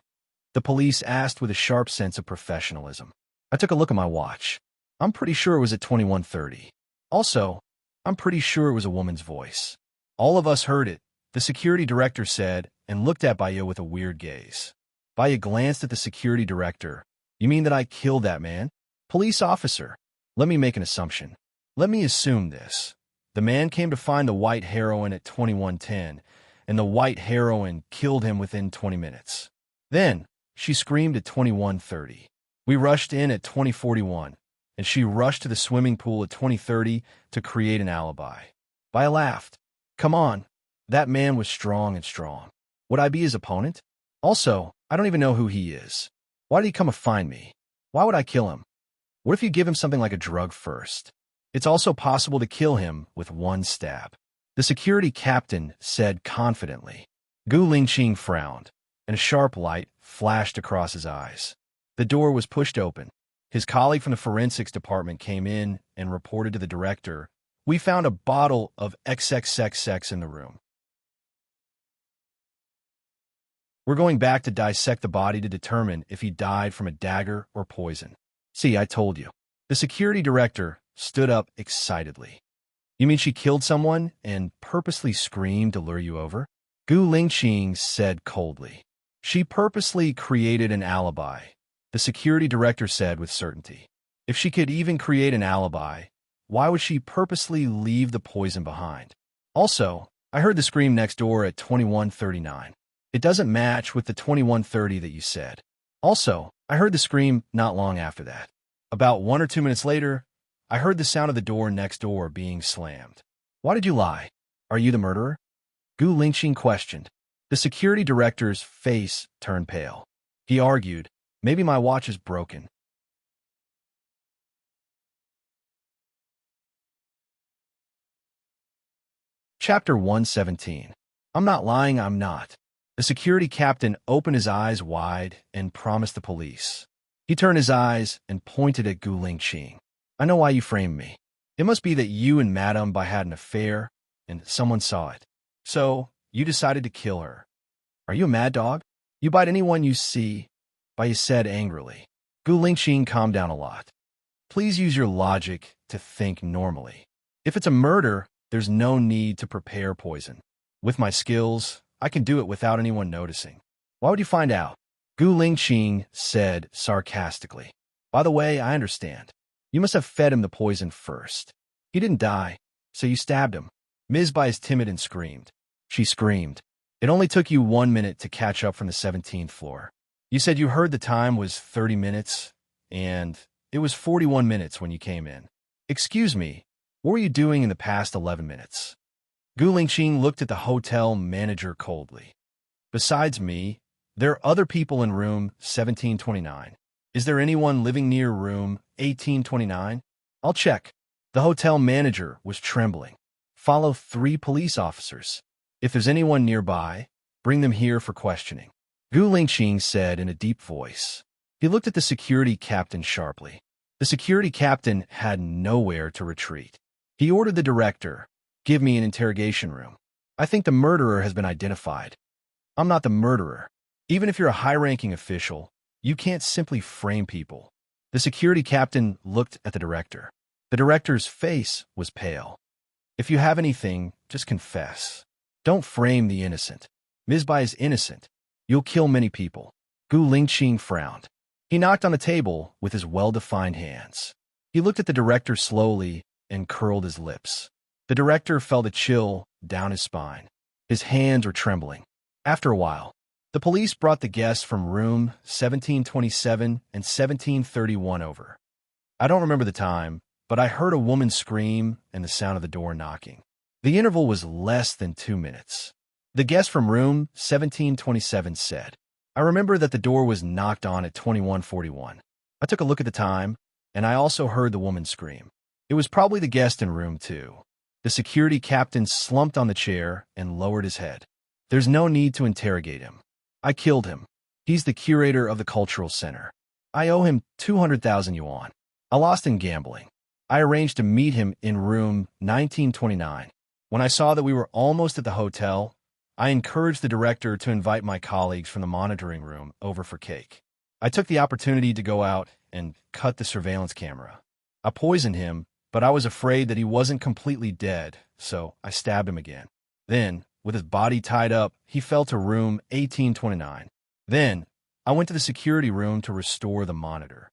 the police asked with a sharp sense of professionalism. "I took a look at my watch. I'm pretty sure it was at 2130. Also, I'm pretty sure it was a woman's voice." "All of us heard it," the security director said and looked at Bai Ye with a weird gaze. Bai Ye glanced at the security director. "You mean that I killed that man?" "Police officer, let me make an assumption. Let me assume this. The man came to find the white heroine at 2110, and the white heroine killed him within 20 minutes. Then, she screamed at 2130. We rushed in at 2041, and she rushed to the swimming pool at 2030 to create an alibi." Bai Ye laughed. "Come on, that man was strong and strong. Would I be his opponent? Also, I don't even know who he is. Why did he come to find me? Why would I kill him? What if you give him something like a drug first? It's also possible to kill him with 1 stab." The security captain said confidently. Gu Lingqing frowned, and a sharp light flashed across his eyes. The door was pushed open. His colleague from the forensics department came in and reported to the director, "We found a bottle of XXXX in the room. We're going back to dissect the body to determine if he died from a dagger or poison." "See, I told you." The security director stood up excitedly. "You mean she killed someone and purposely screamed to lure you over?" Gu Lingqing said coldly. "She purposely created an alibi," the security director said with certainty. "If she could even create an alibi, why would she purposely leave the poison behind? Also, I heard the scream next door at 2139. It doesn't match with the 2130 that you said. Also, I heard the scream not long after that. About 1 or 2 minutes later, I heard the sound of the door next door being slammed. Why did you lie? Are you the murderer?" Gu Lingqing questioned. The security director's face turned pale. He argued, "Maybe my watch is broken." Chapter 117. I'm not lying, I'm not. The security captain opened his eyes wide and promised the police. He turned his eyes and pointed at Gu Lingqing. "I know why you framed me. It must be that you and Madame Bai had an affair, and someone saw it. So, you decided to kill her. Are you a mad dog? You bite anyone you see, Baya said angrily. Gu Lingqing calmed down a lot. Please use your logic to think normally. If it's a murder, there's no need to prepare poison. With my skills, I can do it without anyone noticing. Why would you find out? Gu Lingqing said sarcastically. By the way, I understand. You must have fed him the poison first. He didn't die, so you stabbed him. Ms. Bai is timid and screamed. She screamed. It only took you 1 minute to catch up from the 17th floor. You said you heard the time was 30 minutes, and it was 41 minutes when you came in. Excuse me, what were you doing in the past 11 minutes? Gu Lingqing looked at the hotel manager coldly. Besides me, there are other people in room 1729. Is there anyone living near room 1829? I'll check. The hotel manager was trembling. Follow 3 police officers. If there's anyone nearby, bring them here for questioning. Gu Lingqing said in a deep voice. He looked at the security captain sharply. The security captain had nowhere to retreat. He ordered the director, give me an interrogation room. I think the murderer has been identified. I'm not the murderer. Even if you're a high-ranking official, you can't simply frame people. The security captain looked at the director. The director's face was pale. If you have anything, just confess. Don't frame the innocent. Ms. Bai is innocent. You'll kill many people. Gu Lingqing frowned. He knocked on the table with his well-defined hands. He looked at the director slowly and curled his lips. The director felt a chill down his spine. His hands were trembling. After a while, the police brought the guests from room 1727 and 1731 over. I don't remember the time, but I heard a woman scream and the sound of the door knocking. The interval was less than 2 minutes. The guest from room 1727 said, I remember that the door was knocked on at 21:41. I took a look at the time, and I also heard the woman scream. It was probably the guest in room 2. The security captain slumped on the chair and lowered his head. There's no need to interrogate him. I killed him. He's the curator of the cultural center. I owe him 200,000 yuan. I lost in gambling. I arranged to meet him in room 1929. When I saw that we were almost at the hotel, I encouraged the director to invite my colleagues from the monitoring room over for cake. I took the opportunity to go out and cut the surveillance camera. I poisoned him, but I was afraid that he wasn't completely dead, so I stabbed him again. Then, with his body tied up, he fell to room 1829. Then, I went to the security room to restore the monitor.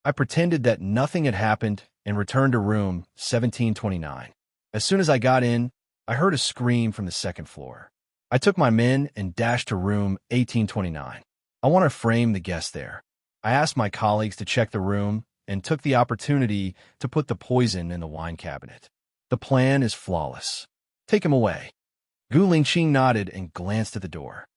I pretended that nothing had happened and returned to room 1729. As soon as I got in, I heard a scream from the second floor. I took my men and dashed to room 1829. I want to frame the guest there. I asked my colleagues to check the room and took the opportunity to put the poison in the wine cabinet. The plan is flawless. Take him away. Gu Lingqing nodded and glanced at the door.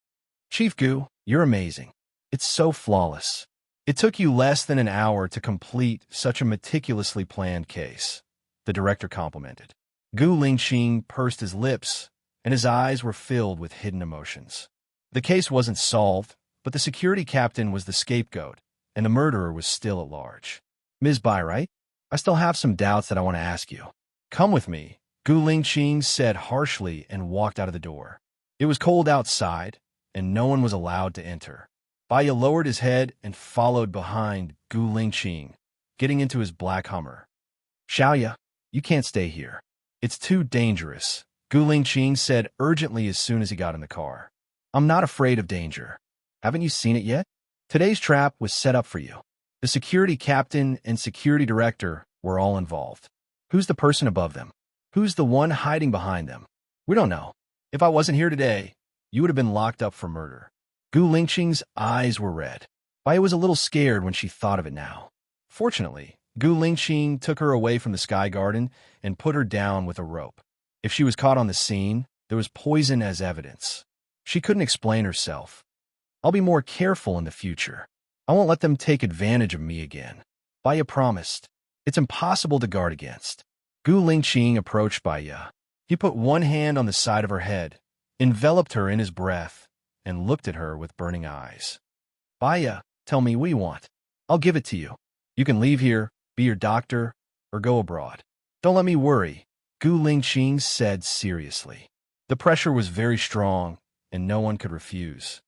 Chief Gu, you're amazing. It's so flawless. It took you less than an hour to complete such a meticulously planned case, the director complimented. Gu Lingqing pursed his lips, and his eyes were filled with hidden emotions. The case wasn't solved, but the security captain was the scapegoat, and the murderer was still at large. Ms. Bai, right? I still have some doubts that I want to ask you. Come with me, Gu Lingqing said harshly and walked out of the door. It was cold outside, and no one was allowed to enter. Baya lowered his head and followed behind Gu Lingqing, getting into his black Hummer. Xiaoya, you can't stay here. It's too dangerous, Gu Lingqing said urgently as soon as he got in the car. I'm not afraid of danger. Haven't you seen it yet? Today's trap was set up for you. The security captain and security director were all involved. Who's the person above them? Who's the one hiding behind them? We don't know. If I wasn't here today, you would have been locked up for murder. Gu Lingqing's eyes were red. Baya was a little scared when she thought of it now. Fortunately, Gu Lingqing took her away from the Sky Garden and put her down with a rope. If she was caught on the scene, there was poison as evidence. She couldn't explain herself. I'll be more careful in the future. I won't let them take advantage of me again. Baya promised. It's impossible to guard against. Gu Lingqing approached Baya. He put one hand on the side of her head, enveloped her in his breath, and looked at her with burning eyes. Baya, tell me what you want. I'll give it to you. You can leave here, be your doctor, or go abroad. Don't let me worry. Gu Lingqing said seriously. The pressure was very strong, and no one could refuse.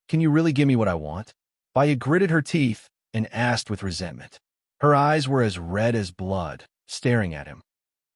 Can you really give me what I want? Baya gritted her teeth and asked with resentment. Her eyes were as red as blood, staring at him.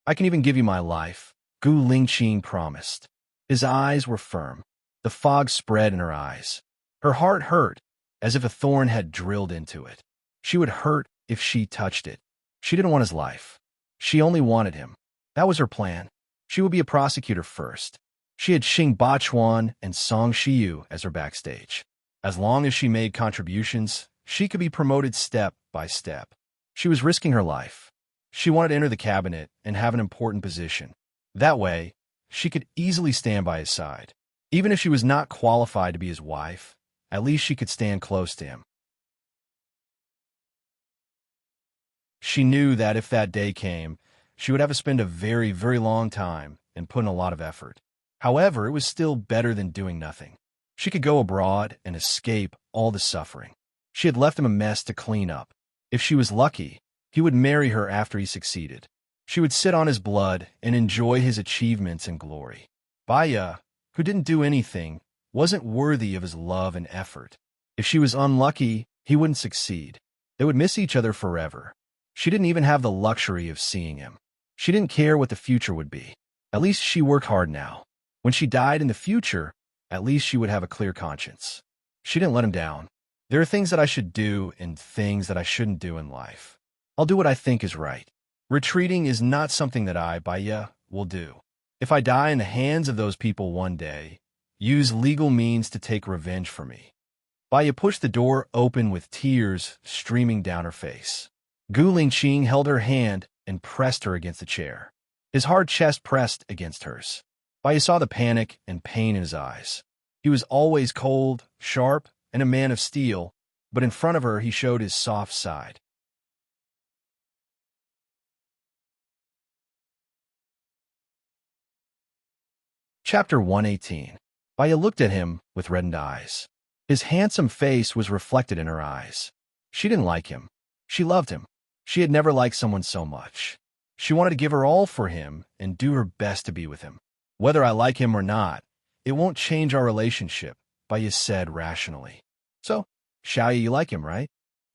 I can even give you my life, Gu Lingqing promised. His eyes were firm. The fog spread in her eyes. Her heart hurt, as if a thorn had drilled into it. She would hurt if she touched it. She didn't want his life. She only wanted him. That was her plan. She would be a prosecutor first. She had Xing Bachuan and Song Shiyu as her backstage. As long as she made contributions, she could be promoted step by step. She was risking her life. She wanted to enter the cabinet and have an important position. That way, she could easily stand by his side. Even if she was not qualified to be his wife, at least she could stand close to him. She knew that if that day came, she would have to spend a very, very long time and put in a lot of effort. However, it was still better than doing nothing. She could go abroad and escape all the suffering. She had left him a mess to clean up. If she was lucky, he would marry her after he succeeded. She would sit on his blood and enjoy his achievements and glory. Baya, who didn't do anything, wasn't worthy of his love and effort. If she was unlucky, he wouldn't succeed. They would miss each other forever. She didn't even have the luxury of seeing him. She didn't care what the future would be. At least she worked hard now. When she died in the future, at least she would have a clear conscience. She didn't let him down. There are things that I should do and things that I shouldn't do in life. I'll do what I think is right. Retreating is not something that I, Baya, will do. If I die in the hands of those people one day, use legal means to take revenge for me. Baya pushed the door open with tears streaming down her face. Gu Lingqing held her hand and pressed her against the chair. His hard chest pressed against hers. Baya saw the panic and pain in his eyes. He was always cold, sharp, and a man of steel, but in front of her he showed his soft side. Chapter 118. Baya looked at him with reddened eyes. His handsome face was reflected in her eyes. She didn't like him. She loved him. She had never liked someone so much. She wanted to give her all for him and do her best to be with him. Whether I like him or not, it won't change our relationship, Baya said rationally. So, Xiaoyi, you like him, right?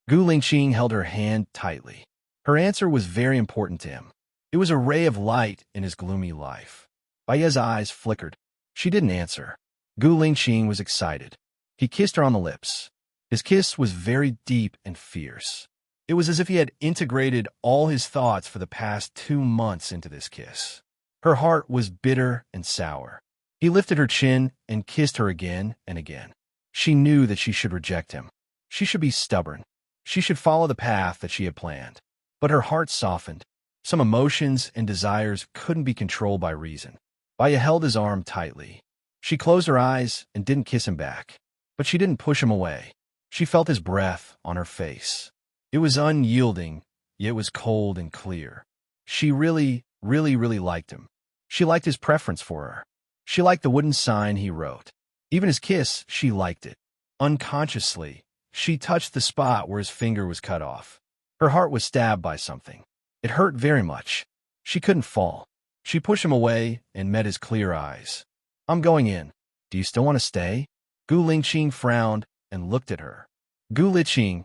Gu Lingqing held her hand tightly. Her answer was very important to him. It was a ray of light in his gloomy life. Baya's eyes flickered. She didn't answer. Gu Lingqing was excited. He kissed her on the lips. His kiss was very deep and fierce. It was as if he had integrated all his thoughts for the past 2 months into this kiss. Her heart was bitter and sour. He lifted her chin and kissed her again and again. She knew that she should reject him. She should be stubborn. She should follow the path that she had planned. But her heart softened. Some emotions and desires couldn't be controlled by reason. Baya held his arm tightly. She closed her eyes and didn't kiss him back. But she didn't push him away. She felt his breath on her face. It was unyielding, yet was cold and clear. She really liked him. She liked his preference for her. She liked the wooden sign he wrote. Even his kiss, she liked it. Unconsciously, she touched the spot where his finger was cut off. Her heart was stabbed by something. It hurt very much. She couldn't fall. She pushed him away and met his clear eyes. I'm going in. Do you still want to stay? Gu Lingqing frowned and looked at her. Gu Lingqing,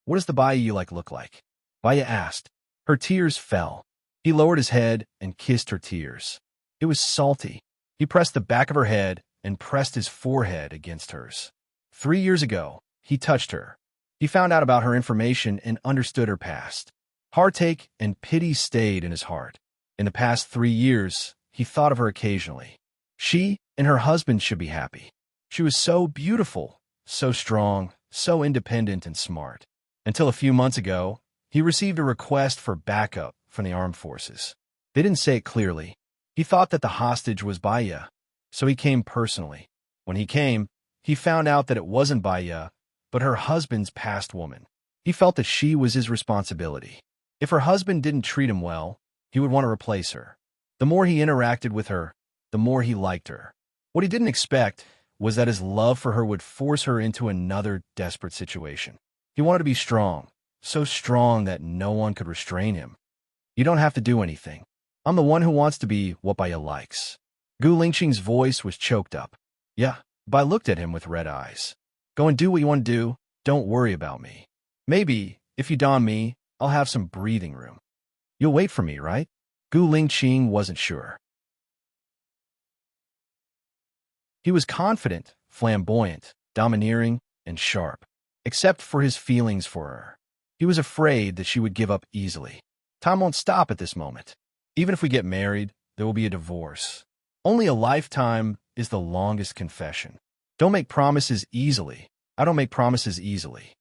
what does the Baya you like look like? Baya asked. Her tears fell. He lowered his head and kissed her tears. It was salty. He pressed the back of her head and pressed his forehead against hers. 3 years ago, he touched her. He found out about her information and understood her past. Heartache and pity stayed in his heart. In the past 3 years, he thought of her occasionally. She and her husband should be happy. She was so beautiful, so strong, so independent and smart. Until a few months ago, he received a request for backup from the armed forces. They didn't say it clearly. He thought that the hostage was Baya, so he came personally. When he came, he found out that it wasn't Baya, but her husband's past woman. He felt that she was his responsibility. If her husband didn't treat him well, he would want to replace her. The more he interacted with her, the more he liked her. What he didn't expect was that his love for her would force her into another desperate situation. He wanted to be strong, so strong that no one could restrain him. You don't have to do anything. I'm the one who wants to be what Baya likes. Gu Lingqing's voice was choked up. Yeah, Bai looked at him with red eyes. Go and do what you want to do. Don't worry about me. Maybe, if you don me, I'll have some breathing room. You'll wait for me, right? Gu Lingqing wasn't sure. He was confident, flamboyant, domineering, and sharp, except for his feelings for her. He was afraid that she would give up easily. Time won't stop at this moment. Even if we get married, there will be a divorce. Only a lifetime is the longest confession. Don't make promises easily. I don't make promises easily.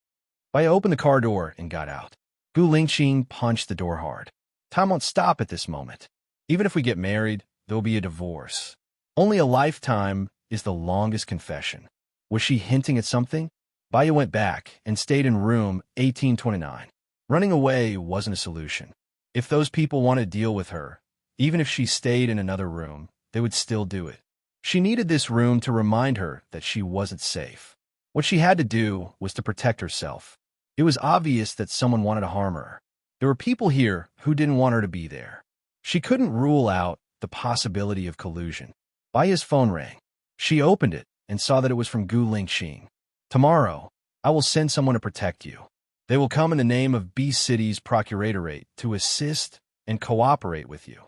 Baya opened the car door and got out. Gu Lingqing punched the door hard. Time won't stop at this moment. Even if we get married, there will be a divorce. Only a lifetime is the longest confession. Was she hinting at something? Baya went back and stayed in room 1829. Running away wasn't a solution. If those people wanted to deal with her, even if she stayed in another room, they would still do it. She needed this room to remind her that she wasn't safe. What she had to do was to protect herself. It was obvious that someone wanted to harm her. There were people here who didn't want her to be there. She couldn't rule out the possibility of collusion. Baya's phone rang. She opened it and saw that it was from Gu Lingqing. Tomorrow, I will send someone to protect you. They will come in the name of B City's procuratorate to assist and cooperate with you.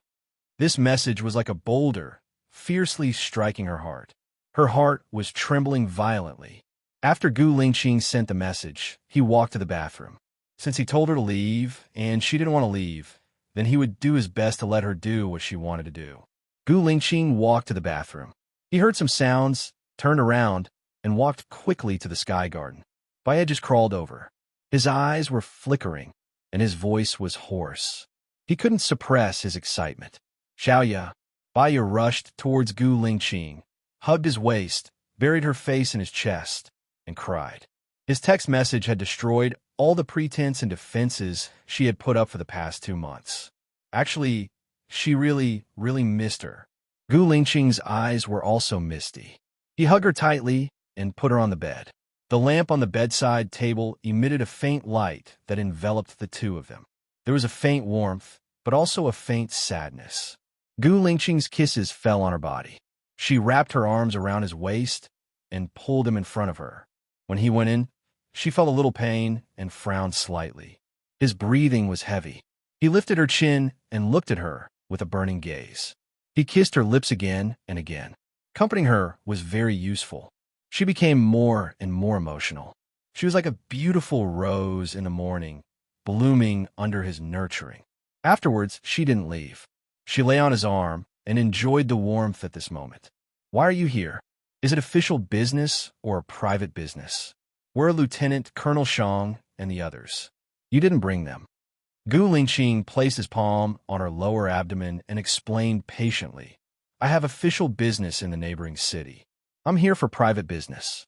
This message was like a boulder, fiercely striking her heart. Her heart was trembling violently. After Gu Lingqing sent the message, he walked to the bathroom. Since he told her to leave, and she didn't want to leave, then he would do his best to let her do what she wanted to do. Gu Lingqing walked to the bathroom. He heard some sounds, turned around, and walked quickly to the sky garden. Baya just crawled over. His eyes were flickering, and his voice was hoarse. He couldn't suppress his excitement. Xiaoya. Baya rushed towards Gu Lingqing, hugged his waist, buried her face in his chest, and cried. His text message had destroyed all the pretense and defenses she had put up for the past 2 months. Actually, she really missed her. Gu Lingqing's eyes were also misty. He hugged her tightly and put her on the bed. The lamp on the bedside table emitted a faint light that enveloped the two of them. There was a faint warmth, but also a faint sadness. Gu Lingqing's kisses fell on her body. She wrapped her arms around his waist and pulled him in front of her. When he went in, she felt a little pain and frowned slightly. His breathing was heavy. He lifted her chin and looked at her with a burning gaze. He kissed her lips again and again. Comforting her was very useful. She became more and more emotional. She was like a beautiful rose in the morning, blooming under his nurturing. Afterwards, she didn't leave. She lay on his arm and enjoyed the warmth at this moment. Why are you here? Is it official business or a private business? Where are Lieutenant Colonel Shang and the others? You didn't bring them. Gu Lingqing placed his palm on her lower abdomen and explained patiently, I have official business in the neighboring city. I'm here for private business.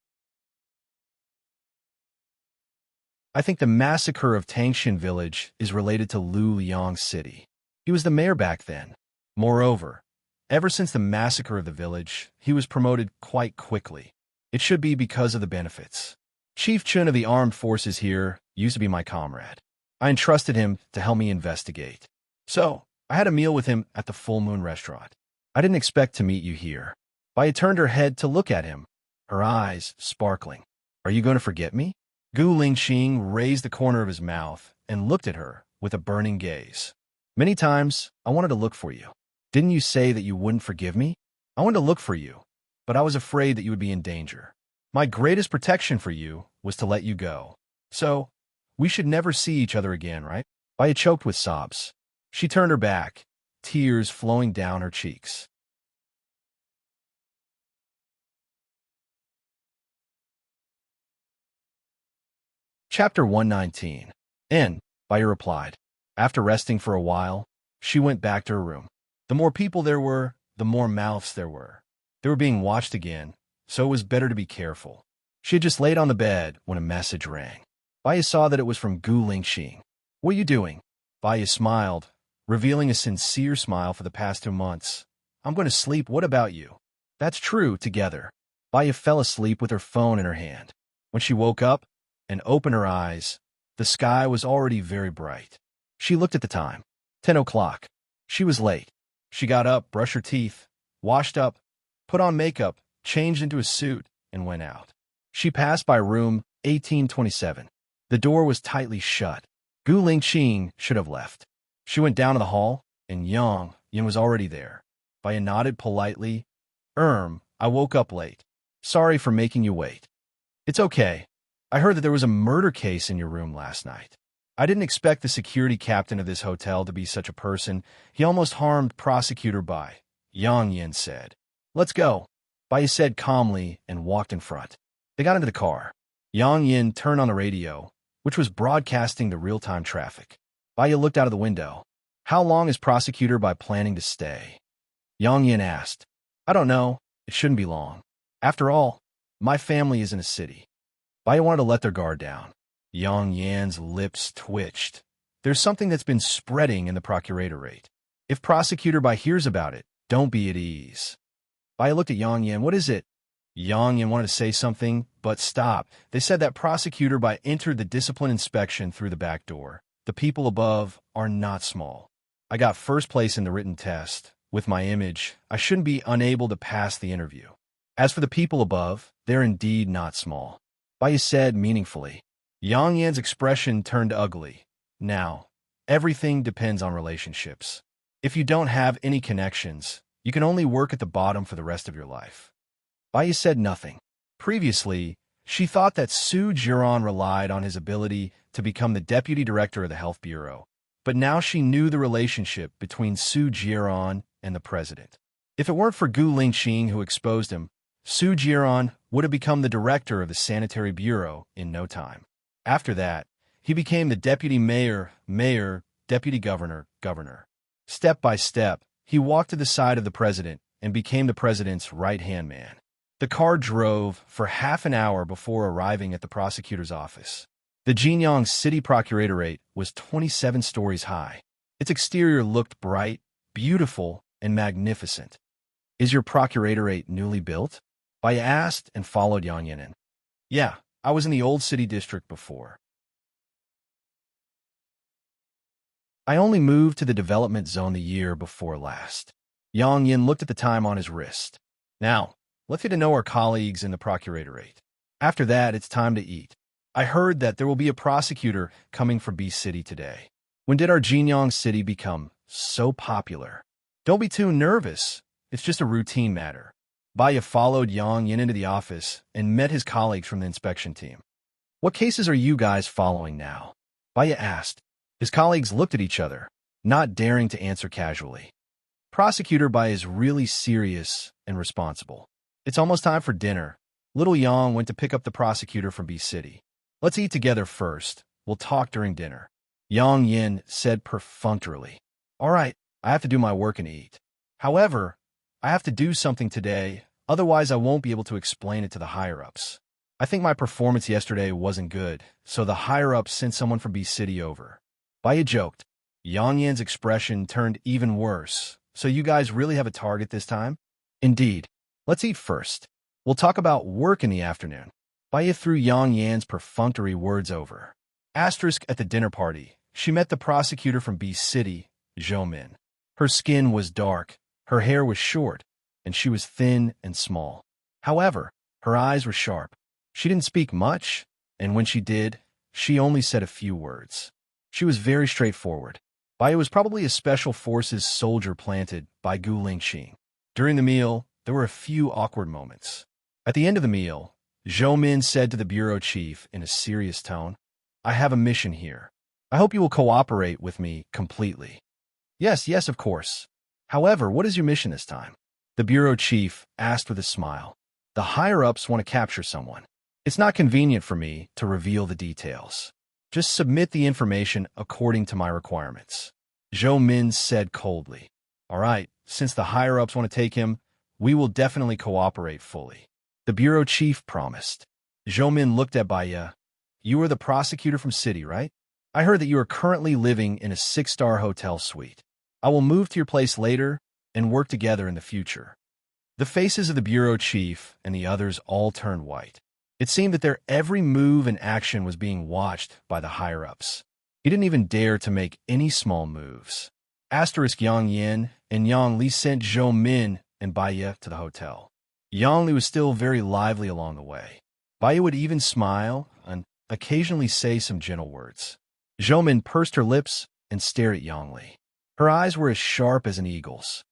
I think the massacre of Tangshan village is related to Lu Liang City. He was the mayor back then. Moreover, ever since the massacre of the village, he was promoted quite quickly. It should be because of the benefits. Chief Chun of the armed forces here used to be my comrade. I entrusted him to help me investigate. So, I had a meal with him at the Full Moon restaurant. I didn't expect to meet you here. Baya turned her head to look at him, her eyes sparkling. Are you going to forget me? Gu Lingqing raised the corner of his mouth and looked at her with a burning gaze. Many times, I wanted to look for you. Didn't you say that you wouldn't forgive me? I wanted to look for you, but I was afraid that you would be in danger. My greatest protection for you was to let you go. So, we should never see each other again, right? Baya choked with sobs. She turned her back, tears flowing down her cheeks. Chapter 119. Baya replied. After resting for a while, she went back to her room. The more people there were, the more mouths there were. They were being watched again, so it was better to be careful. She had just laid on the bed when a message rang. Baya saw that it was from Gu Lingqing. What are you doing? Baya smiled, revealing a sincere smile for the past 2 months. I'm going to sleep. What about you? That's true, together. Baya fell asleep with her phone in her hand. When she woke up and opened her eyes, the sky was already very bright. She looked at the time. 10 o'clock. She was late. She got up, brushed her teeth, washed up, put on makeup, changed into a suit, and went out. She passed by room 1827. The door was tightly shut. Gu Lingqing should have left. She went down to the hall, and Yang Yin was already there. Baya nodded politely. I woke up late. Sorry for making you wait. It's okay. I heard that there was a murder case in your room last night. I didn't expect the security captain of this hotel to be such a person. He almost harmed Prosecutor Bai, Yang Yin said. Let's go, Bai said calmly and walked in front. They got into the car. Yang Yin turned on the radio, which was broadcasting the real-time traffic. Bai looked out of the window. How long is Prosecutor Bai planning to stay? Yang Yin asked. I don't know. It shouldn't be long. After all, my family is in a city. Bai wanted to let their guard down. Yang Yan's lips twitched. There's something that's been spreading in the procuratorate. If Prosecutor Bai hears about it, don't be at ease. Bai looked at Yang Yan. What is it? Yang Yan wanted to say something, but stopped. They said that Prosecutor Bai entered the discipline inspection through the back door. The people above are not small. I got first place in the written test. With my image, I shouldn't be unable to pass the interview. As for the people above, they're indeed not small. Bai said meaningfully. Yang Yan's expression turned ugly. Now, everything depends on relationships. If you don't have any connections, you can only work at the bottom for the rest of your life. Bai said nothing. Previously, she thought that Su Jiran relied on his ability to become the deputy director of the Health Bureau, but now she knew the relationship between Su Jiran and the president. If it weren't for Gu Lingqing who exposed him, Su Jiran would have become the director of the Sanitary Bureau in no time. After that, he became the deputy mayor, deputy governor. Step by step, he walked to the side of the president and became the president's right-hand man. The car drove for half an hour before arriving at the prosecutor's office. The Jinyang City Procuratorate was 27 stories high. Its exterior looked bright, beautiful, and magnificent. Is your procuratorate newly built? Bai asked and followed Yang Yin in. Yeah, I was in the old city district before. I only moved to the development zone the year before last. Yang Yin looked at the time on his wrist. Now, let's get to know our colleagues in the procuratorate. After that, it's time to eat. I heard that there will be a prosecutor coming from B City today. When did our Jinyang City become so popular? Don't be too nervous. It's just a routine matter. Baya followed Yang Yin into the office and met his colleagues from the inspection team. What cases are you guys following now? Baya asked. His colleagues looked at each other, not daring to answer casually. Prosecutor Bai is really serious and responsible. It's almost time for dinner. Little Yang went to pick up the prosecutor from B City. Let's eat together first. We'll talk during dinner. Yang Yin said perfunctorily. All right, I have to do my work and eat. However, I have to do something today, otherwise I won't be able to explain it to the higher-ups. I think my performance yesterday wasn't good, so the higher-ups sent someone from B City over. Baya joked. Yang Yan's expression turned even worse. So you guys really have a target this time? Indeed. Let's eat first. We'll talk about work in the afternoon. Baya threw Yang Yan's perfunctory words over. Asterisk at the dinner party, she met the prosecutor from B City, Zhou Min. Her skin was dark, her hair was short, and she was thin and small. However, her eyes were sharp. She didn't speak much, and when she did, she only said a few words. She was very straightforward. Baya was probably a special forces soldier planted by Gu Lingqing. During the meal, there were a few awkward moments. At the end of the meal, Zhou Min said to the bureau chief in a serious tone, I have a mission here. I hope you will cooperate with me completely. Yes, of course. However, what is your mission this time? The bureau chief asked with a smile. The higher-ups want to capture someone. It's not convenient for me to reveal the details. Just submit the information according to my requirements. Zhou Min said coldly. All right, since the higher-ups want to take him, we will definitely cooperate fully. The bureau chief promised. Zhou Min looked at Baya. You are the prosecutor from City, right? I heard that you are currently living in a 6-star hotel suite. I will move to your place later and work together in the future. The faces of the bureau chief and the others all turned white. It seemed that their every move and action was being watched by the higher-ups. He didn't even dare to make any small moves. Asterisk Yang Yin and Yang Li sent Zhou Min and Bai Ye to the hotel. Yang Li was still very lively along the way. Bai Ye would even smile and occasionally say some gentle words. Zhou Min pursed her lips and stared at Yang Li. Her eyes were as sharp as an eagle's.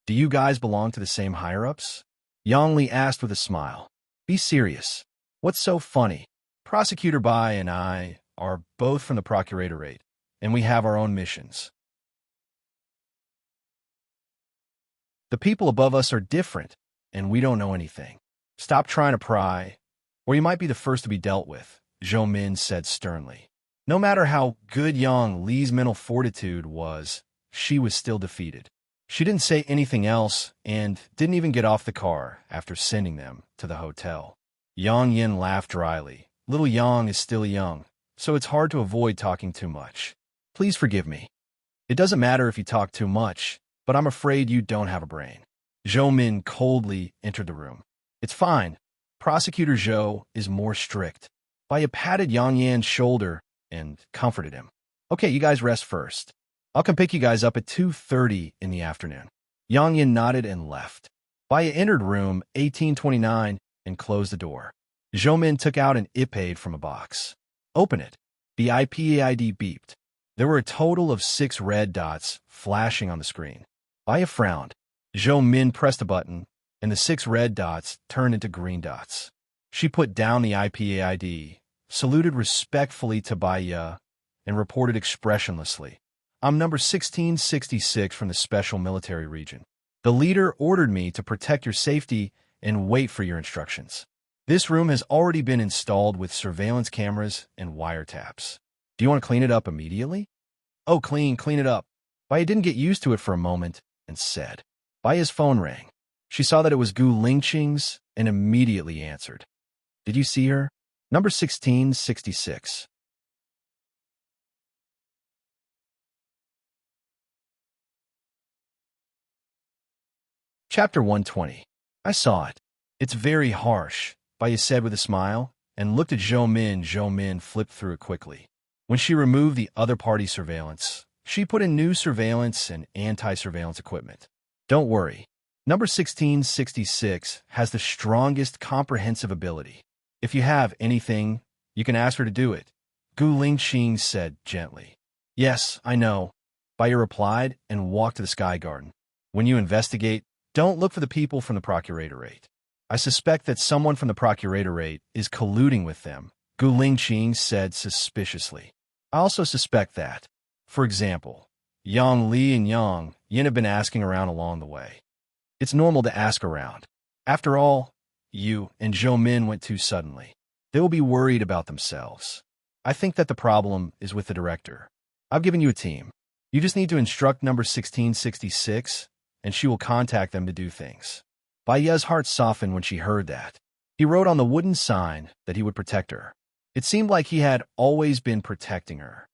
Do you guys belong to the same higher-ups? Yang Li asked with a smile. Be serious. What's so funny? Prosecutor Bai and I are both from the Procuratorate, and we have our own missions. The people above us are different, and we don't know anything. Stop trying to pry, or you might be the first to be dealt with, Zhou Min said sternly. No matter how good Yang Li's mental fortitude was, she was still defeated. She didn't say anything else and didn't even get off the car after sending them to the hotel. Yang Yin laughed dryly. Little Yang is still young, so it's hard to avoid talking too much. Please forgive me. It doesn't matter if you talk too much, but I'm afraid you don't have a brain. Zhou Min coldly entered the room. It's fine. Prosecutor Zhou is more strict. Bai Ye patted Yang Yan's shoulder and comforted him. Okay, you guys rest first. I'll come pick you guys up at 2:30 in the afternoon. Yang Yin nodded and left. Bai Ye entered room 1829 and closed the door. Zhou Min took out an iPad from a box. Open it. The IPAID beeped. There were a total of 6 red dots flashing on the screen. Bai Ye frowned. Zhou Min pressed a button, and the 6 red dots turned into green dots. She put down the IPAID, saluted respectfully to Bai Ye, and reported expressionlessly. I'm number 1666 from the Special Military Region. The leader ordered me to protect your safety and wait for your instructions. This room has already been installed with surveillance cameras and wiretaps. Do you want to clean it up immediately? Oh, clean it up. Bai Ye didn't get used to it for a moment and said. Bai Ye's phone rang. She saw that it was Gu Lingqing's and immediately answered. Did you see her? Number 1666. Chapter 120. I saw it. It's very harsh, Bai Ye said with a smile, and looked at Zhou Min. Zhou Min flipped through it quickly. When she removed the other party's surveillance, she put in new surveillance and anti-surveillance equipment. Don't worry. Number 1666 has the strongest comprehensive ability. If you have anything, you can ask her to do it, Gu Lingqing said gently. Yes, I know, Bai Ye replied and walked to the Sky Garden. When you investigate, don't look for the people from the Procuratorate. I suspect that someone from the Procuratorate is colluding with them, Gu Lingqing said suspiciously. I also suspect that, for example, Yang Li and Yang Yin have been asking around along the way. It's normal to ask around. After all, you and Zhou Min went too suddenly. They will be worried about themselves. I think that the problem is with the director. I've given you a team. You just need to instruct number 1666, and she will contact them to do things. Bai Ye's heart softened when she heard that. He wrote on the wooden sign that he would protect her. It seemed like he had always been protecting her.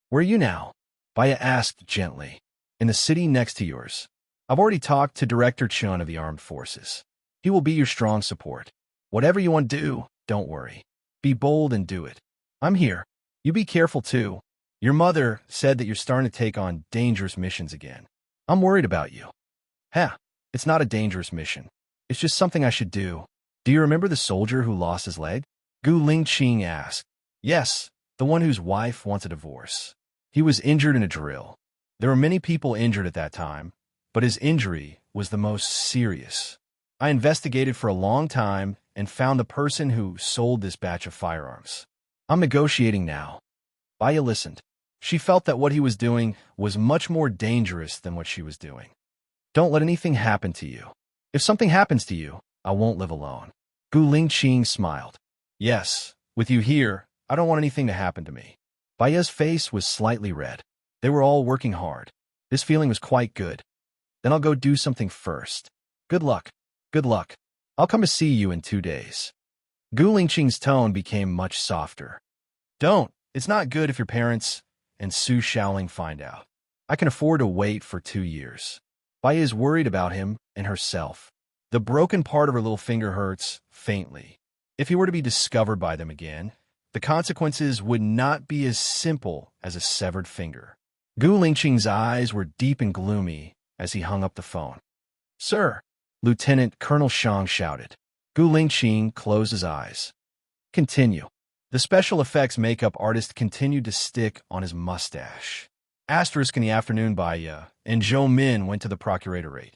Where are you now? Bai Ye asked gently. In the city next to yours. I've already talked to Director Chun of the Armed Forces. He will be your strong support. Whatever you want to do, don't worry. Be bold and do it. I'm here. You be careful too. Your mother said that you're starting to take on dangerous missions again. I'm worried about you. It's not a dangerous mission. It's just something I should do. Do you remember the soldier who lost his leg? Gu Lingqing asked. Yes, the one whose wife wants a divorce. He was injured in a drill. There were many people injured at that time, but his injury was the most serious. I investigated for a long time and found the person who sold this batch of firearms. I'm negotiating now. Bai Ye listened. She felt that what he was doing was much more dangerous than what she was doing. Don't let anything happen to you. If something happens to you, I won't live alone. Gu Lingqing smiled. Yes, with you here, I don't want anything to happen to me. Bai Ye's face was slightly red. They were all working hard. This feeling was quite good. Then I'll go do something first. Good luck. Good luck. I'll come to see you in 2 days. Gu Lingqing's tone became much softer. Don't. It's not good if your parents and Su Shaoling find out. I can afford to wait for 2 years. Bai Ye is worried about him and herself. The broken part of her little finger hurts faintly. If he were to be discovered by them again, the consequences would not be as simple as a severed finger. Gu Lingqing's eyes were deep and gloomy as he hung up the phone. "Sir," Lieutenant Colonel Shang shouted. Gu Lingqing closed his eyes. "Continue." The special effects makeup artist continued to stick on his mustache. Asterisk in the afternoon by and Zhou Min went to the procuratorate.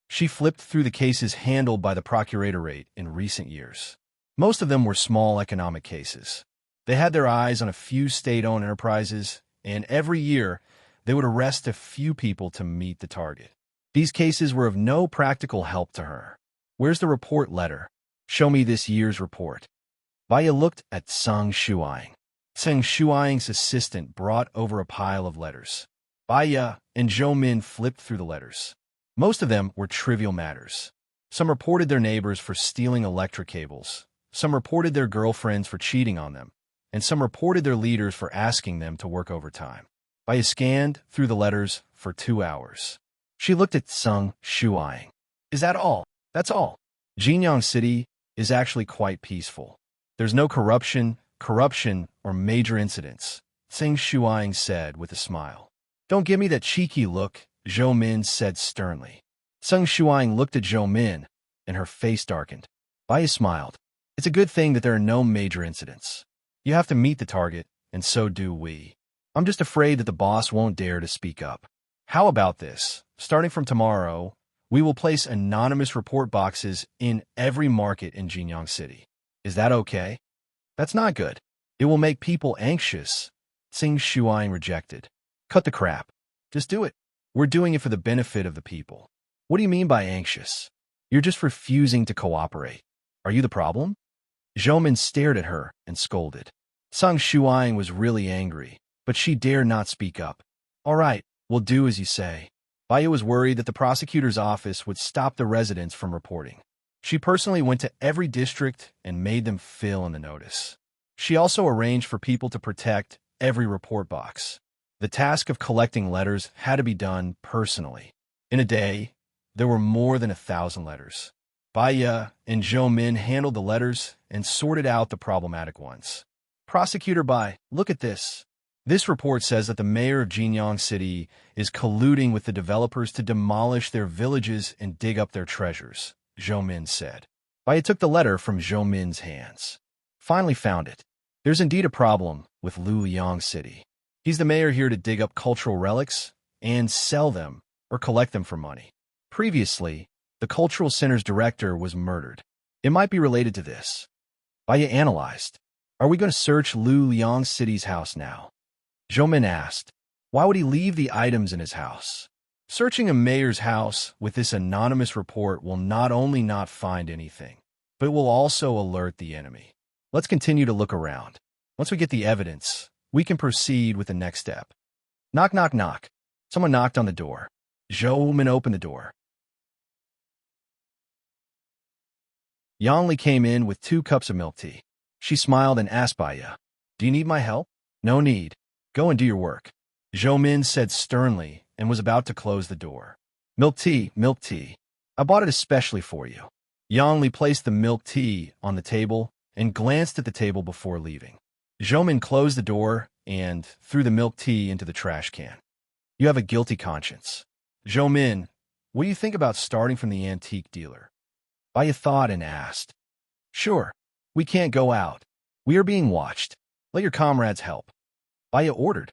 She flipped through the cases handled by the procuratorate in recent years. Most of them were small economic cases. They had their eyes on a few state-owned enterprises, and every year they would arrest a few people to meet the target. These cases were of no practical help to her. "Where's the report letter? Show me this year's report." Baya looked at Tseng Shuang. Tseng Shuang's assistant brought over a pile of letters. Baya and Zhou Min flipped through the letters. Most of them were trivial matters. Some reported their neighbors for stealing electric cables. Some reported their girlfriends for cheating on them. And some reported their leaders for asking them to work overtime. Baya scanned through the letters for 2 hours. She looked at Tseng Shuang. "Is that all?" "That's all. Jinyang City is actually quite peaceful. There's no corruption, or major incidents," Tseng Shuang said with a smile. "Don't give me that cheeky look," Zhou Min said sternly. Tseng Shuang looked at Zhou Min, and her face darkened. Baya smiled. "It's a good thing that there are no major incidents. You have to meet the target, and so do we. I'm just afraid that the boss won't dare to speak up. How about this? Starting from tomorrow, we will place anonymous report boxes in every market in Jinyang City. Is that okay?" "That's not good. It will make people anxious," Tseng Shuang rejected. "Cut the crap. Just do it. We're doing it for the benefit of the people." "What do you mean by anxious? You're just refusing to cooperate. Are you the problem?" Zhou Min stared at her and scolded. Tseng Shuang was really angry, but she dared not speak up. "All right, we'll do as you say." Baya was worried that the prosecutor's office would stop the residents from reporting. She personally went to every district and made them fill in the notice. She also arranged for people to protect every report box. The task of collecting letters had to be done personally. In a day, there were more than 1,000 letters. Baya and Zhou Min handled the letters and sorted out the problematic ones. "Prosecutor Bai, look at this. This report says that the mayor of Jinyang City is colluding with the developers to demolish their villages and dig up their treasures," Zhou Min said. Baya took the letter from Zhou Min's hands. "Finally found it. There's indeed a problem with Luliang City. He's the mayor here to dig up cultural relics and sell them or collect them for money. Previously, the cultural center's director was murdered. It might be related to this." Baya analyzed. "Are we going to search Luliang City's house now?" Zhou Min asked. "Why would he leave the items in his house?" "Searching a mayor's house with this anonymous report will not only not find anything, but it will also alert the enemy. Let's continue to look around. Once we get the evidence, we can proceed with the next step." Knock, knock, knock. Someone knocked on the door. Zhou Min opened the door. Yang Li came in with 2 cups of milk tea. She smiled and asked Baya, "Do you need my help?" "No need. Go and do your work," Zhou Min said sternly and was about to close the door. Milk tea, milk tea. I bought it especially for you." Yang Li placed the milk tea on the table and glanced at the table before leaving. Zhou Min closed the door and threw the milk tea into the trash can. "You have a guilty conscience." "Zhou Min, what do you think about starting from the antique dealer?" Baya thought and asked. "Sure. We can't go out. We are being watched. Let your comrades help." Baya ordered.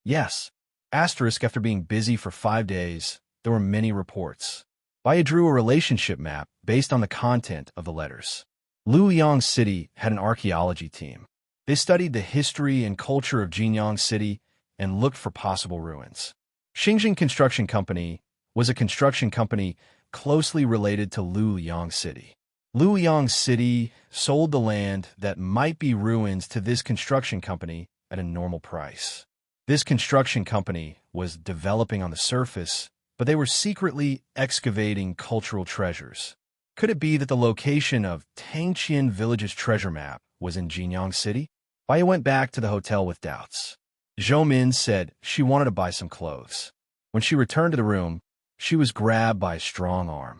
"Yes." Asterisk after being busy for 5 days, there were many reports. Baya drew a relationship map based on the content of the letters. Luliang City had an archaeology team. They studied the history and culture of Jinyang City and looked for possible ruins. Xinjiang Construction Company was a construction company closely related to Luliang City. Luliang City sold the land that might be ruins to this construction company at a normal price. This construction company was developing on the surface, but they were secretly excavating cultural treasures. Could it be that the location of Tangqian Village's treasure map was in Jinyang City? Baya went back to the hotel with doubts. Zhou Min said she wanted to buy some clothes. When she returned to the room, she was grabbed by a strong arm.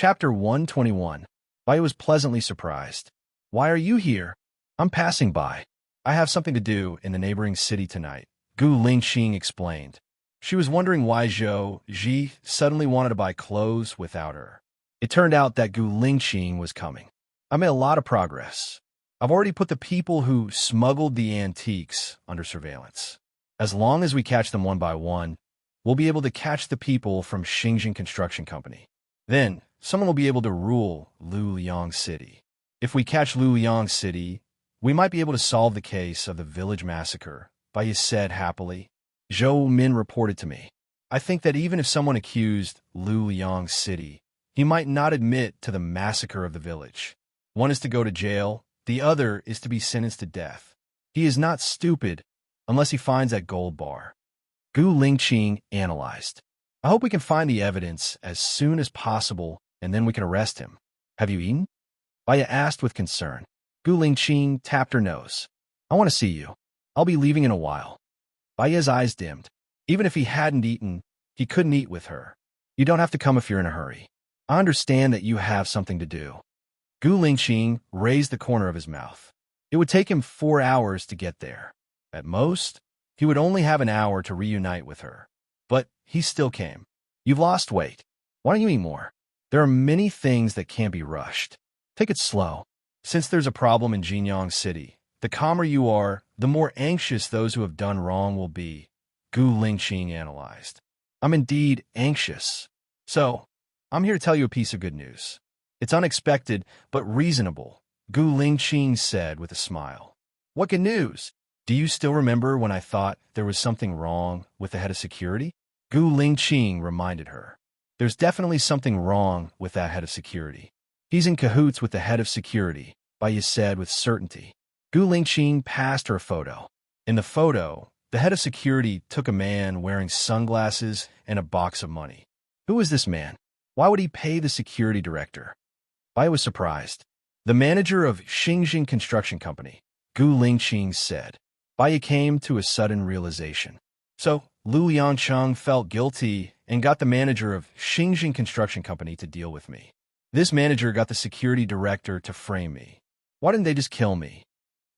Chapter 121. Baya was pleasantly surprised. Why are you here? I'm passing by. I have something to do in the neighboring city tonight, Gu Lingxing explained. She was wondering why Zhou Ji suddenly wanted to buy clothes without her. It turned out that Gu Lingxing was coming. I made a lot of progress. I've already put the people who smuggled the antiques under surveillance. As long as we catch them one by one, we'll be able to catch the people from Xinjiang Construction Company. Then, someone will be able to rule Luliang City. If we catch Luliang City, we might be able to solve the case of the village massacre, Baya said happily. Zhou Min reported to me. I think that even if someone accused Luliang City, he might not admit to the massacre of the village. One is to go to jail, the other is to be sentenced to death. He is not stupid unless he finds that gold bar. Gu Lingqing analyzed. I hope we can find the evidence as soon as possible, and then we can arrest him. Have you eaten? Baya asked with concern. Gu Lingqing tapped her nose. I want to see you. I'll be leaving in a while. Baya's eyes dimmed. Even if he hadn't eaten, he couldn't eat with her. You don't have to come if you're in a hurry. I understand that you have something to do. Gu Lingqing raised the corner of his mouth. It would take him 4 hours to get there. At most, he would only have an hour to reunite with her. But he still came. You've lost weight. Why don't you eat more? There are many things that can't be rushed. Take it slow. Since there's a problem in Jinyang City, the calmer you are, the more anxious those who have done wrong will be, Gu Lingqing analyzed. I'm indeed anxious. So, I'm here to tell you a piece of good news. It's unexpected, but reasonable, Gu Lingqing said with a smile. What good news? Do you still remember when I thought there was something wrong with the head of security? Gu Lingqing reminded her. There's definitely something wrong with that head of security. He's in cahoots with the head of security, Baya said with certainty. Gu Lingqing passed her a photo. In the photo, the head of security took a man wearing sunglasses and a box of money. Who is this man? Why would he pay the security director? Baya was surprised. The manager of Xinjiang Construction Company, Gu Lingqing said. Baya came to a sudden realization. So, Lu Yangcheng felt guilty and got the manager of Xinjiang Construction Company to deal with me. This manager got the security director to frame me. Why didn't they just kill me?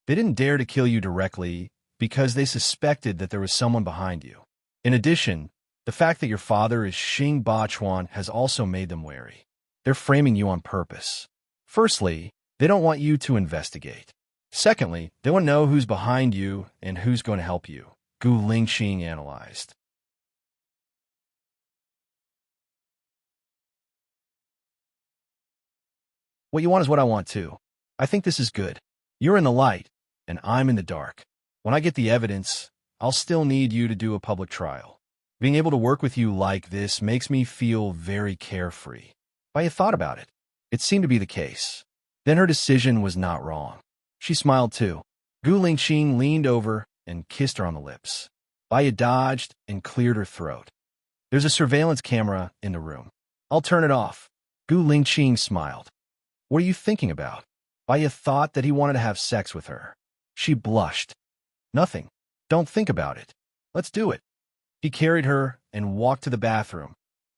They didn't dare to kill you directly because they suspected that there was someone behind you. In addition, the fact that your father is Xing Bachuan has also made them wary. They're framing you on purpose. Firstly, they don't want you to investigate. Secondly, they want to know who's behind you and who's going to help you, Gu Lingqing analyzed. What you want is what I want too. I think this is good. You're in the light, and I'm in the dark. When I get the evidence, I'll still need you to do a public trial. Being able to work with you like this makes me feel very carefree. Baya thought about it. It seemed to be the case. Then her decision was not wrong. She smiled too. Gu Lingqing leaned over and kissed her on the lips. Baya dodged and cleared her throat. There's a surveillance camera in the room. I'll turn it off. Gu Lingqing smiled. What are you thinking about? Baya thought that he wanted to have sex with her. She blushed. Nothing. Don't think about it. Let's do it. He carried her and walked to the bathroom.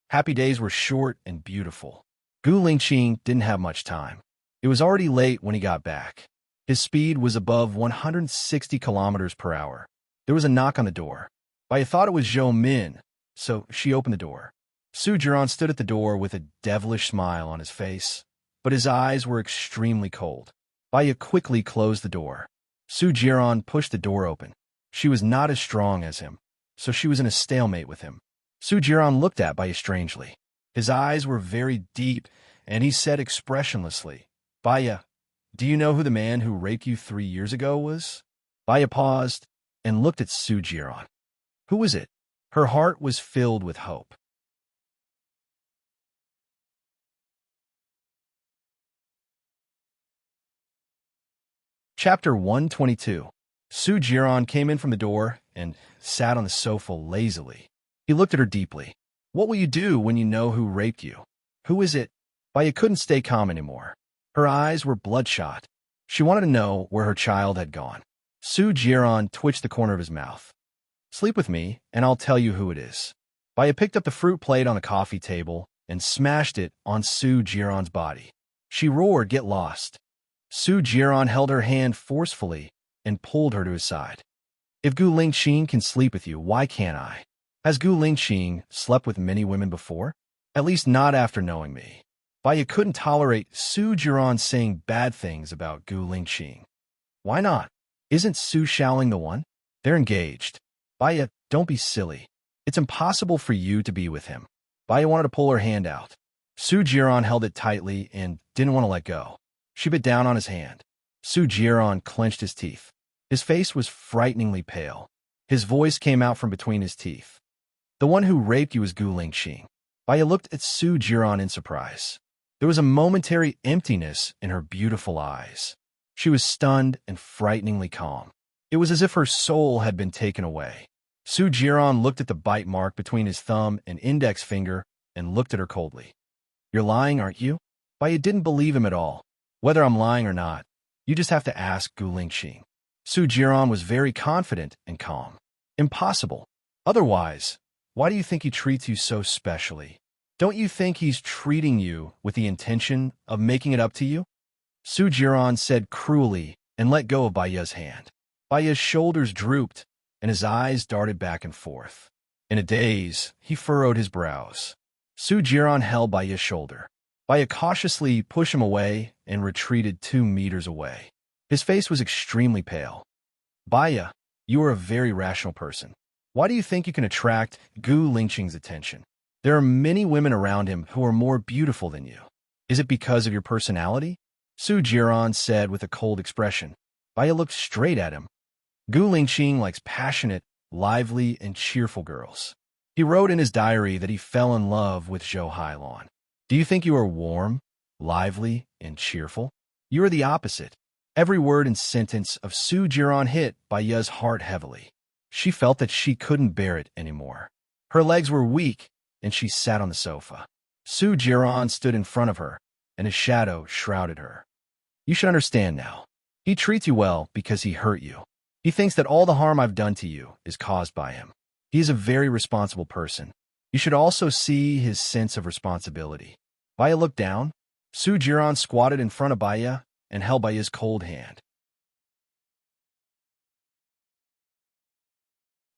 Happy days were short and beautiful. Gu Lingqing didn't have much time. It was already late when he got back. His speed was above 160 kilometers per hour. There was a knock on the door. Baya thought it was Zhou Min, so she opened the door. Su Jiran stood at the door with a devilish smile on his face, but his eyes were extremely cold. Baya quickly closed the door. Su Jiran pushed the door open. She was not as strong as him, so she was in a stalemate with him. Su Jiran looked at Baya strangely. His eyes were very deep, and he said expressionlessly, Baya, do you know who the man who raped you 3 years ago was? Baya paused and looked at Su Jiran. Who was it? Her heart was filled with hope. Chapter 122. Su Jiran came in from the door and sat on the sofa lazily. He looked at her deeply. What will you do when you know who raped you? Who is it? Baya couldn't stay calm anymore. Her eyes were bloodshot. She wanted to know where her child had gone. Su Jiran twitched the corner of his mouth. Sleep with me, and I'll tell you who it is. Baya picked up the fruit plate on the coffee table and smashed it on Su Jiron's body. She roared, "Get lost!" Su Jiron held her hand forcefully and pulled her to his side. "If Gu Lingqing can sleep with you, why can't I? Has Gu Lingqing slept with many women before? At least not after knowing me." Baya couldn't tolerate Su Jiron saying bad things about Gu Lingqing. "Why not? Isn't Su Shaoling the one? They're engaged." "Baya, don't be silly. It's impossible for you to be with him." Baya wanted to pull her hand out. Su Jiron held it tightly and didn't want to let go. She bit down on his hand. Su Jiron clenched his teeth. His face was frighteningly pale. His voice came out from between his teeth. "The one who raped you is Gu Lingqing." Baya looked at Su Jiron in surprise. There was a momentary emptiness in her beautiful eyes. She was stunned and frighteningly calm. It was as if her soul had been taken away. Su Jiron looked at the bite mark between his thumb and index finger and looked at her coldly. "You're lying, aren't you?" Baya didn't believe him at all. "Whether I'm lying or not, you just have to ask Gu Lingqing." Su Jiron was very confident and calm. "Impossible. Otherwise, why do you think he treats you so specially? Don't you think he's treating you with the intention of making it up to you?" Su Jiron said cruelly and let go of Baya's hand. Baya's shoulders drooped and his eyes darted back and forth. In a daze, he furrowed his brows. Su Jiron held Baya's shoulder. Baya cautiously pushed him away and retreated 2 meters away. His face was extremely pale. "Baya, you are a very rational person. Why do you think you can attract Gu Lingqing's attention? There are many women around him who are more beautiful than you. Is it because of your personality?" Su Jiron said with a cold expression. Baya looked straight at him. "Gu Lingqing likes passionate, lively, and cheerful girls. He wrote in his diary that he fell in love with Zhou Hailon. Do you think you are warm, lively, and cheerful? You are the opposite." Every word and sentence of Su Jiron hit Baya's heart heavily. She felt that she couldn't bear it anymore. Her legs were weak, and she sat on the sofa. Su Jiron stood in front of her, and his shadow shrouded her. "You should understand now. He treats you well because he hurt you. He thinks that all the harm I've done to you is caused by him. He is a very responsible person. You should also see his sense of responsibility." Baya looked down. Su Jiron squatted in front of Baya and held Baya's cold hand.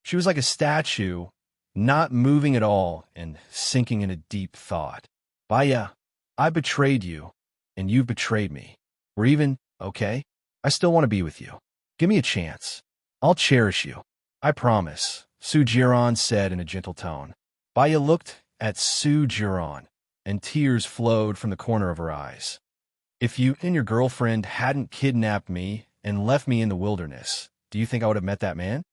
She was like a statue, not moving at all and sinking into deep thought. "Baya, I betrayed you, and you've betrayed me. We're even, okay? I still want to be with you. Give me a chance. I'll cherish you. I promise," Su Jiron said in a gentle tone. Baya looked at Su Jiron, and tears flowed from the corner of her eyes. "If you and your girlfriend hadn't kidnapped me and left me in the wilderness, do you think I would have met that man?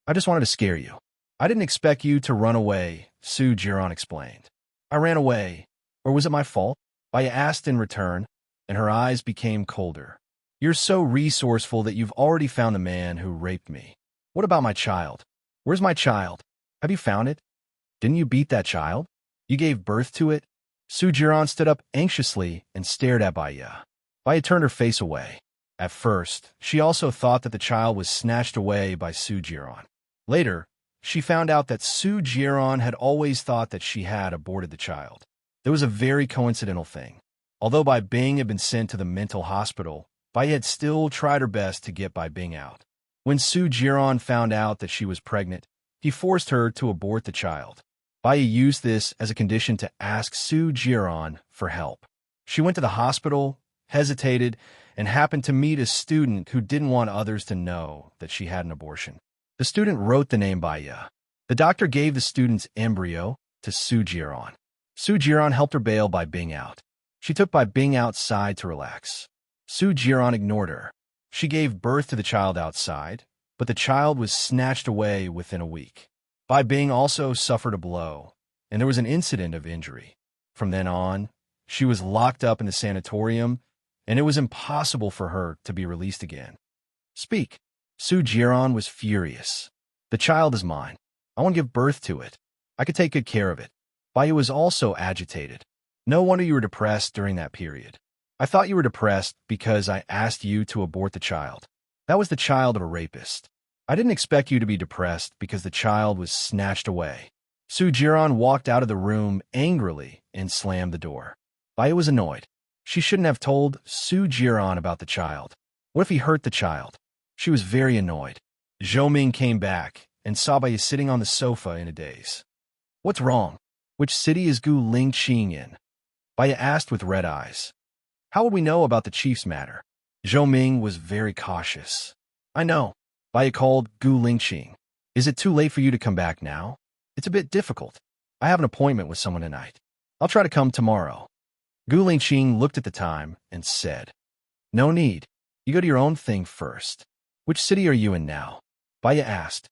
I just wanted to scare you. I didn't expect you to run away," Su Jiron explained. "I ran away, or was it my fault?" Baya asked in return, and her eyes became colder. "You're so resourceful that you've already found the man who raped me. What about my child? Where's my child? Have you found it? Didn't you beat that child? You gave birth to it?" Su Jiron stood up anxiously and stared at Baya. Baya turned her face away. At first, she also thought that the child was snatched away by Su Jiron. Later, she found out that Su Jiron had always thought that she had aborted the child. There was a very coincidental thing. Although Bai Bing had been sent to the mental hospital, Bai had still tried her best to get Bai Bing out. When Su Jiron found out that she was pregnant, he forced her to abort the child. Bai used this as a condition to ask Su Jiron for help. She went to the hospital, hesitated, and happened to meet a student who didn't want others to know that she had an abortion. The student wrote the name Baya. The doctor gave the student's embryo to Su Jiron. Su Jiron helped her bail Bai Bing out. She took Bai Bing outside to relax. Su Jiron ignored her. She gave birth to the child outside, but the child was snatched away within a week. Bai Bing also suffered a blow, and there was an incident of injury. From then on, she was locked up in the sanatorium, and it was impossible for her to be released again. "Speak." Su Jiron was furious. "The child is mine. I want to give birth to it. I could take good care of it." Baya was also agitated. "No wonder you were depressed during that period. I thought you were depressed because I asked you to abort the child. That was the child of a rapist. I didn't expect you to be depressed because the child was snatched away." Su Jiran walked out of the room angrily and slammed the door. Baya was annoyed. She shouldn't have told Su Jiran about the child. What if he hurt the child? She was very annoyed. Zhou Ming came back and saw Baya sitting on the sofa in a daze. What's wrong? Which city is Gu Lingqing in? Baya asked with red eyes. How would we know about the chief's matter? Zhou Ming was very cautious. I know. Baya called Gu Lingqing. Is it too late for you to come back now? It's a bit difficult. I have an appointment with someone tonight. I'll try to come tomorrow. Gu Lingqing looked at the time and said, No need. You go to your own thing first. Which city are you in now? Baya asked.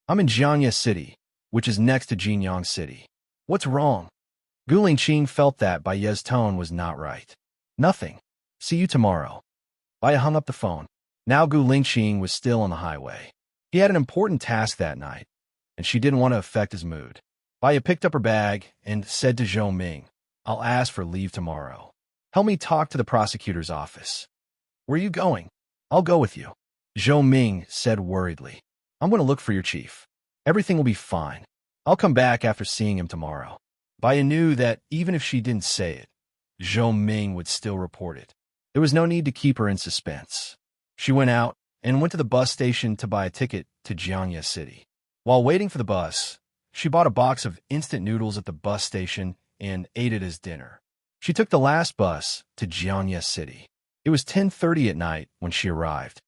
I'm in Jianya City, which is next to Jinyang City. What's wrong? Gu Lingqing felt that Baya's tone was not right. Nothing. See you tomorrow. Baya hung up the phone. Now Gu Lingqing was still on the highway. He had an important task that night, and she didn't want to affect his mood. Baya picked up her bag and said to Zhou Ming, I'll ask for leave tomorrow. Help me talk to the prosecutor's office. Where are you going? I'll go with you. Zhou Ming said worriedly. I'm going to look for your chief. Everything will be fine. I'll come back after seeing him tomorrow. Baya knew that even if she didn't say it, Zhou Ming would still report it. There was no need to keep her in suspense. She went out and went to the bus station to buy a ticket to Jianya City. While waiting for the bus, she bought a box of instant noodles at the bus station and ate it as dinner. She took the last bus to Jianya City. It was 10:30 at night when she arrived.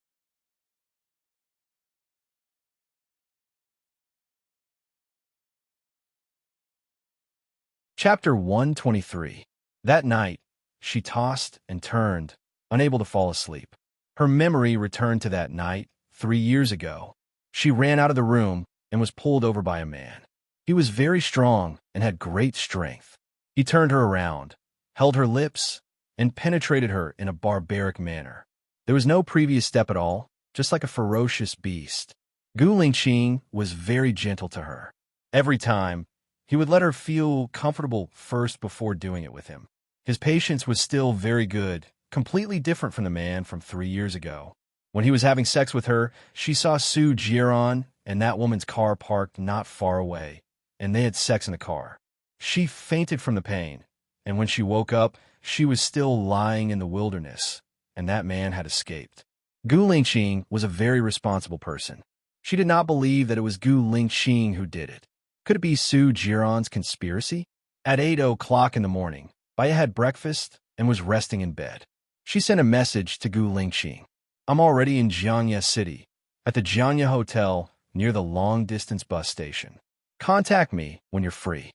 Chapter 123. That night, she tossed and turned, unable to fall asleep. Her memory returned to that night 3 years ago. She ran out of the room and was pulled over by a man. He was very strong and had great strength. He turned her around, held her lips, and penetrated her in a barbaric manner. There was no previous step at all, just like a ferocious beast. Gu Lingqing was very gentle to her. Every time, he would let her feel comfortable first before doing it with him. His patience was still very good, completely different from the man from 3 years ago. When he was having sex with her, she saw Su Jiran and that woman's car parked not far away, and they had sex in the car. She fainted from the pain, and when she woke up, she was still lying in the wilderness, and that man had escaped. Gu Lingqing was a very responsible person. She did not believe that it was Gu Lingqing who did it. Could it be Su Jiran's conspiracy? At 8 o'clock in the morning, Baya had breakfast and was resting in bed. She sent a message to Gu Lingqing. I'm already in Jianya City, at the Jianya Hotel near the long-distance bus station. Contact me when you're free.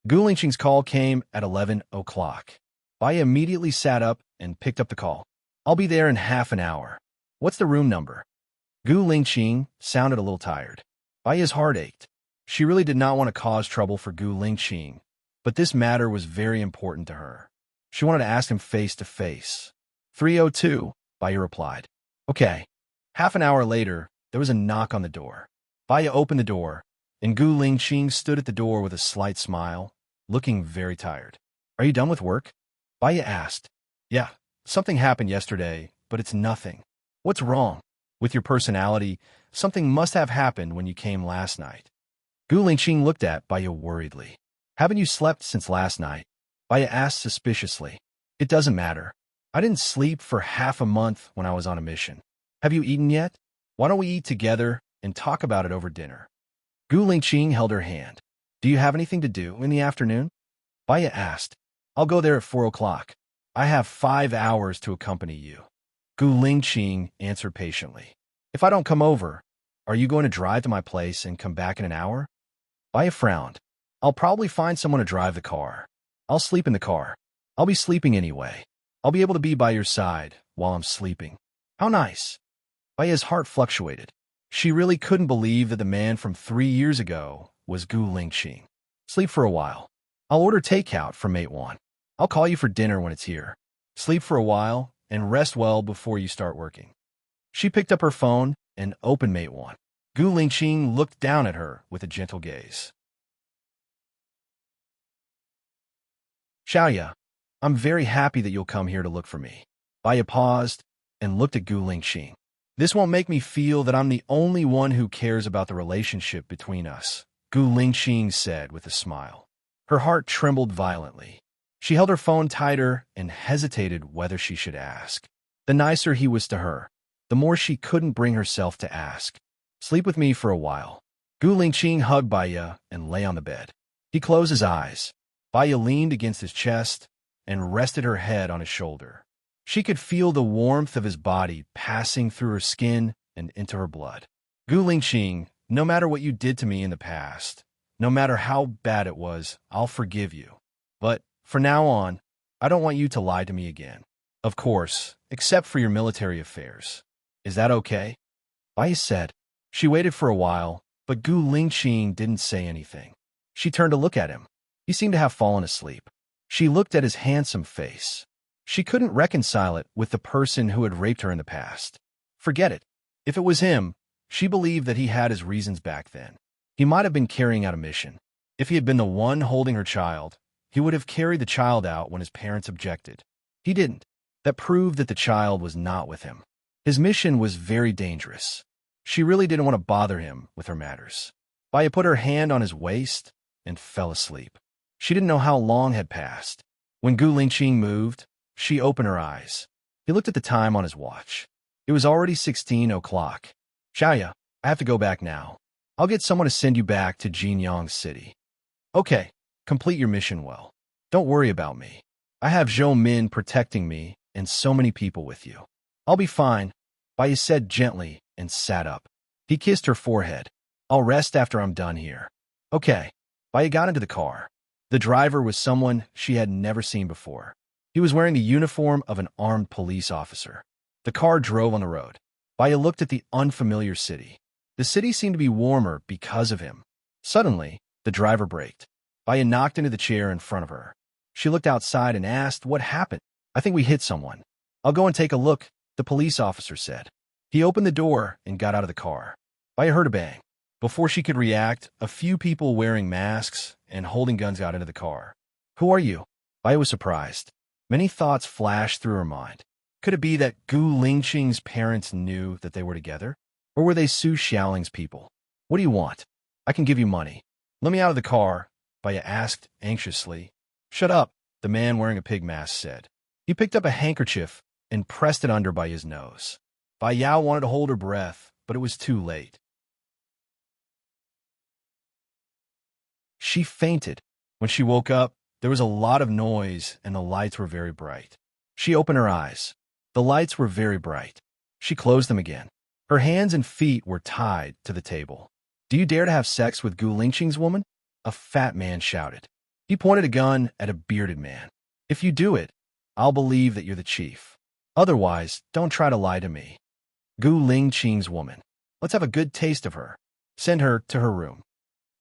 Gu Lingqing's call came at 11 o'clock. Baya immediately sat up and picked up the call. I'll be there in half an hour. What's the room number? Gu Lingqing sounded a little tired. Baya's heart ached. She really did not want to cause trouble for Gu Lingqing, but this matter was very important to her. She wanted to ask him face to face. 302, Baya replied. Okay. Half an hour later, there was a knock on the door. Baya opened the door, and Gu Lingqing stood at the door with a slight smile, looking very tired. Are you done with work? Baya asked. Yeah, something happened yesterday, but it's nothing. What's wrong? With your personality, something must have happened when you came last night. Gu Lingqing looked at Baya worriedly. Haven't you slept since last night? Baya asked suspiciously. It doesn't matter. I didn't sleep for half a month when I was on a mission. Have you eaten yet? Why don't we eat together and talk about it over dinner? Gu Lingqing held her hand. Do you have anything to do in the afternoon? Baya asked. I'll go there at 4 o'clock. I have 5 hours to accompany you. Gu Lingqing answered patiently. If I don't come over, are you going to drive to my place and come back in an hour? Baya frowned. I'll probably find someone to drive the car. I'll sleep in the car. I'll be sleeping anyway. I'll be able to be by your side while I'm sleeping. How nice. Baya's heart fluctuated. She really couldn't believe that the man from 3 years ago was Gu Lingqing. Sleep for a while. I'll order takeout from Mate 1. I'll call you for dinner when it's here. Sleep for a while and rest well before you start working. She picked up her phone and opened Mate 1. Gu Lingqing looked down at her with a gentle gaze. Xiaoya, I'm very happy that you'll come here to look for me. Baya paused and looked at Gu Lingqing. This won't make me feel that I'm the only one who cares about the relationship between us, Gu Lingqing said with a smile. Her heart trembled violently. She held her phone tighter and hesitated whether she should ask. The nicer he was to her, the more she couldn't bring herself to ask. Sleep with me for a while. Gu Lingqing hugged Baya and lay on the bed. He closed his eyes. Baya leaned against his chest and rested her head on his shoulder. She could feel the warmth of his body passing through her skin and into her blood. Gu Lingqing, no matter what you did to me in the past, no matter how bad it was, I'll forgive you. But for now on, I don't want you to lie to me again. Of course, except for your military affairs. Is that okay? Baya said. She waited for a while, but Gu Lingqing didn't say anything. She turned to look at him. He seemed to have fallen asleep. She looked at his handsome face. She couldn't reconcile it with the person who had raped her in the past. Forget it. If it was him, she believed that he had his reasons back then. He might have been carrying out a mission. If he had been the one holding her child, he would have carried the child out when his parents objected. He didn't. That proved that the child was not with him. His mission was very dangerous. She really didn't want to bother him with her matters. Baya put her hand on his waist and fell asleep. She didn't know how long had passed. When Gu Lingqing moved, she opened her eyes. He looked at the time on his watch. It was already 16 o'clock. Xiaoya, I have to go back now. I'll get someone to send you back to Jinyang City. Okay, complete your mission well. Don't worry about me. I have Zhou Min protecting me and so many people with you. I'll be fine, Baya said gently and sat up. He kissed her forehead. I'll rest after I'm done here. Okay. Baya got into the car. The driver was someone she had never seen before. He was wearing the uniform of an armed police officer. The car drove on the road. Baya looked at the unfamiliar city. The city seemed to be warmer because of him. Suddenly, the driver braked. Baya knocked into the chair in front of her. She looked outside and asked, "What happened?" "I think we hit someone." "I'll go and take a look," the police officer said. He opened the door and got out of the car. Baya heard a bang. Before she could react, a few people wearing masks and holding guns got into the car. "Who are you?" Baya was surprised. Many thoughts flashed through her mind. Could it be that Gu Lingqing's parents knew that they were together? Or were they Su Xiaoling's people? "What do you want?" "I can give you money." "Let me out of the car," Baya asked anxiously. "Shut up," the man wearing a pig mask said. He picked up a handkerchief and pressed it under Baya's nose. Baya wanted to hold her breath, but it was too late. She fainted. When she woke up, there was a lot of noise and the lights were very bright. She opened her eyes. The lights were very bright. She closed them again. Her hands and feet were tied to the table. "Do you dare to have sex with Gu Lingqing's woman?" a fat man shouted. He pointed a gun at a bearded man. "If you do it, I'll believe that you're the chief. Otherwise, don't try to lie to me." Gu Lingqing's woman. "Let's have a good taste of her. Send her to her room."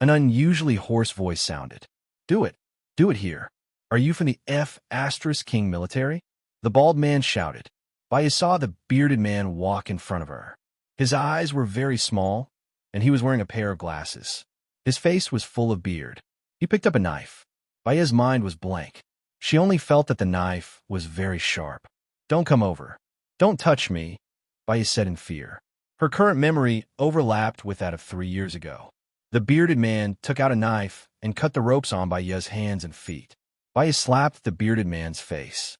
An unusually hoarse voice sounded. "Do it. Do it here. Are you from the F*King military?" The bald man shouted. Baya saw the bearded man walk in front of her. His eyes were very small, and he was wearing a pair of glasses. His face was full of beard. He picked up a knife. Baya's mind was blank. She only felt that the knife was very sharp. "Don't come over. Don't touch me," Baya said in fear. Her current memory overlapped with that of 3 years ago. The bearded man took out a knife and cut the ropes on Baya's hands and feet. Baya slapped the bearded man's face.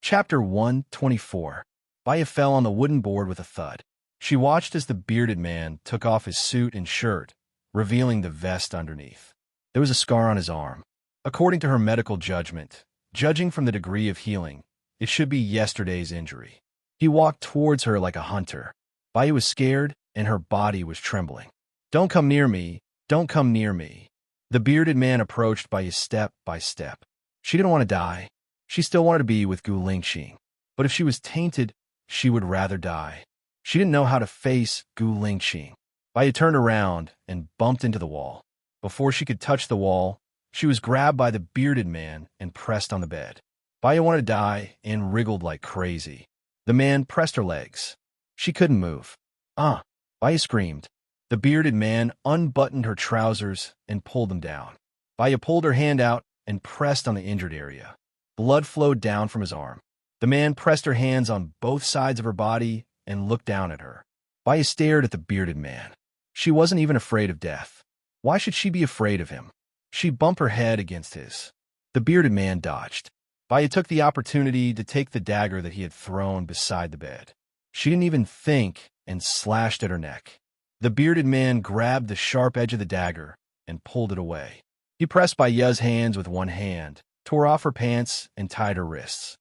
Chapter 124. Baya fell on the wooden board with a thud. She watched as the bearded man took off his suit and shirt, revealing the vest underneath. There was a scar on his arm. According to her medical judgment, judging from the degree of healing, it should be yesterday's injury. He walked towards her like a hunter. Baya was scared, and her body was trembling. "Don't come near me. Don't come near me." The bearded man approached Baya step by step. She didn't want to die. She still wanted to be with Gu Lingqing. But if she was tainted, she would rather die. She didn't know how to face Gu Lingqing. Baya turned around and bumped into the wall. Before she could touch the wall, she was grabbed by the bearded man and pressed on the bed. Baya wanted to die and wriggled like crazy. The man pressed her legs. She couldn't move. "Ah!" Baya screamed. The bearded man unbuttoned her trousers and pulled them down. Baya pulled her hand out and pressed on the injured area. Blood flowed down from his arm. The man pressed her hands on both sides of her body and looked down at her. Baya stared at the bearded man. She wasn't even afraid of death. Why should she be afraid of him? She bumped her head against his. The bearded man dodged. Baya took the opportunity to take the dagger that he had thrown beside the bed. She didn't even think and slashed at her neck. The bearded man grabbed the sharp edge of the dagger and pulled it away. He pressed Baya's hands with one hand, tore off her pants, and tied her wrists.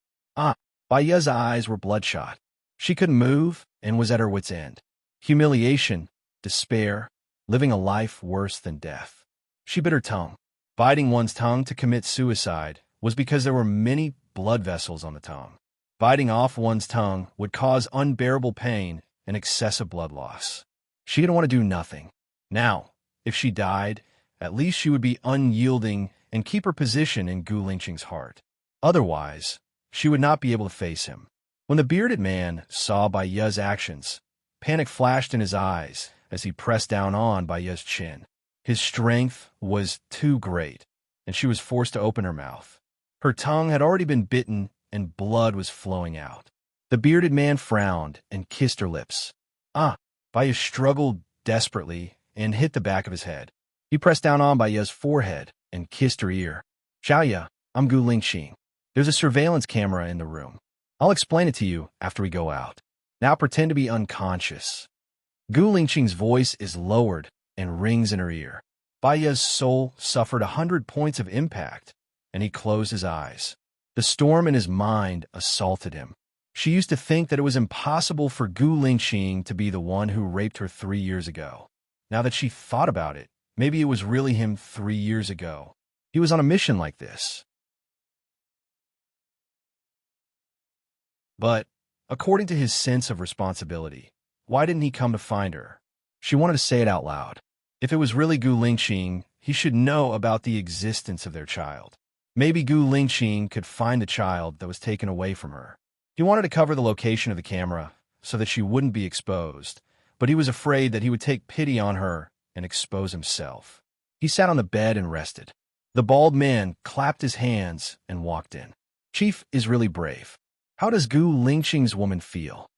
Baya's eyes were bloodshot. She couldn't move and was at her wit's end. Humiliation, despair, living a life worse than death. She bit her tongue. Biting one's tongue to commit suicide was because there were many blood vessels on the tongue. Biting off one's tongue would cause unbearable pain and excessive blood loss. She didn't want to do nothing. Now, if she died, at least she would be unyielding and keep her position in Gu Lingqing's heart. Otherwise, she would not be able to face him. When the bearded man saw Baya's actions, panic flashed in his eyes as he pressed down on Baya's chin. His strength was too great, and she was forced to open her mouth. Her tongue had already been bitten, and blood was flowing out. The bearded man frowned and kissed her lips. Baya struggled desperately and hit the back of his head. He pressed down on Baya's forehead and kissed her ear. "Xiaoya, I'm Gu Lingqing. There's a surveillance camera in the room. I'll explain it to you after we go out. Now pretend to be unconscious." Gu Lingqing's voice is lowered and rings in her ear. Baya's soul suffered 100 points of impact, and he closed his eyes. The storm in his mind assaulted him. She used to think that it was impossible for Gu Lingqing to be the one who raped her 3 years ago. Now that she thought about it, maybe it was really him 3 years ago. He was on a mission like this. But, according to his sense of responsibility, why didn't he come to find her? She wanted to say it out loud. If it was really Gu Lingqing, he should know about the existence of their child. Maybe Gu Lingqing could find the child that was taken away from her. He wanted to cover the location of the camera so that she wouldn't be exposed, but he was afraid that he would take pity on her and expose himself. He sat on the bed and rested. The bald man clapped his hands and walked in. "Chief is really brave. How does Gu Lingqing's woman feel?"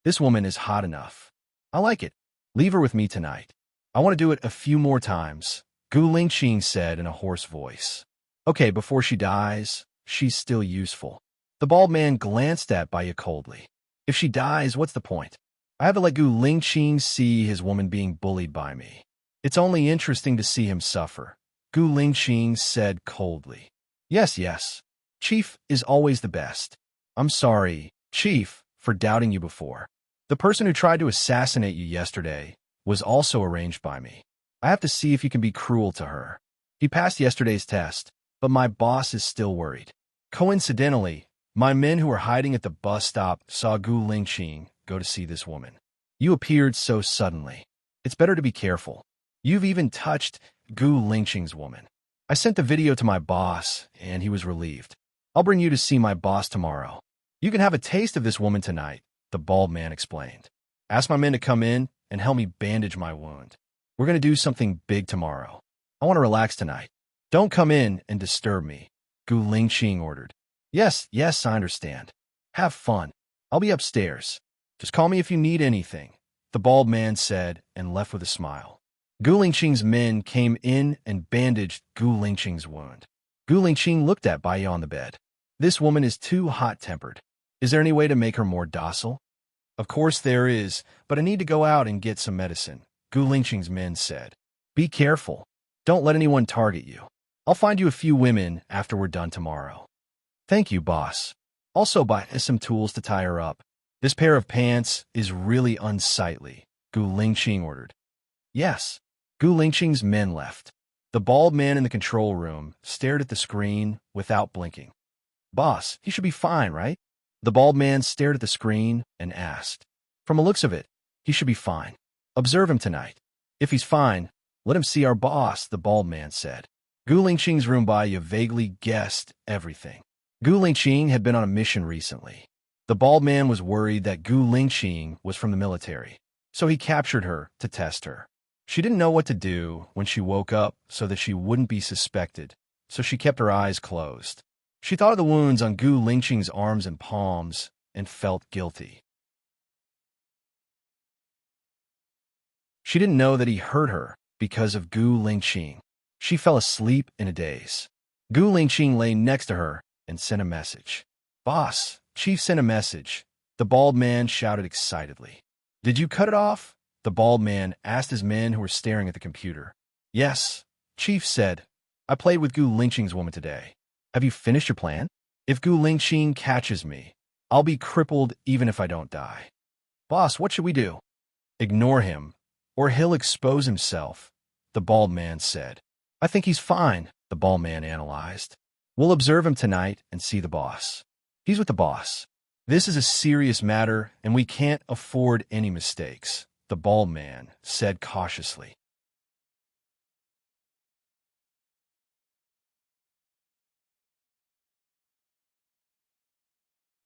"This woman is hot enough. I like it. Leave her with me tonight. I want to do it a few more times," Gu Lingqing said in a hoarse voice. "Okay, before she dies, she's still useful." The bald man glanced at Baya coldly. "If she dies, what's the point? I have to let Gu Lingqing see his woman being bullied by me. It's only interesting to see him suffer," Gu Lingqing said coldly. Yes. Chief is always the best. I'm sorry, Chief, for doubting you before. The person who tried to assassinate you yesterday was also arranged by me. I have to see if you can be cruel to her. He passed yesterday's test, but my boss is still worried. Coincidentally, my men who were hiding at the bus stop saw Gu Lingqing go to see this woman. You appeared so suddenly. It's better to be careful. You've even touched Gu Lingqing's woman. I sent the video to my boss, and he was relieved. I'll bring you to see my boss tomorrow. You can have a taste of this woman tonight, the bald man explained. Ask my men to come in and help me bandage my wound. We're going to do something big tomorrow. I want to relax tonight. Don't come in and disturb me, Gu Lingqing ordered. Yes, I understand. Have fun. I'll be upstairs. Just call me if you need anything, the bald man said and left with a smile. Gu Lingqing's men came in and bandaged Gu Lingqing's wound. Gu Lingqing looked at Baya on the bed. This woman is too hot-tempered. Is there any way to make her more docile? Of course there is, but I need to go out and get some medicine, Gu Lingqing's men said. Be careful. Don't let anyone target you. I'll find you a few women after we're done tomorrow. Thank you, boss. Also buy some tools to tie her up. This pair of pants is really unsightly, Gu Lingqing ordered. Yes. Gu Lingqing's men left. The bald man in the control room stared at the screen without blinking. Boss, he should be fine, right? The bald man stared at the screen and asked. From the looks of it, he should be fine. Observe him tonight. If he's fine, let him see our boss, the bald man said. Gu Lingqing's room Baya vaguely guessed everything. Gu Lingqing had been on a mission recently. The bald man was worried that Gu Lingqing was from the military, so he captured her to test her. She didn't know what to do when she woke up so that she wouldn't be suspected, so she kept her eyes closed. She thought of the wounds on Gu Lingqing's arms and palms and felt guilty. She didn't know that he hurt her because of Gu Lingqing. She fell asleep in a daze. Gu Lingqing lay next to her and sent a message. "Boss, Chief sent a message," the bald man shouted excitedly. "Did you cut it off?" the bald man asked his men who were staring at the computer. "Yes," Chief said. "I played with Gu Lingqing's woman today. Have you finished your plan? If Gu Lingqing catches me, I'll be crippled even if I don't die." "Boss, what should we do?" "Ignore him, or he'll expose himself," the bald man said. "I think he's fine," the bald man analyzed. "We'll observe him tonight and see the boss. He's with the boss. This is a serious matter, and we can't afford any mistakes," the bald man said cautiously.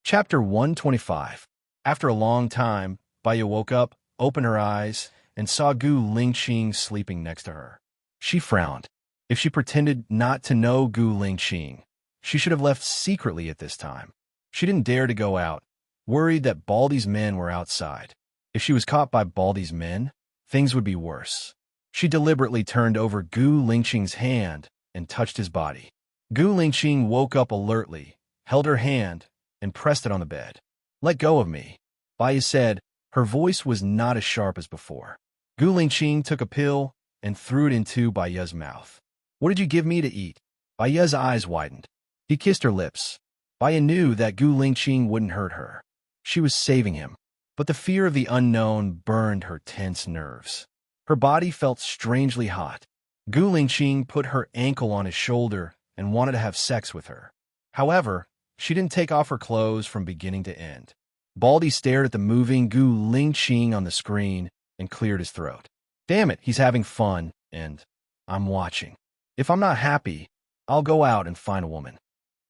Chapter 125. After a long time, Baya woke up, opened her eyes, and saw Gu Lingqing sleeping next to her. She frowned. If she pretended not to know Gu Lingqing, she should have left secretly at this time. She didn't dare to go out, worried that Baldy's men were outside. If she was caught by Baldy's men, things would be worse. She deliberately turned over Gu Lingqing's hand and touched his body. Gu Lingqing woke up alertly, held her hand, and pressed it on the bed. "Let go of me," Baya said. Her voice was not as sharp as before. Gu Lingqing took a pill and threw it into Baya's mouth. "What did you give me to eat?" Baya's eyes widened. He kissed her lips. Baya knew that Gu Lingqing wouldn't hurt her. She was saving him. But the fear of the unknown burned her tense nerves. Her body felt strangely hot. Gu Lingqing put her ankle on his shoulder and wanted to have sex with her. However, she didn't take off her clothes from beginning to end. Baldy stared at the moving Gu Lingqing on the screen and cleared his throat. "Damn it, he's having fun, and I'm watching. If I'm not happy, I'll go out and find a woman."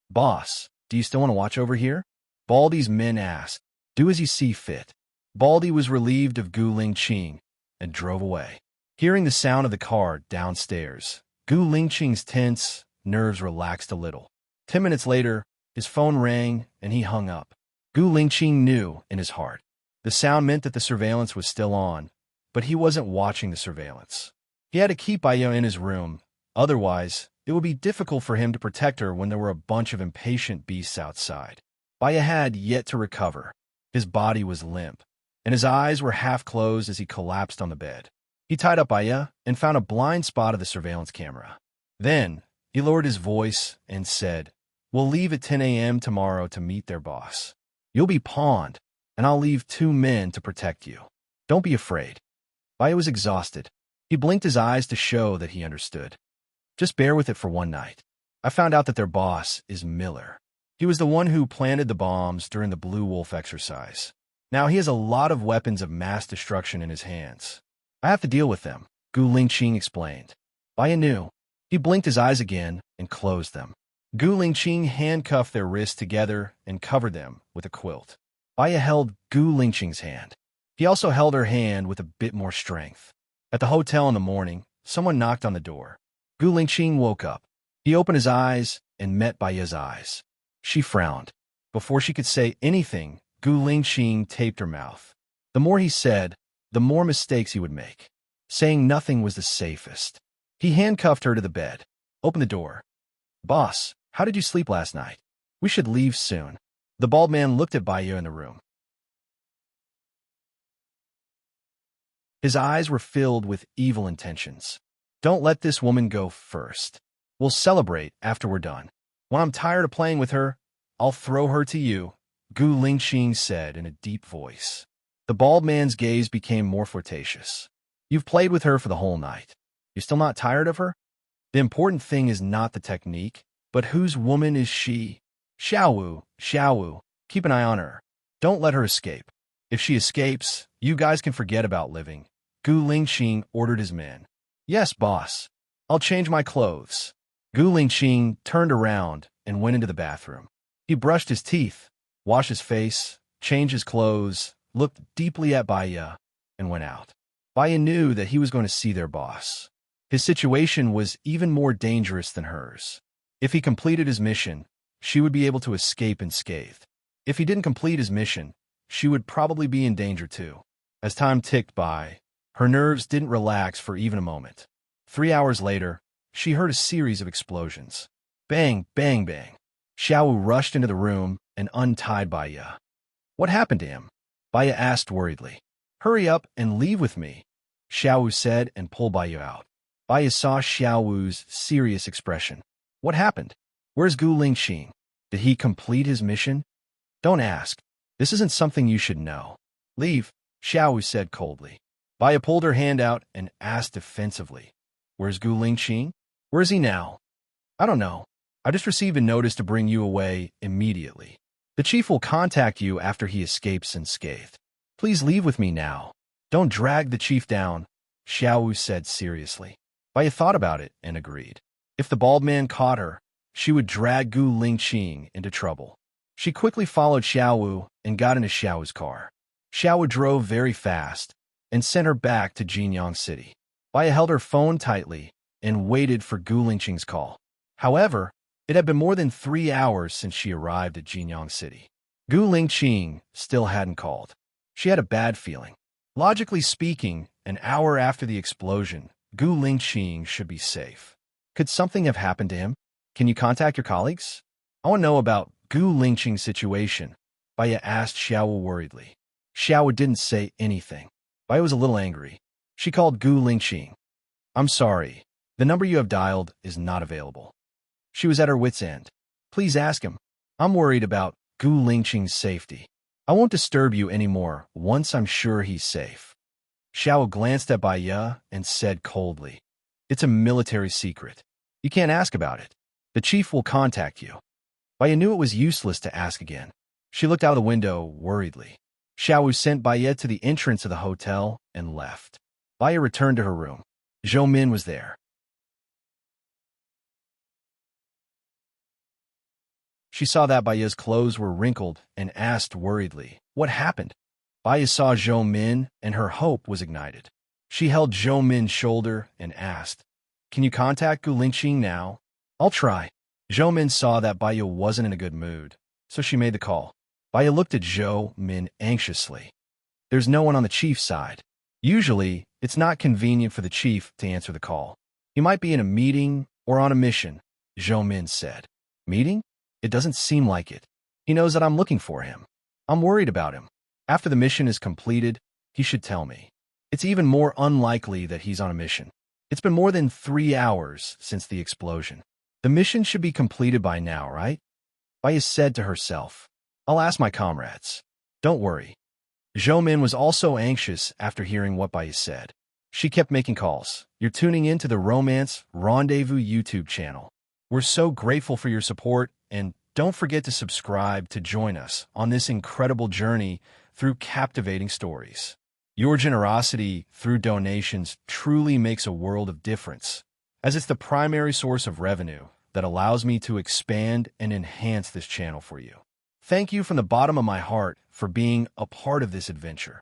"Boss, do you still want to watch over here?" Baldy's men asked. "Do as you see fit." Baldy was relieved of Gu Lingqing and drove away. Hearing the sound of the car downstairs, Gu Lingqing's tense nerves relaxed a little. 10 minutes later, his phone rang and he hung up. Gu Lingqing knew in his heart. The sound meant that the surveillance was still on, but he wasn't watching the surveillance. He had to keep Baya in his room. Otherwise, it would be difficult for him to protect her when there were a bunch of impatient beasts outside. Baya had yet to recover. His body was limp, and his eyes were half closed as he collapsed on the bed. He tied up Baya and found a blind spot of the surveillance camera. Then, he lowered his voice and said, "We'll leave at 10 a.m. tomorrow to meet their boss. You'll be pawned, and I'll leave 2 men to protect you. Don't be afraid." Baya was exhausted. He blinked his eyes to show that he understood. "Just bear with it for one night. I found out that their boss is Miller. He was the one who planted the bombs during the Blue Wolf exercise. Now he has a lot of weapons of mass destruction in his hands. I have to deal with them," Gu Lingqing explained. Baya knew. He blinked his eyes again and closed them. Gu Lingqing handcuffed their wrists together and covered them with a quilt. Baya held Gu Lingqing's hand. He also held her hand with a bit more strength. At the hotel in the morning, someone knocked on the door. Gu Lingqing woke up. He opened his eyes and met Baya's eyes. She frowned. Before she could say anything, Gu Lingqing taped her mouth. The more he said, the more mistakes he would make. Saying nothing was the safest. He handcuffed her to the bed. "Open the door." "Boss, how did you sleep last night? We should leave soon." The bald man looked at Baya in the room. His eyes were filled with evil intentions. "Don't let this woman go first. We'll celebrate after we're done. When I'm tired of playing with her, I'll throw her to you," Gu Lingqing said in a deep voice. The bald man's gaze became more flirtatious. "You've played with her for the whole night. You're still not tired of her? The important thing is not the technique, but whose woman is she? Xiaowu, keep an eye on her. Don't let her escape. If she escapes, you guys can forget about living," Gu Lingqing ordered his men. "Yes, boss. I'll change my clothes." Gu Lingqing turned around and went into the bathroom. He brushed his teeth, washed his face, changed his clothes, looked deeply at Baya, and went out. Baya knew that he was going to see their boss. His situation was even more dangerous than hers. If he completed his mission, she would be able to escape unscathed. If he didn't complete his mission, she would probably be in danger too. As time ticked by, her nerves didn't relax for even a moment. 3 hours later, she heard a series of explosions. Bang, bang, bang. Xiaowu rushed into the room and untied Baya. What happened to him? Baya asked worriedly. Hurry up and leave with me, Xiaowu said and pulled Baya out. Baya saw Xiaowu's serious expression. What happened? Where's Gu Lingqing? Did he complete his mission? Don't ask. This isn't something you should know. Leave, Xiaowu said coldly. Baya pulled her hand out and asked defensively. Where's Gu Lingqing? Where is he now? I don't know. I just received a notice to bring you away immediately. The chief will contact you after he escapes unscathed. Please leave with me now. Don't drag the chief down, Xiaowu said seriously. Baya thought about it and agreed. If the bald man caught her, she would drag Gu Lingqing into trouble. She quickly followed Xiaowu and got into Xiaowu's car. Xiaowu drove very fast and sent her back to Jinyang City. Baya held her phone tightly and waited for Gu Lingqing's call. However, it had been more than 3 hours since she arrived at Jinyang City. Gu Lingqing still hadn't called. She had a bad feeling. Logically speaking, an hour after the explosion, Gu Lingqing should be safe. Could something have happened to him? Can you contact your colleagues? I want to know about Gu Lingqing's situation, Baya asked Xiaowu worriedly. Xiaowu didn't say anything. Baya was a little angry. She called Gu Lingqing. I'm sorry. The number you have dialed is not available. She was at her wit's end. Please ask him. I'm worried about Gu Lingqing's safety. I won't disturb you anymore once I'm sure he's safe. Xiaowu glanced at Baya and said coldly, It's a military secret. You can't ask about it. The chief will contact you. Baya knew it was useless to ask again. She looked out the window worriedly. Xiaowu sent Baya to the entrance of the hotel and left. Baya returned to her room. Zhou Min was there. She saw that Baya's clothes were wrinkled and asked worriedly, What happened? Baya saw Zhou Min and her hope was ignited. She held Zhou Min's shoulder and asked, Can you contact Gu Lingqing now? I'll try. Zhou Min saw that Baya wasn't in a good mood, so she made the call. Baya looked at Zhou Min anxiously. There's no one on the chief's side. Usually, it's not convenient for the chief to answer the call. He might be in a meeting or on a mission, Zhou Min said. Meeting? It doesn't seem like it. He knows that I'm looking for him. I'm worried about him. After the mission is completed, he should tell me. It's even more unlikely that he's on a mission. It's been more than 3 hours since the explosion. The mission should be completed by now, right? Baya said to herself. I'll ask my comrades. Don't worry. Zhou Min was also anxious after hearing what Baya said. She kept making calls. You're tuning in to the Romance Rendezvous YouTube channel. We're so grateful for your support, and don't forget to subscribe to join us on this incredible journey through captivating stories. Your generosity through donations truly makes a world of difference, as it's the primary source of revenue that allows me to expand and enhance this channel for you. Thank you from the bottom of my heart for being a part of this adventure.